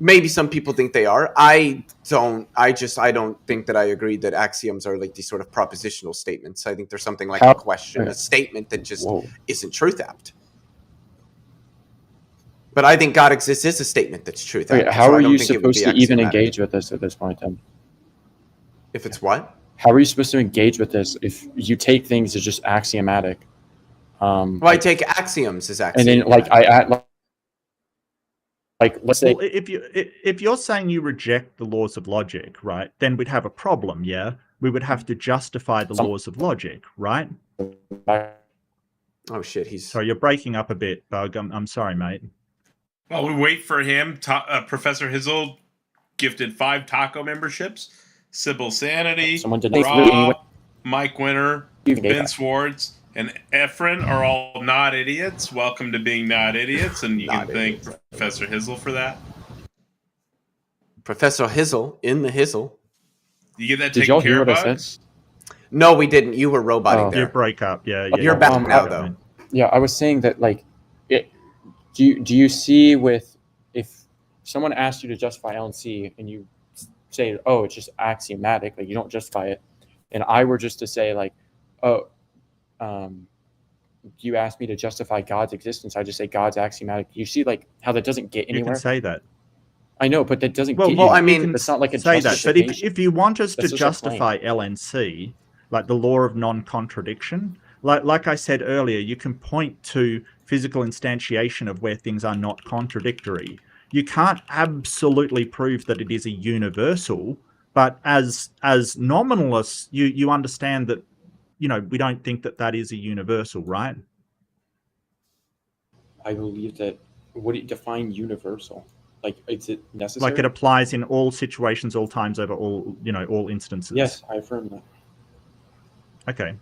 maybe some people think they are. I don't. I don't think that I agree that axioms are like these sort of propositional statements. I think there's something like a question, a statement that just isn't truth apt. But I think God exists is a statement that's truth apt. How are you supposed to even engage with this at this point, then? If it's what? How are you supposed to engage with this if you take things as just axiomatic? Well, I take axioms as axiomatic. And then, like, I add, like, let's say, well, if you're saying you reject the laws of logic, right, then we'd have a problem. Yeah, we would have to justify the laws of logic, right? Oh shit, he's Sorry, you're breaking up a bit, Bug. I'm sorry, mate. While we wait for him, Professor Hizzle gifted 5 taco memberships. Sybil Sanity, Someone did Rob, Mike Winter, You can Ben get Swartz, and Efren are all not idiots. Welcome to being not idiots, and you can thank Professor Hizzle for that. Professor Hizzle in the Hizzle. You get that Did taken y'all care hear of, what I Bugs? said? No, we didn't. You were roboting Oh. there. You break up, yeah. You're back now, though. Yeah, I was saying that, like, do you see with, if someone asked you to justify LNC and you say, oh, it's just axiomatic, like you don't justify it, and I were just to say, like, oh, you asked me to justify God's existence, I just say God's axiomatic. You see, like, how that doesn't get anywhere? You can say that. I know, but that doesn't Well, get well, you. I mean, it's not like a say that. But if you want us to That's just a justify LNC, like the law of non-contradiction, like I said earlier, you can point to physical instantiation of where things are not contradictory. You can't absolutely prove that it is a universal, but as nominalists, you understand that, you know, we don't think that that is a universal, right? I believe that. What do you define universal? Like, is it necessary? Like it applies in all situations, all times, over all, you know, all instances. Yes, I affirm that. Okay.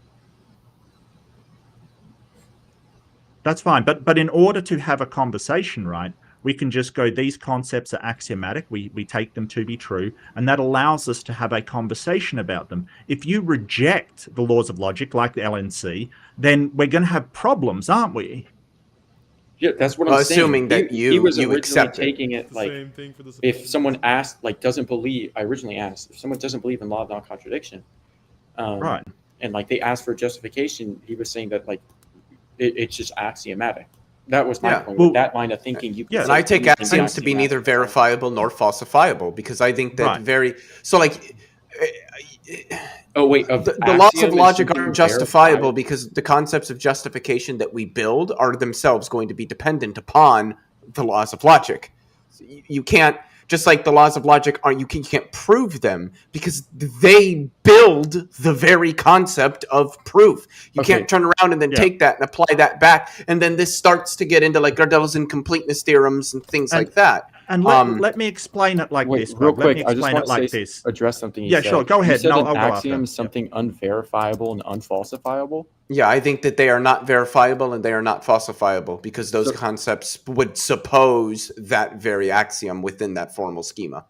That's fine. But in order to have a conversation, right, we can just go, these concepts are axiomatic. We take them to be true. And that allows us to have a conversation about them. If you reject the laws of logic, like the LNC, then we're going to have problems, aren't we? Yeah, that's what I'm saying. Assuming that he was you originally accept it. taking it like, Same thing for the if someone asked, like, doesn't believe, I originally asked, if someone doesn't believe in law of non-contradiction, Right. and like they asked for justification, he was saying that, like, it's just axiomatic. That was my point. Well, with that line of thinking, you can And say I take anything axioms to be axiomatic. neither verifiable nor falsifiable because I think that so like Oh wait, the laws of axiom is logic something aren't justifiable verifiable. because the concepts of justification that we build are themselves going to be dependent upon the laws of logic. So you can't, just like the laws of logic are, you can't prove them because they build the very concept of proof. You can't turn around and then take that and apply that back, and then this starts to get into like Gödel's incompleteness theorems and things like that. And let me explain it like this. Real quick, let me I just explain want it like to this. address something you Yeah, said. sure. Go ahead. You said No, an I'll go axiom after. is something unverifiable and unfalsifiable. Yeah, I think that they are not verifiable and they are not falsifiable because those concepts would suppose that very axiom within that formal schema.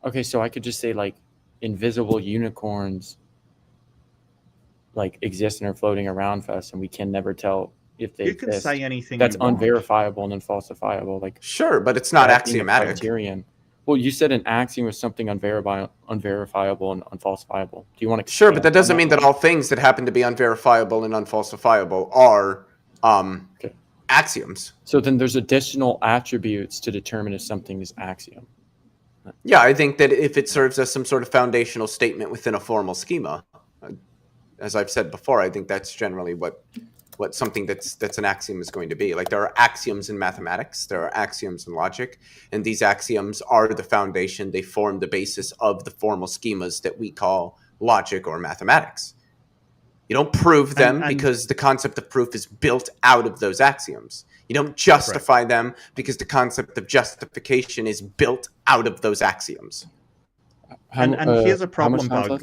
Okay, so I could just say, like, invisible unicorns, like, exist and are floating around us, and we can never tell if they You can exist. say anything That's you want. unverifiable and unfalsifiable. Like, Sure, but it's not that being a axiomatic. criterion. Well, you said an axiom was something unverifiable and unfalsifiable. Do you want to? Sure, but that doesn't mean that all things that happen to be unverifiable and unfalsifiable are axioms. So then there's additional attributes to determine if something is axiom. Yeah, I think that if it serves as some sort of foundational statement within a formal schema, as I've said before, I think that's generally what something that's an axiom is going to be. Like, there are axioms in mathematics, there are axioms in logic, and these axioms are the foundation. They form the basis of the formal schemas that we call logic or mathematics. You don't prove them because the concept of proof is built out of those axioms. You don't justify them because the concept of justification is built out of those axioms. And here's a problem, Bug.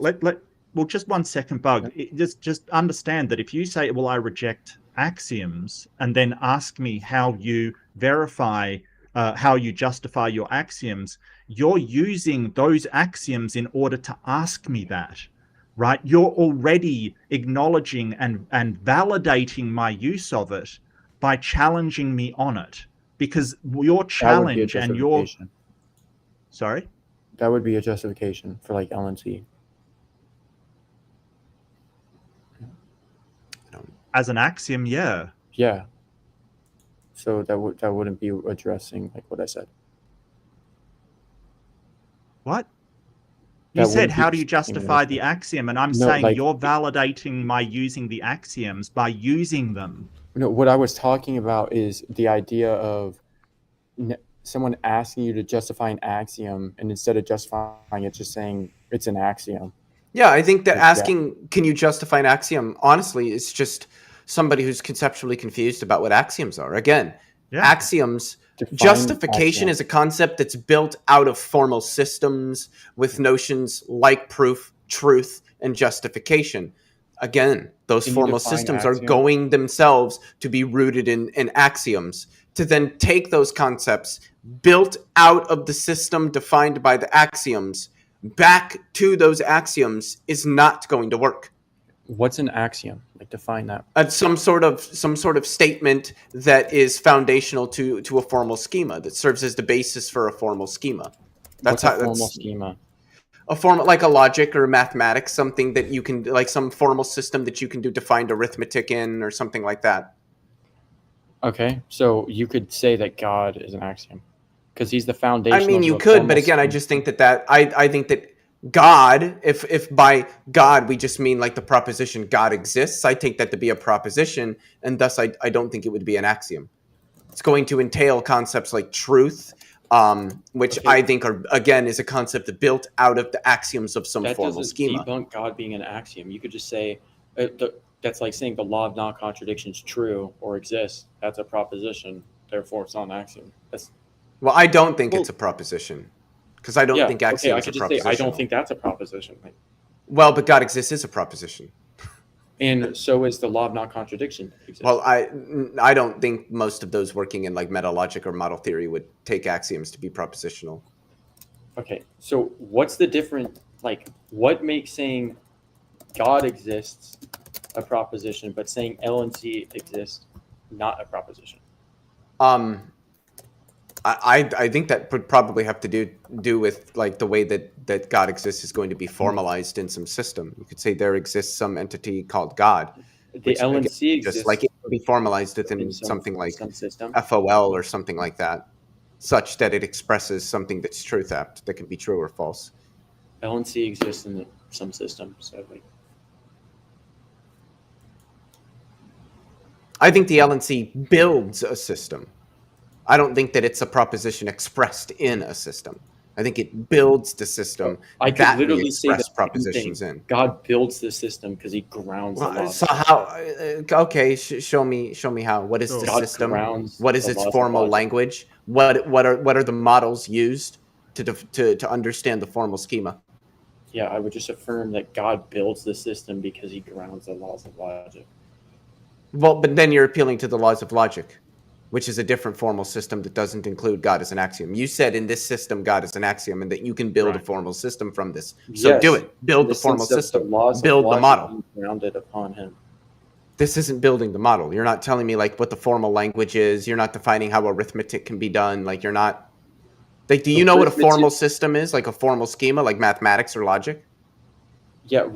Well, just 1 second, Bug. Just understand that if you say, well, I reject axioms, and then ask me how you verify, how you justify your axioms, you're using those axioms in order to ask me that, right? You're already acknowledging and validating my use of it by challenging me on it, because your challenge and your... Sorry? That would be a justification for, like, LNC. As an axiom, yeah. Yeah. So that wouldn't be addressing, like, what I said. What? You said, how do you justify the axiom? And I'm saying, like, you're validating my using the axioms by using them. No, what I was talking about is the idea of someone asking you to justify an axiom, and instead of justifying it, just saying it's an axiom. Yeah, I think that asking, can you justify an axiom, honestly, it's just somebody who's conceptually confused about what axioms are. Again, Yeah. axioms, Define justification axiom. is a concept that's built out of formal systems with notions like proof, truth, and justification. Again, those Can you formal define systems are axiom? going themselves to be rooted in axioms. To then take those concepts built out of the system defined by the axioms back to those axioms is not going to work. What's an axiom? Like, define that. Some sort of statement that is foundational to a formal schema, that serves as the basis for a formal schema. What's a formal schema? A form like a logic or mathematics, something that you can, like some formal system that you can do defined arithmetic in or something like that. Okay, so you could say that God is an axiom because he's the foundation. I mean, you of a could, formal but again, I scheme. just think that I think that God, if by God we just mean like the proposition God exists, I take that to be a proposition, and thus I don't think it would be an axiom. It's going to entail concepts like truth, which Okay. I think are, again, is a concept built out of the axioms of some that formal doesn't schema. debunk God being an axiom. You could just say that's like saying the law of non-contradiction is true or exists. That's a proposition. Therefore, it's not an axiom. That's Well, I don't think it's a proposition, because I don't yeah. think Okay, I axioms could are just say I propositional. don't think that's a proposition. Like, Well, but God exists is a proposition. and so is the law of non-contradiction. Exists. Well, I don't think most of those working in like metalogic or model theory would take axioms to be propositional. Okay, so what's the difference? Like, what makes saying God exists a proposition, but saying L and C exists not a proposition? I think that would probably have to do with like the way that God exists is going to be formalized in some system. You could say there exists some entity called God. The L and C Just exists like it would be formalized within in something like some system. FOL or something like that, such that it expresses something that's truth apt, that can be true or false. L and C exists in some system. So like, I think the LNC builds a system. I don't think that it's a proposition expressed in a system. I think it builds the system I could that we literally say the express same propositions thing. in. God builds the system because he grounds the law. So how? Okay, show me how. What is the God system? grounds What is the its laws of formal logic. language? What are the models used to understand the formal schema? Yeah, I would just affirm that God builds the system because he grounds the laws of logic. Well, but then you're appealing to the laws of logic, which is a different formal system that doesn't include God as an axiom. You said in this system God is an axiom and that you can build a Right. formal system from this. So Yes, do it. Build in the formal sense of system. The laws Build of the logic model. being grounded upon him. This isn't building the model. You're not telling me like what the formal language is. You're not defining how arithmetic can be done. Like you're not. Like, do you know what a formal system is? Like a formal schema, like mathematics or logic? Yeah.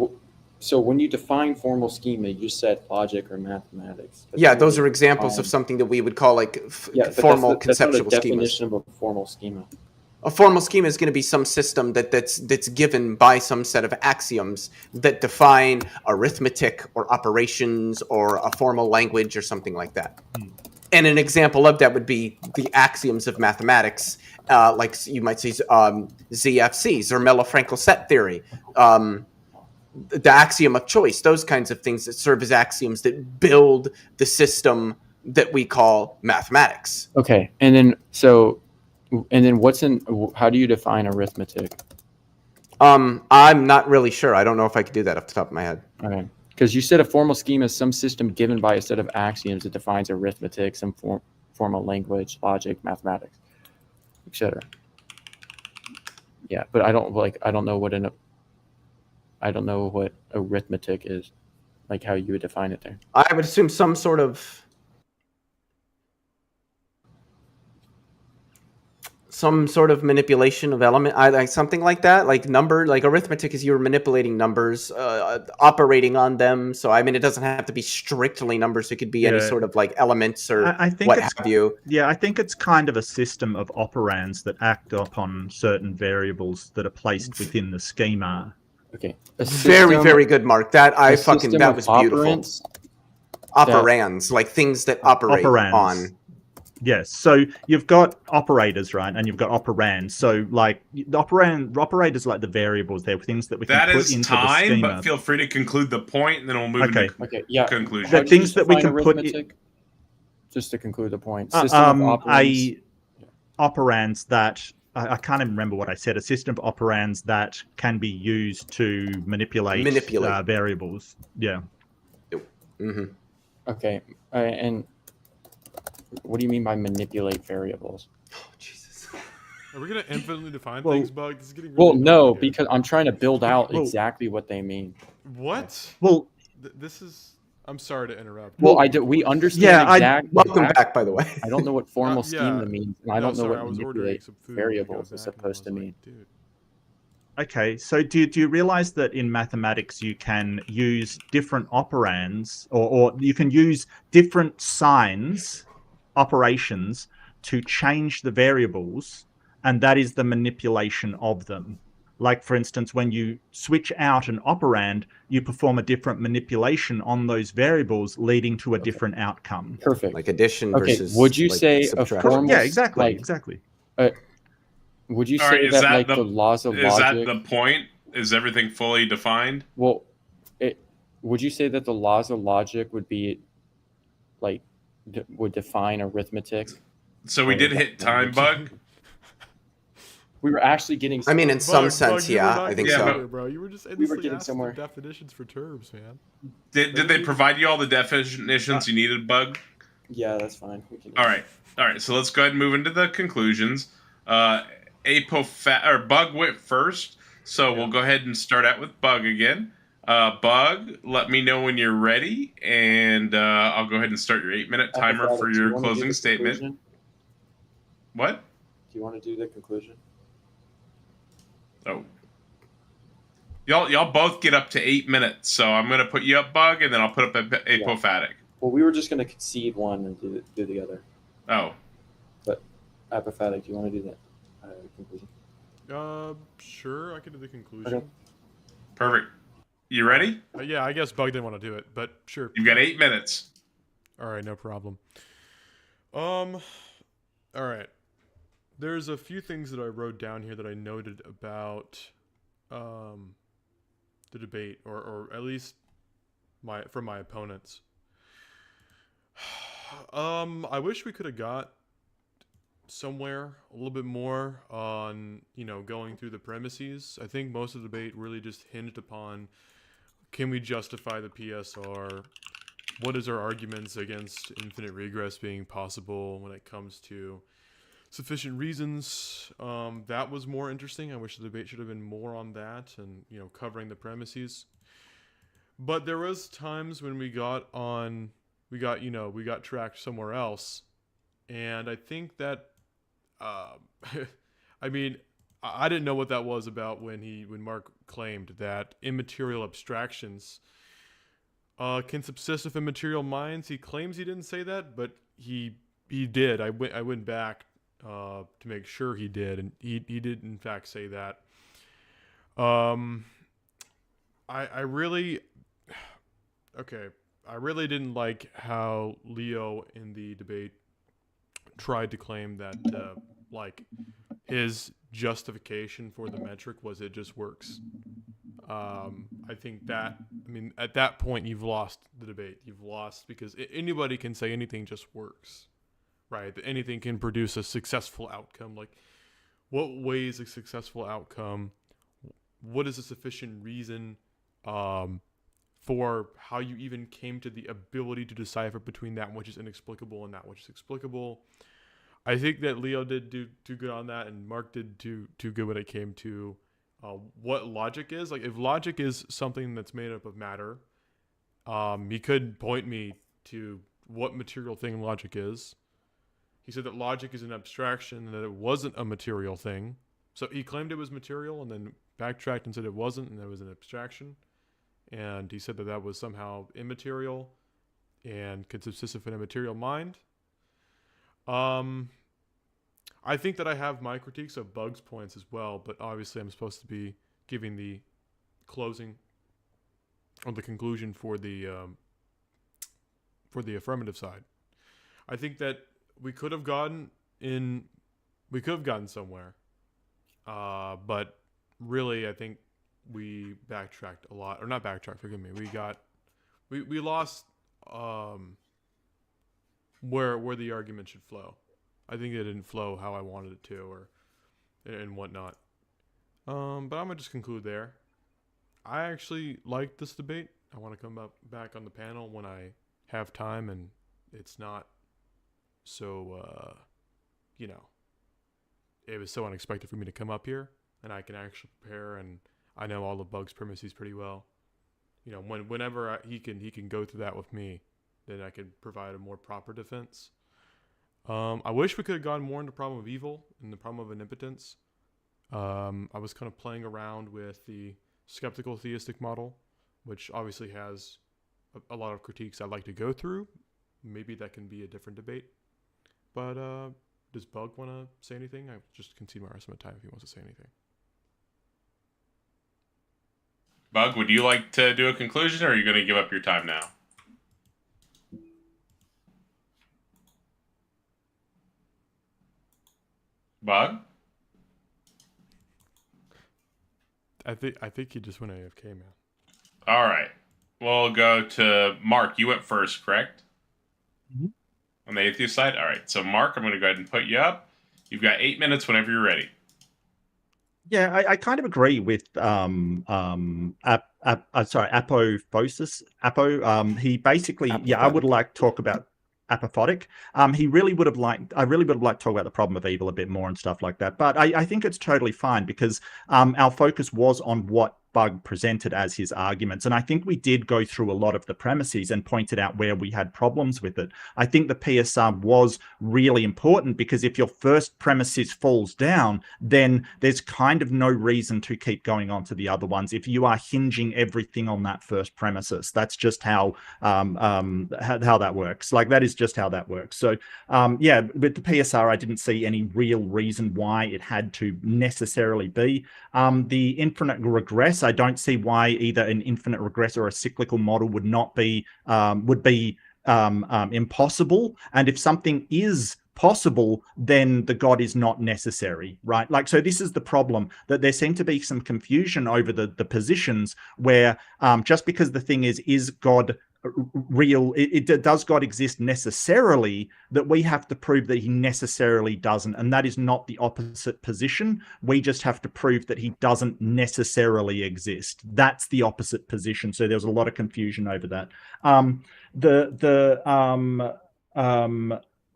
So when you define formal schema, you said logic or mathematics. That's Yeah, when those you are examples of define- something that we would call like but formal that's conceptual not a schemas. definition of a formal schema. A formal schema is going to be some system that's given by some set of axioms that define arithmetic or operations or a formal language or something like that. And an example of that would be the axioms of mathematics, like you might say ZFC, Zermelo-Fraenkel set theory, the axiom of choice, those kinds of things that serve as axioms that build the system that we call mathematics. Okay, and then how do you define arithmetic? I'm not really sure. I don't know if I could do that off the top of my head. Okay, because you said a formal schema is some system given by a set of axioms that defines arithmetic, some formal language, logic, mathematics, etc. Yeah, but I don't know what arithmetic is, like how you would define it there. I would assume some sort of manipulation of element, like something like that, like arithmetic is you're manipulating numbers, operating on them. So I mean, it doesn't have to be strictly numbers. It could be any sort of like elements or I think what have you. Yeah, I think it's kind of a system of operands that act upon certain variables that are placed within the schema. Okay. Very good, Mark. That was beautiful. Operands Operands, like things that operate Operands. on. Yes. So you've got operators, right? And you've got operands. So like the operators, like the variables, they're things that we can That put is into the time, schema. but feel free to conclude the point, and then we'll move Okay. into Okay, yeah. conclusion. How The do you things that we define can put arithmetic? Just to conclude the point. System of operands. Operands that I can't even remember what I said. A system of operands that can be used to manipulate. Variables. Yeah. Mm-hmm. Okay, and what do you mean by manipulate variables? Oh, Jesus. Are we gonna infinitely define Well- things, Bug? This is getting really Well, no, annoying here. because I'm trying to build out Well- exactly what they mean. What? Well, This is. I'm sorry to interrupt. Well, Well, we understand yeah, exactly. Welcome back, by the way. I don't know what formal yeah. schema means, and I No, don't know sorry, what I was ordering manipulate some food. and I got variables is back and I supposed to was like, mean. Dude. okay, so do you realize that in mathematics you can use different operands or you can use different signs, operations to change the variables, and that is the manipulation of them. Like, for instance, when you switch out an operand, you perform a different manipulation on those variables, leading to a different outcome. Perfect. Like addition Okay, versus. would you like, say a subtraction. formal- Yeah, exactly, like- exactly. Would you All say right, is that that like the- the laws of Is logic? that the point? Is everything fully defined? Well, would you say that the laws of logic would be like would define arithmetic? So we Or did that hit time, language? Bug. We were actually getting. I mean, in some Bug, sense, you were yeah, not I think Yeah, getting so. but- anywhere, bro. You were just were endlessly getting asking somewhere. for definitions for terms, man. Did they provide you all the definitions you needed, Bug? Yeah, that's fine. We can. All right. So let's go ahead and move into the conclusions. Bug went first, so we'll go ahead and start out with Bug again. Bug, let me know when you're ready, and I'll go ahead and start your 8-minute timer Apophatic, for do you your wanna do closing the statement. conclusion? What? Do you want to do the conclusion? Oh. Y'all both get up to 8 minutes, so I'm gonna put you up, Bug, and then I'll put up Apophatic. Well, we were just going to concede one and do the other. Oh. Apophatic, do you want to do that conclusion? Sure, I can do the conclusion. Okay. Perfect. You ready? Yeah, I guess Bug didn't want to do it, but sure. You've got 8 minutes. All right, no problem. All right. There's a few things that I wrote down here that I noted about the debate, or at least from my opponents. I wish we could have got somewhere a little bit more on, going through the premises. I think most of the debate really just hinged upon, can we justify the PSR? What is our arguments against infinite regress being possible when it comes to sufficient reasons? That was more interesting. I wish the debate should have been more on that and, covering the premises. But there was times when we got tracked somewhere else. And I think that, I mean, I didn't know what that was about when Mark claimed that immaterial abstractions can subsist with immaterial minds. He claims he didn't say that, but he did. I went back to make sure he did, and he did in fact say that. I really didn't like how Leo in the debate tried to claim that his justification for the metric was it just works. I think that, at that point you've lost the debate. You've lost because anybody can say anything just works, right? That anything can produce a successful outcome. Like, what weighs a successful outcome? What is a sufficient reason for how you even came to the ability to decipher between that which is inexplicable and that which is explicable? I think that Leo did do too good on that, and Mark did too good when it came to what logic is. Like, if logic is something that's made up of matter, he could point me to what material thing logic is. He said that logic is an abstraction and that it wasn't a material thing. So he claimed it was material and then backtracked and said it wasn't, and that was an abstraction. And he said that that was somehow immaterial and could subsist with an immaterial mind. I think that I have my critiques of Bug's points as well, but obviously I'm supposed to be giving the closing or the conclusion for the affirmative side. I think that we could have gotten somewhere, but really, I think we backtracked a lot, or not backtracked. Forgive me. We lost where the argument should flow. I think it didn't flow how I wanted it to, or and whatnot. But I'm gonna just conclude there. I actually like this debate. I want to come back on the panel when I have time and it's not so it was so unexpected for me to come up here, and I can actually prepare, and I know all the bugs premises pretty well. Whenever he can go through that with me, then I could provide a more proper defense. I wish we could have gone more into the problem of evil and the problem of omnipotence. I was kind of playing around with the skeptical theistic model, which obviously has a lot of critiques I'd like to go through. Maybe that can be a different debate. But does Bug want to say anything? I just concede my rest of my time if he wants to say anything. Bug, would you like to do a conclusion, or are you going to give up your time now? Bug? I think he just went AFK, man. All right. We'll go to Mark. You went first, correct? Mm-hmm. On the atheist side? All right. So, Mark, I'm going to go ahead and put you up. You've got 8 minutes whenever you're ready. Yeah, I kind of agree with Apophasis. He basically, I would like to talk about Apophatic. I really would have liked to talk about the problem of evil a bit more and stuff like that. But I think it's totally fine because our focus was on what Bug presented as his arguments. And I think we did go through a lot of the premises and pointed out where we had problems with it. I think the PSR was really important because if your first premises falls down, then there's kind of no reason to keep going on to the other ones. If you are hinging everything on that first premises, that's just how that works. Like, that is just how that works. So yeah, with the PSR, I didn't see any real reason why it had to necessarily be. The infinite regress, I don't see why either an infinite regress or a cyclical model would be impossible. And if something is possible, then the God is not necessary, right? Like, so this is the problem, that there seemed to be some confusion over the positions where just because the thing is God real, does God exist necessarily, that we have to prove that he necessarily doesn't, and that is not the opposite position. We just have to prove that he doesn't necessarily exist. That's the opposite position. So there was a lot of confusion over that.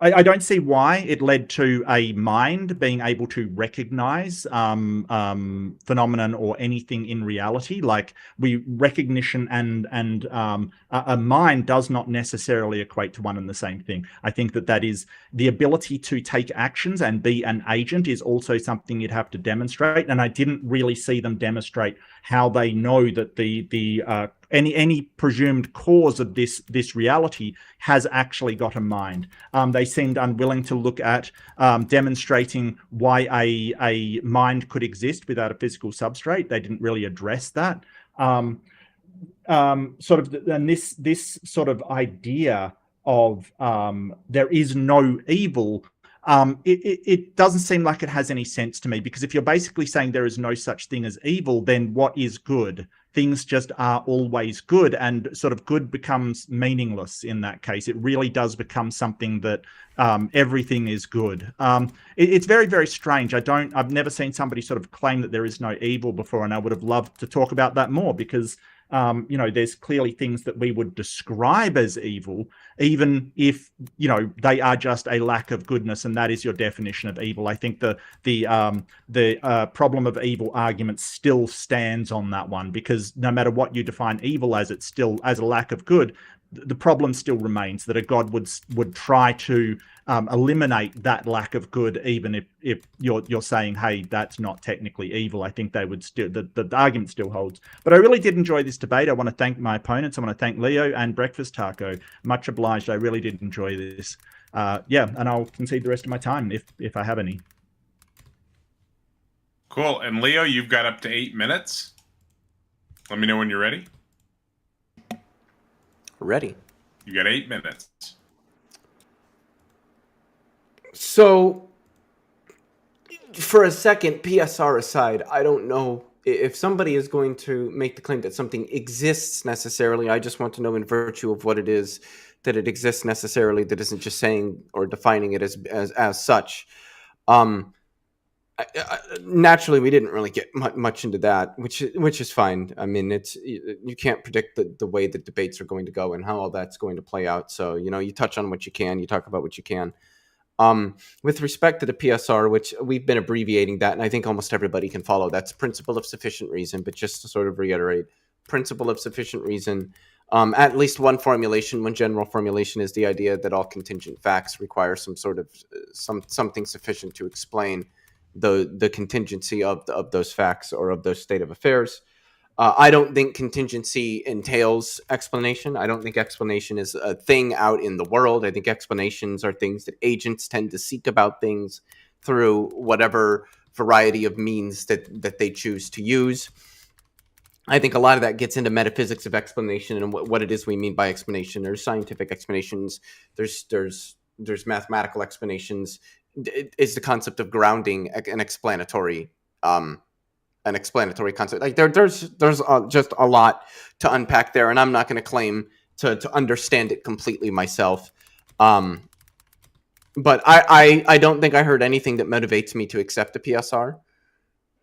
I don't see why it led to a mind being able to recognize phenomenon or anything in reality. Like, recognition and a mind does not necessarily equate to one and the same thing. I think that is the ability to take actions and be an agent is also something you'd have to demonstrate. And I didn't really see them demonstrate how they know that any presumed cause of this reality has actually got a mind. They seemed unwilling to look at demonstrating why a mind could exist without a physical substrate. They didn't really address that. And this sort of idea of there is no evil, it doesn't seem like it has any sense to me, because if you're basically saying there is no such thing as evil, then what is good? Things just are always good, and sort of good becomes meaningless in that case. It really does become something that everything is good. It's very, very strange. I've never seen somebody sort of claim that there is no evil before, and I would have loved to talk about that more, because there's clearly things that we would describe as evil, even if, they are just a lack of goodness, and that is your definition of evil. I think the problem of evil argument still stands on that one, because no matter what you define evil as, it's still as a lack of good. The problem still remains that a God would try to eliminate that lack of good, even if you're saying, hey, that's not technically evil. I think they would still, the argument still holds. But I really did enjoy this debate. I want to thank my opponents. I want to thank Leo and Breakfast Taco. Much obliged. I really did enjoy this. And I'll concede the rest of my time if I have any. Cool. And Leo, you've got up to 8 minutes. Let me know when you're ready. Ready. You got 8 minutes. So, for a second, PSR aside, I don't know if somebody is going to make the claim that something exists necessarily. I just want to know, in virtue of what it is, that it exists necessarily, that isn't just saying or defining it as such. Naturally, we didn't really get much into that, which is fine. I mean, you can't predict the way the debates are going to go and how all that's going to play out. So, you touch on what you can, you talk about what you can. With respect to the PSR, which we've been abbreviating that, and I think almost everybody can follow, that's principle of sufficient reason. But just to sort of reiterate, principle of sufficient reason, at least one general formulation is the idea that all contingent facts require some sort of something sufficient to explain the contingency of those facts or of those state of affairs. I don't think contingency entails explanation. I don't think explanation is a thing out in the world. I think explanations are things that agents tend to seek about things through whatever variety of means that they choose to use. I think a lot of that gets into metaphysics of explanation and what it is we mean by explanation. There's scientific explanations. There's mathematical explanations. Is the concept of grounding an explanatory concept? Like there's just a lot to unpack there, and I'm not going to claim to understand it completely myself. But I don't think I heard anything that motivates me to accept the PSR.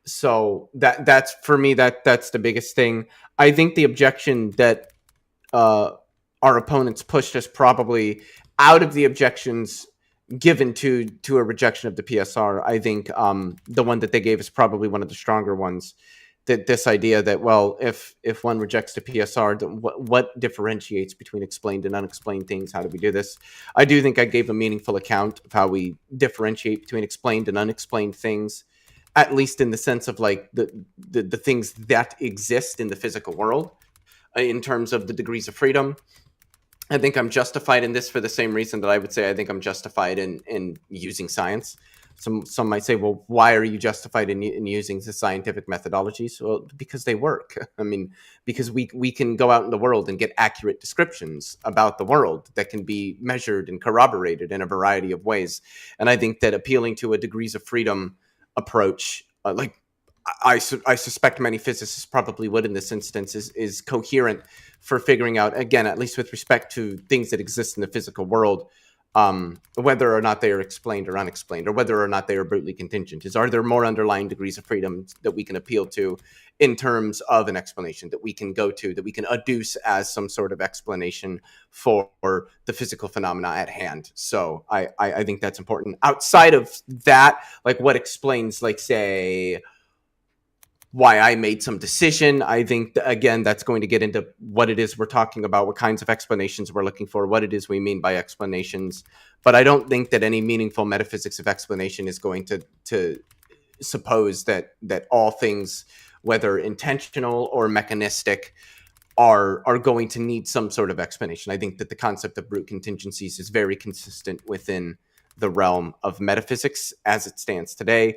So that's for me, that's the biggest thing. I think the objection that our opponents pushed is probably out of the objections given to a rejection of the PSR. I think the one that they gave is probably one of the stronger ones. That this idea that, well, if one rejects the PSR, then what differentiates between explained and unexplained things? How do we do this? I do think I gave a meaningful account of how we differentiate between explained and unexplained things, at least in the sense of like the things that exist in the physical world, in terms of the degrees of freedom. I think I'm justified in this for the same reason that I would say I think I'm justified in using science. Some might say, well, why are you justified in using the scientific methodologies? Well, because they work. I mean, because we can go out in the world and get accurate descriptions about the world that can be measured and corroborated in a variety of ways. And I think that appealing to a degrees of freedom approach, like I suspect many physicists probably would in this instance, is coherent for figuring out, again, at least with respect to things that exist in the physical world, whether or not they are explained or unexplained, or whether or not they are brutally contingent. Are there more underlying degrees of freedom that we can appeal to in terms of an explanation that we can go to, that we can adduce as some sort of explanation for the physical phenomena at hand? So I think that's important. Outside of that, like what explains, like, say, why I made some decision, I think, again, that's going to get into what it is we're talking about, what kinds of explanations we're looking for, what it is we mean by explanations. But I don't think that any meaningful metaphysics of explanation is going to suppose that all things, whether intentional or mechanistic, are going to need some sort of explanation. I think that the concept of brute contingencies is very consistent within the realm of metaphysics as it stands today.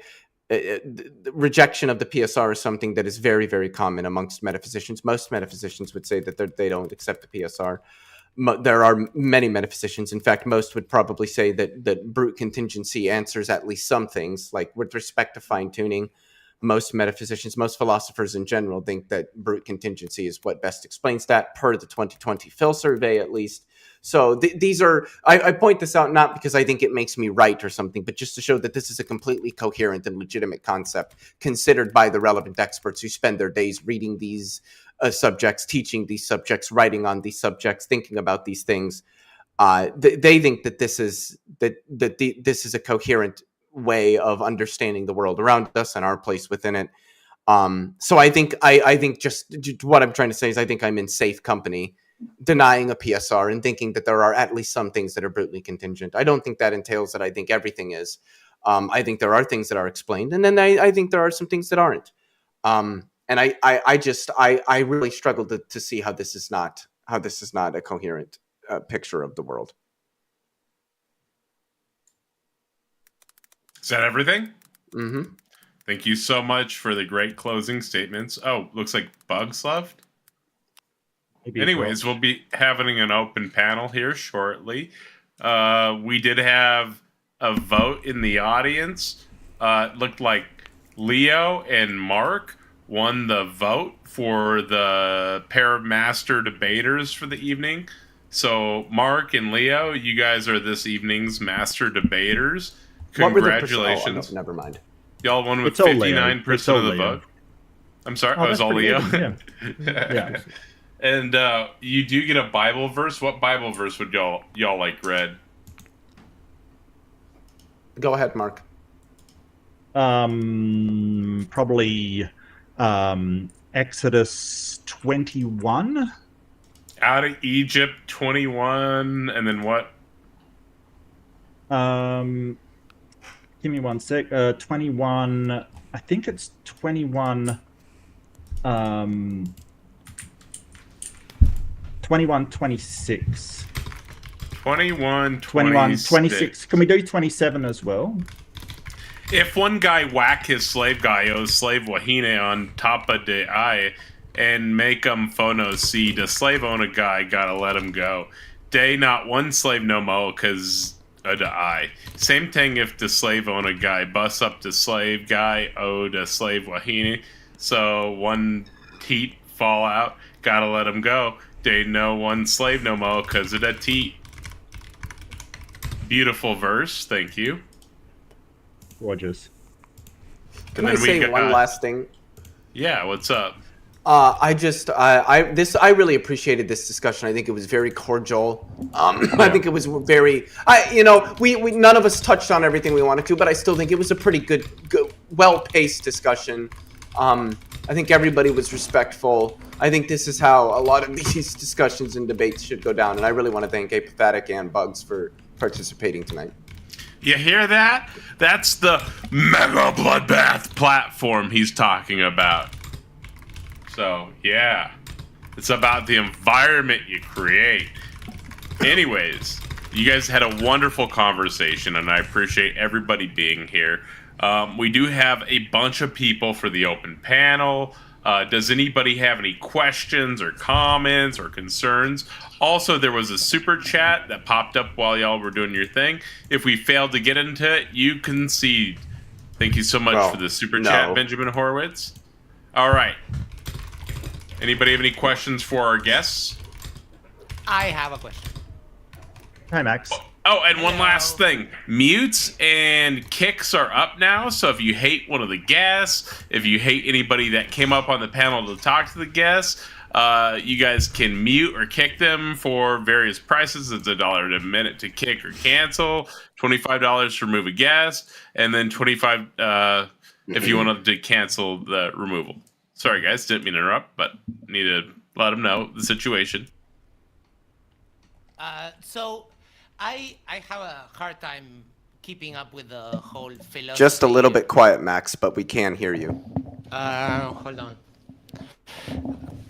The rejection of the PSR is something that is very, very common amongst metaphysicians. Most metaphysicians would say that they don't accept the PSR. There are many metaphysicians. In fact, most would probably say that brute contingency answers at least some things. Like with respect to fine-tuning, most metaphysicians, most philosophers in general, think that brute contingency is what best explains that, per the 2020 Phil survey at least. So these are, I point this out not because I think it makes me right or something, but just to show that this is a completely coherent and legitimate concept considered by the relevant experts who spend their days reading these subjects, teaching these subjects, writing on these subjects, thinking about these things. They think that this is this is a coherent way of understanding the world around us and our place within it. So I think just what I'm trying to say is I think I'm in safe company denying a PSR and thinking that there are at least some things that are brutally contingent. I don't think that entails that I think everything is. I think there are things that are explained, and then I think there are some things that aren't. And I really struggle to see how this is not a coherent picture of the world. Is that everything? Mm-hmm. Thank you so much for the great closing statements. Oh, looks like Bugs left. Anyways, we'll be having an open panel here shortly. We did have a vote in the audience. It looked like Leo and Mark won the vote for the pair of master debaters for the evening. So, Mark and Leo, you guys are this evening's master debaters. What were the Congratulations. oh, no, never mind. Y'all won with It's all Leo. 59% It's all of the Leo. vote. I'm sorry, Oh, it was that's all pretty Leo. even, yeah. And you do get a Bible verse. What Bible verse would y'all like read? Go ahead, Mark. Probably Exodus 21. Out of Egypt 21, and then what? Give me one sec. 21. I think it's 21. 21, 26. 21, 26. Can we do 27 as well? If one guy whack his slave guy, owes slave wahine on tapa de I, and make phono see, the slave own a guy, gotta let him go. Day not one slave no mo, cause the I. Same thing if the slave own a guy, bust up the slave guy, owe the slave wahine. So one teat fall out, gotta let him go. Day no one slave no mo, cause of the teat. Beautiful verse, thank you. Gorgeous. Can I say one last thing? Yeah, what's up? I really appreciated this discussion. I think it was very cordial. I think it was very, we none of us touched on everything we wanted to, but I still think it was a pretty good well-paced discussion. I think everybody was respectful. I think this is how a lot of these discussions and debates should go down, and I really want to thank Apophatic and Bugs for participating tonight. You hear that? That's the mega bloodbath platform he's talking about. So, yeah. It's about the environment you create. Anyways, you guys had a wonderful conversation, and I appreciate everybody being here. We do have a bunch of people for the open panel. Does anybody have any questions or comments or concerns? Also, there was a super chat that popped up while y'all were doing your thing. If we failed to get into it, you concede. Thank you so much for the super chat, Benjamin Horowitz. All right. Anybody have any questions for our guests? I have a question. Hi, Max. Oh, and one last thing. Mutes and kicks are up now, so if you hate one of the guests, if you hate anybody that came up on the panel to talk to the guests, you guys can mute or kick them for various prices. It's $1 a minute to kick or cancel, $25 to remove a guest, and then $25 if you wanted to cancel the removal. Sorry, guys, didn't mean to interrupt, but need to let them know the situation. So I have a hard time keeping up with the whole philosophy. Just a little bit quiet, Max, but we can hear you. Hold on.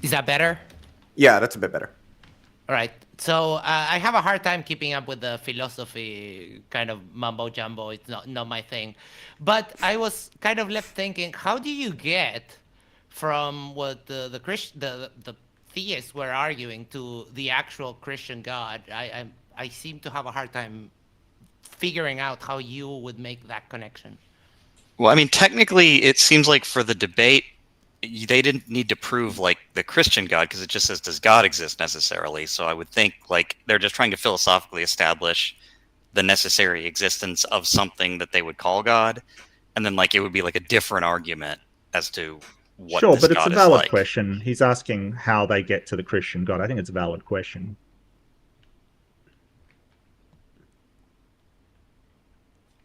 Is that better? Yeah, that's a bit better. All right. So I have a hard time keeping up with the philosophy kind of mumbo jumbo. It's not my thing. But I was kind of left thinking, how do you get from what the theists were arguing to the actual Christian God? I seem to have a hard time figuring out how you would make that connection. Well, I mean, technically, it seems like for the debate, they didn't need to prove like the Christian God, because it just says, does God exist necessarily? So I would think like they're just trying to philosophically establish the necessary existence of something that they would call God. And then like it would be like a different argument as to what Sure, this but it's God a valid is like. question. He's asking how they get to the Christian God. I think it's a valid question.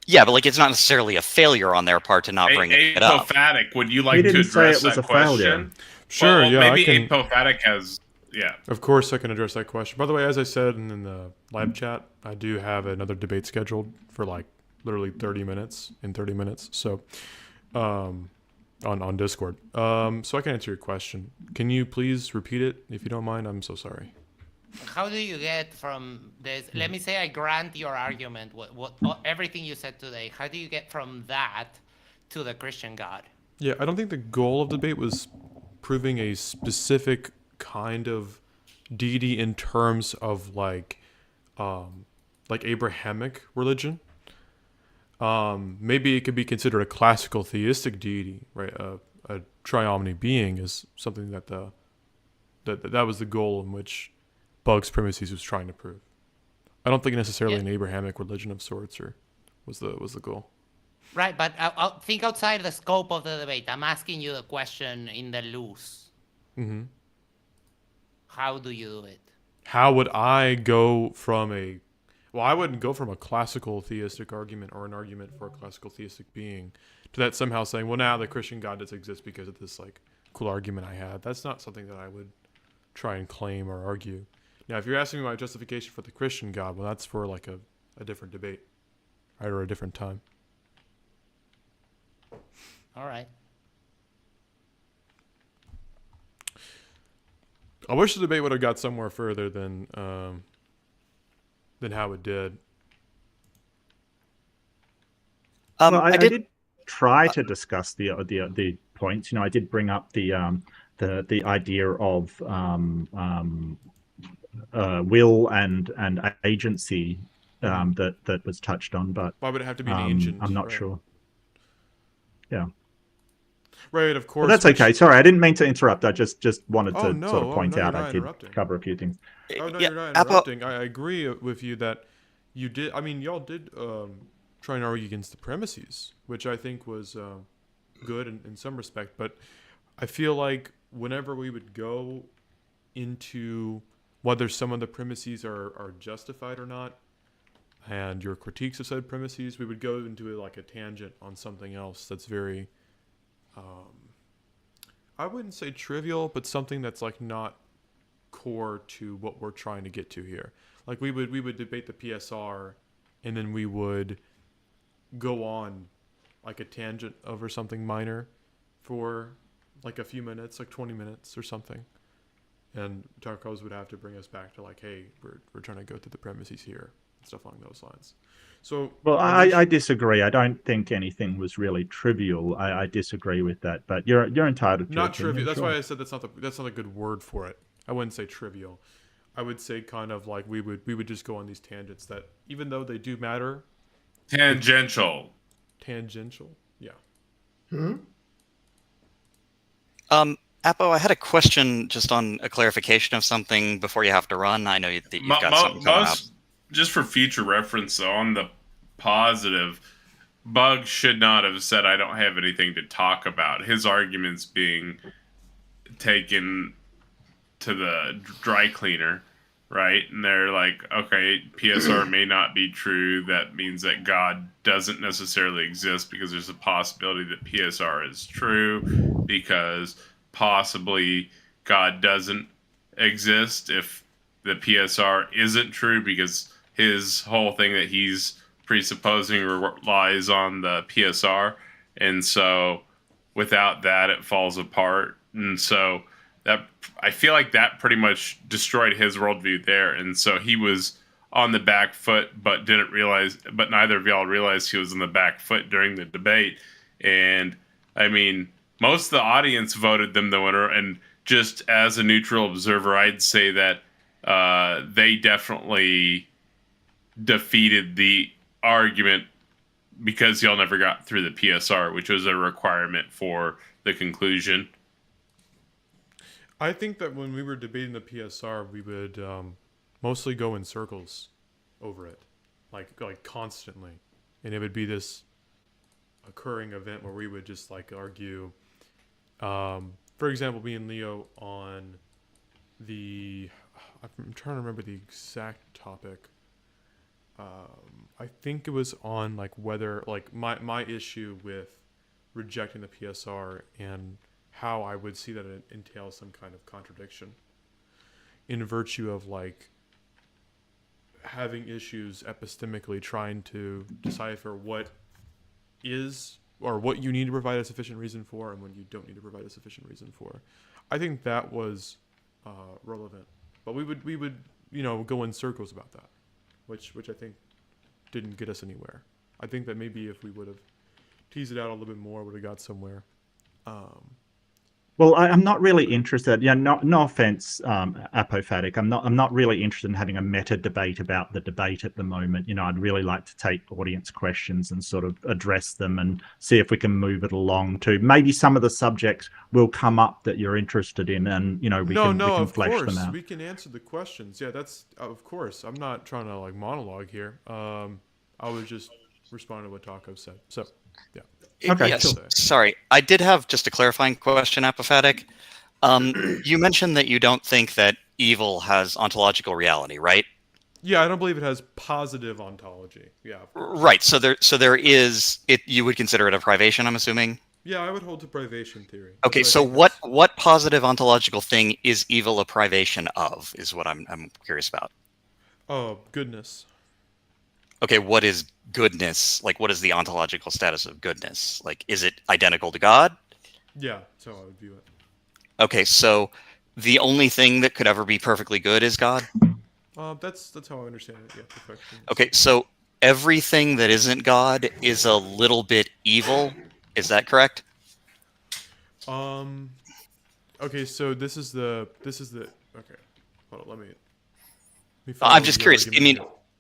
Yeah, but like it's not necessarily a failure on their part to not bring it up. Apophatic, would you like He to didn't say address it was that a failure. question? Sure, well, yeah, maybe I can. Apophatic has, yeah. Of course, I can address that question. By the way, as I said in the live chat, I do have another debate scheduled for like literally 30 minutes. So, on Discord. So I can answer your question. Can you please repeat it if you don't mind? I'm so sorry. How do you get from this? Let me say I grant your argument, what everything you said today. How do you get from that to the Christian God? Yeah, I don't think the goal of the debate was proving a specific kind of deity in terms of like Abrahamic religion. maybe it could be considered a classical theistic deity, right? A triomni being is something that that was the goal in which Bugs Premises was trying to prove. I don't think necessarily an Abrahamic religion of sorts was the goal. Right, but I'll think outside the scope of the debate. I'm asking you the question in the loose. Mm-hmm. How do you do it? How would I go from I wouldn't go from a classical theistic argument or an argument for a classical theistic being to that somehow saying, well, now the Christian God does exist because of this like cool argument I had. That's not something that I would try and claim or argue. Now, if you're asking me my justification for the Christian God, well, that's for like a different debate, right, or a different time. All right. I wish the debate would have got somewhere further than how it did. Well, I did try to discuss the points. You know, I did bring up the idea of will and agency that was touched on, but why would it have to be an ancient? I'm not right. sure. Yeah. Right, of course. Well, that's okay. Sorry, I didn't mean to interrupt. I just wanted to sort of point out I did cover a few things. Oh no, you're not interrupting. I agree with you that you did. I mean, y'all did try and argue against the premises, which I think was good in some respect. But I feel like whenever we would go into whether some of the premises are justified or not, and your critiques of said premises, we would go into like a tangent on something else that's very, I wouldn't say trivial, but something that's like not core to what we're trying to get to here. Like we would debate the PSR, and then we would go on like a tangent over something minor for like a few minutes, like 20 minutes or something. And Tarkos would have to bring us back to like, hey, we're trying to go through the premises here, and stuff along those lines. So, well, I disagree. I don't think anything was really trivial. I disagree with that. But you're entitled to not trivial. That's sure. why I said that's not a good word for it. I wouldn't say trivial. I would say kind of like we would just go on these tangents that, even though they do matter, Tangential, yeah. Apo, I had a question just on a clarification of something before you have to run. I know that you've got something coming up. Just for future reference, though, on the positive, Bug should not have said, I don't have anything to talk about. His arguments being taken to the dry cleaner, right? And they're like, okay, PSR may not be true. That means that God doesn't necessarily exist, because there's a possibility that PSR is true, because possibly God doesn't exist if the PSR isn't true, because his whole thing that he's presupposing relies on the PSR, and so without that it falls apart. And so that, I feel like that pretty much destroyed his worldview there, and so he was on the back foot, but neither of y'all realized he was on the back foot during the debate. And I mean, most of the audience voted them the winner, and just as a neutral observer, I'd say that they definitely defeated the argument because y'all never got through the PSR, which was a requirement for the conclusion. I think that when we were debating the PSR, we would mostly go in circles over it, like constantly, and it would be this occurring event where we would just like argue. For example, me and Leo on I'm trying to remember the exact topic. I think it was on like whether like my issue with rejecting the PSR and how I would see that it entails some kind of contradiction in virtue of like having issues epistemically trying to decipher what is or what you need to provide a sufficient reason for and when you don't need to provide a sufficient reason for. I think that was relevant, but we would go in circles about that, which I think didn't get us anywhere. I think that maybe if we would have teased it out a little bit more, would have got somewhere. Well, I'm not really interested. Yeah, no offense, Apophatic. I'm not really interested in having a meta debate about the debate at the moment. I'd really like to take audience questions and sort of address them and see if we can move it along to maybe some of the subjects will come up that you're interested in, and we can of flesh them course out. we can answer the questions. Yeah, that's of course. I'm not trying to like monologue here. I was just responding to what Taco said. So, yeah. Okay, Yes. cool. Sorry, I did have just a clarifying question, Apophatic. You mentioned that you don't think that evil has ontological reality, right? Yeah, I don't believe it has positive ontology. Yeah. Right. So there is it. You would consider it a privation, I'm assuming. Yeah, I would hold to privation theory. Okay. That's So I think what positive ontological thing is evil a privation of? Is what I'm curious about. Oh, goodness. Okay. What is goodness? Like, what is the ontological status of goodness? Like, is it identical to God? Yeah, that's how I would view it. Okay. So the only thing that could ever be perfectly good is God. That's how I understand it. Yeah, perfection. Okay. So everything that isn't God is a little bit evil. Is that correct? Okay, so this is the okay. Hold on, let me I'm follow just the curious. I argument mean,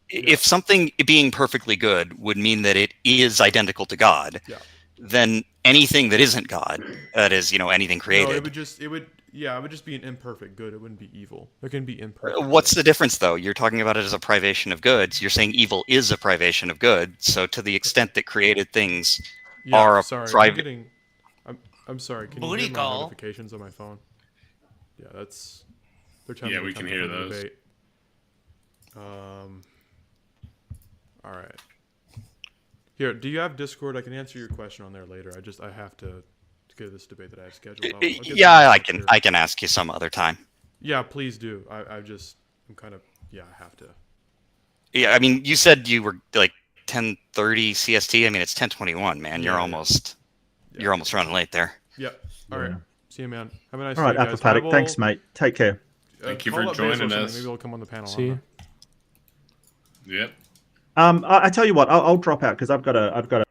here. if something being perfectly good would mean that it is identical to God, Yeah. then anything that isn't God, that is, anything No, created. it would just be an imperfect good. It wouldn't be evil. It can be imperfect. What's the difference, though? You're talking about it as a privation of good. You're saying evil is a privation of good. So to the extent that created things Yeah, are a sorry. private. I'm sorry. Can you Booty hear my call. notifications on my phone? Yeah, they're telling Yeah, me we the can time to hear come to those. debate. All right. Here, do you have Discord? I can answer your question on there later. I have to go to this debate that I have scheduled. I'll get some Yeah, results here. I can ask you some other time. Yeah, please do. I'm kind of, yeah, I have to. Yeah, I mean, you said you were like 10:30 CST. I mean, it's 10:21, man. Yeah, You're almost running late there. Yep. All right. See you, man. Have a nice All right, day, guys. Apophatic. Thanks, mate. Take care. Thank you Call for up Basil or joining something. us. Maybe I'll come on the panel. See you. Yep. I tell you what, I'll drop out because I've got a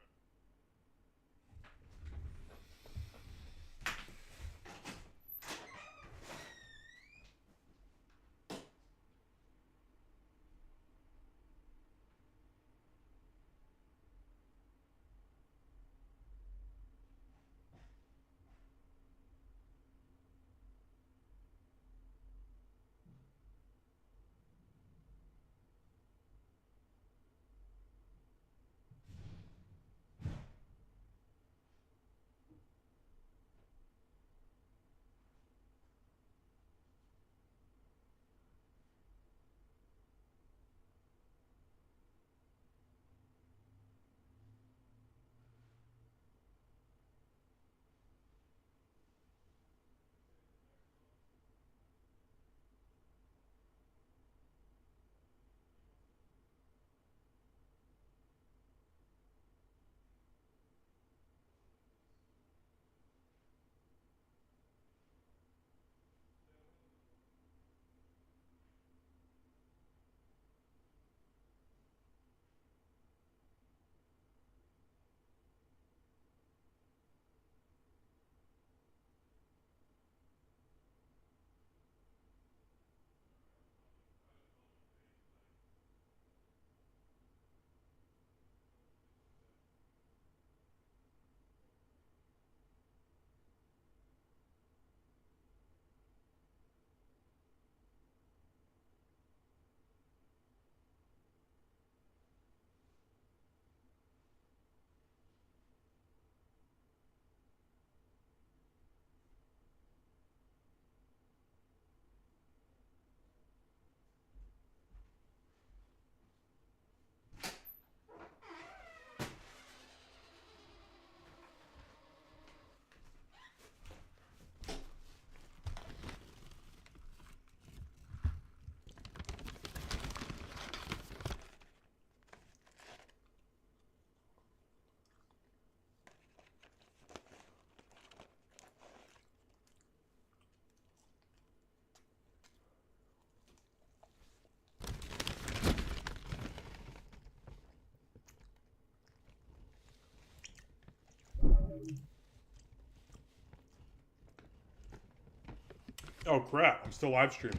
Oh crap! I'm still live streaming.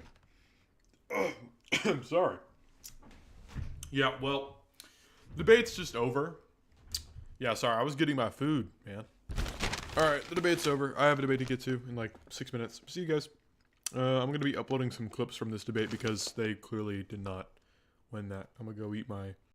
I'm sorry. Yeah, well, debate's just over. Yeah, sorry, I was getting my food, man. All right, the debate's over. I have a debate to get to in like 6 minutes. See you guys. I'm gonna be uploading some clips from this debate because they clearly did not win that. I'm gonna go eat my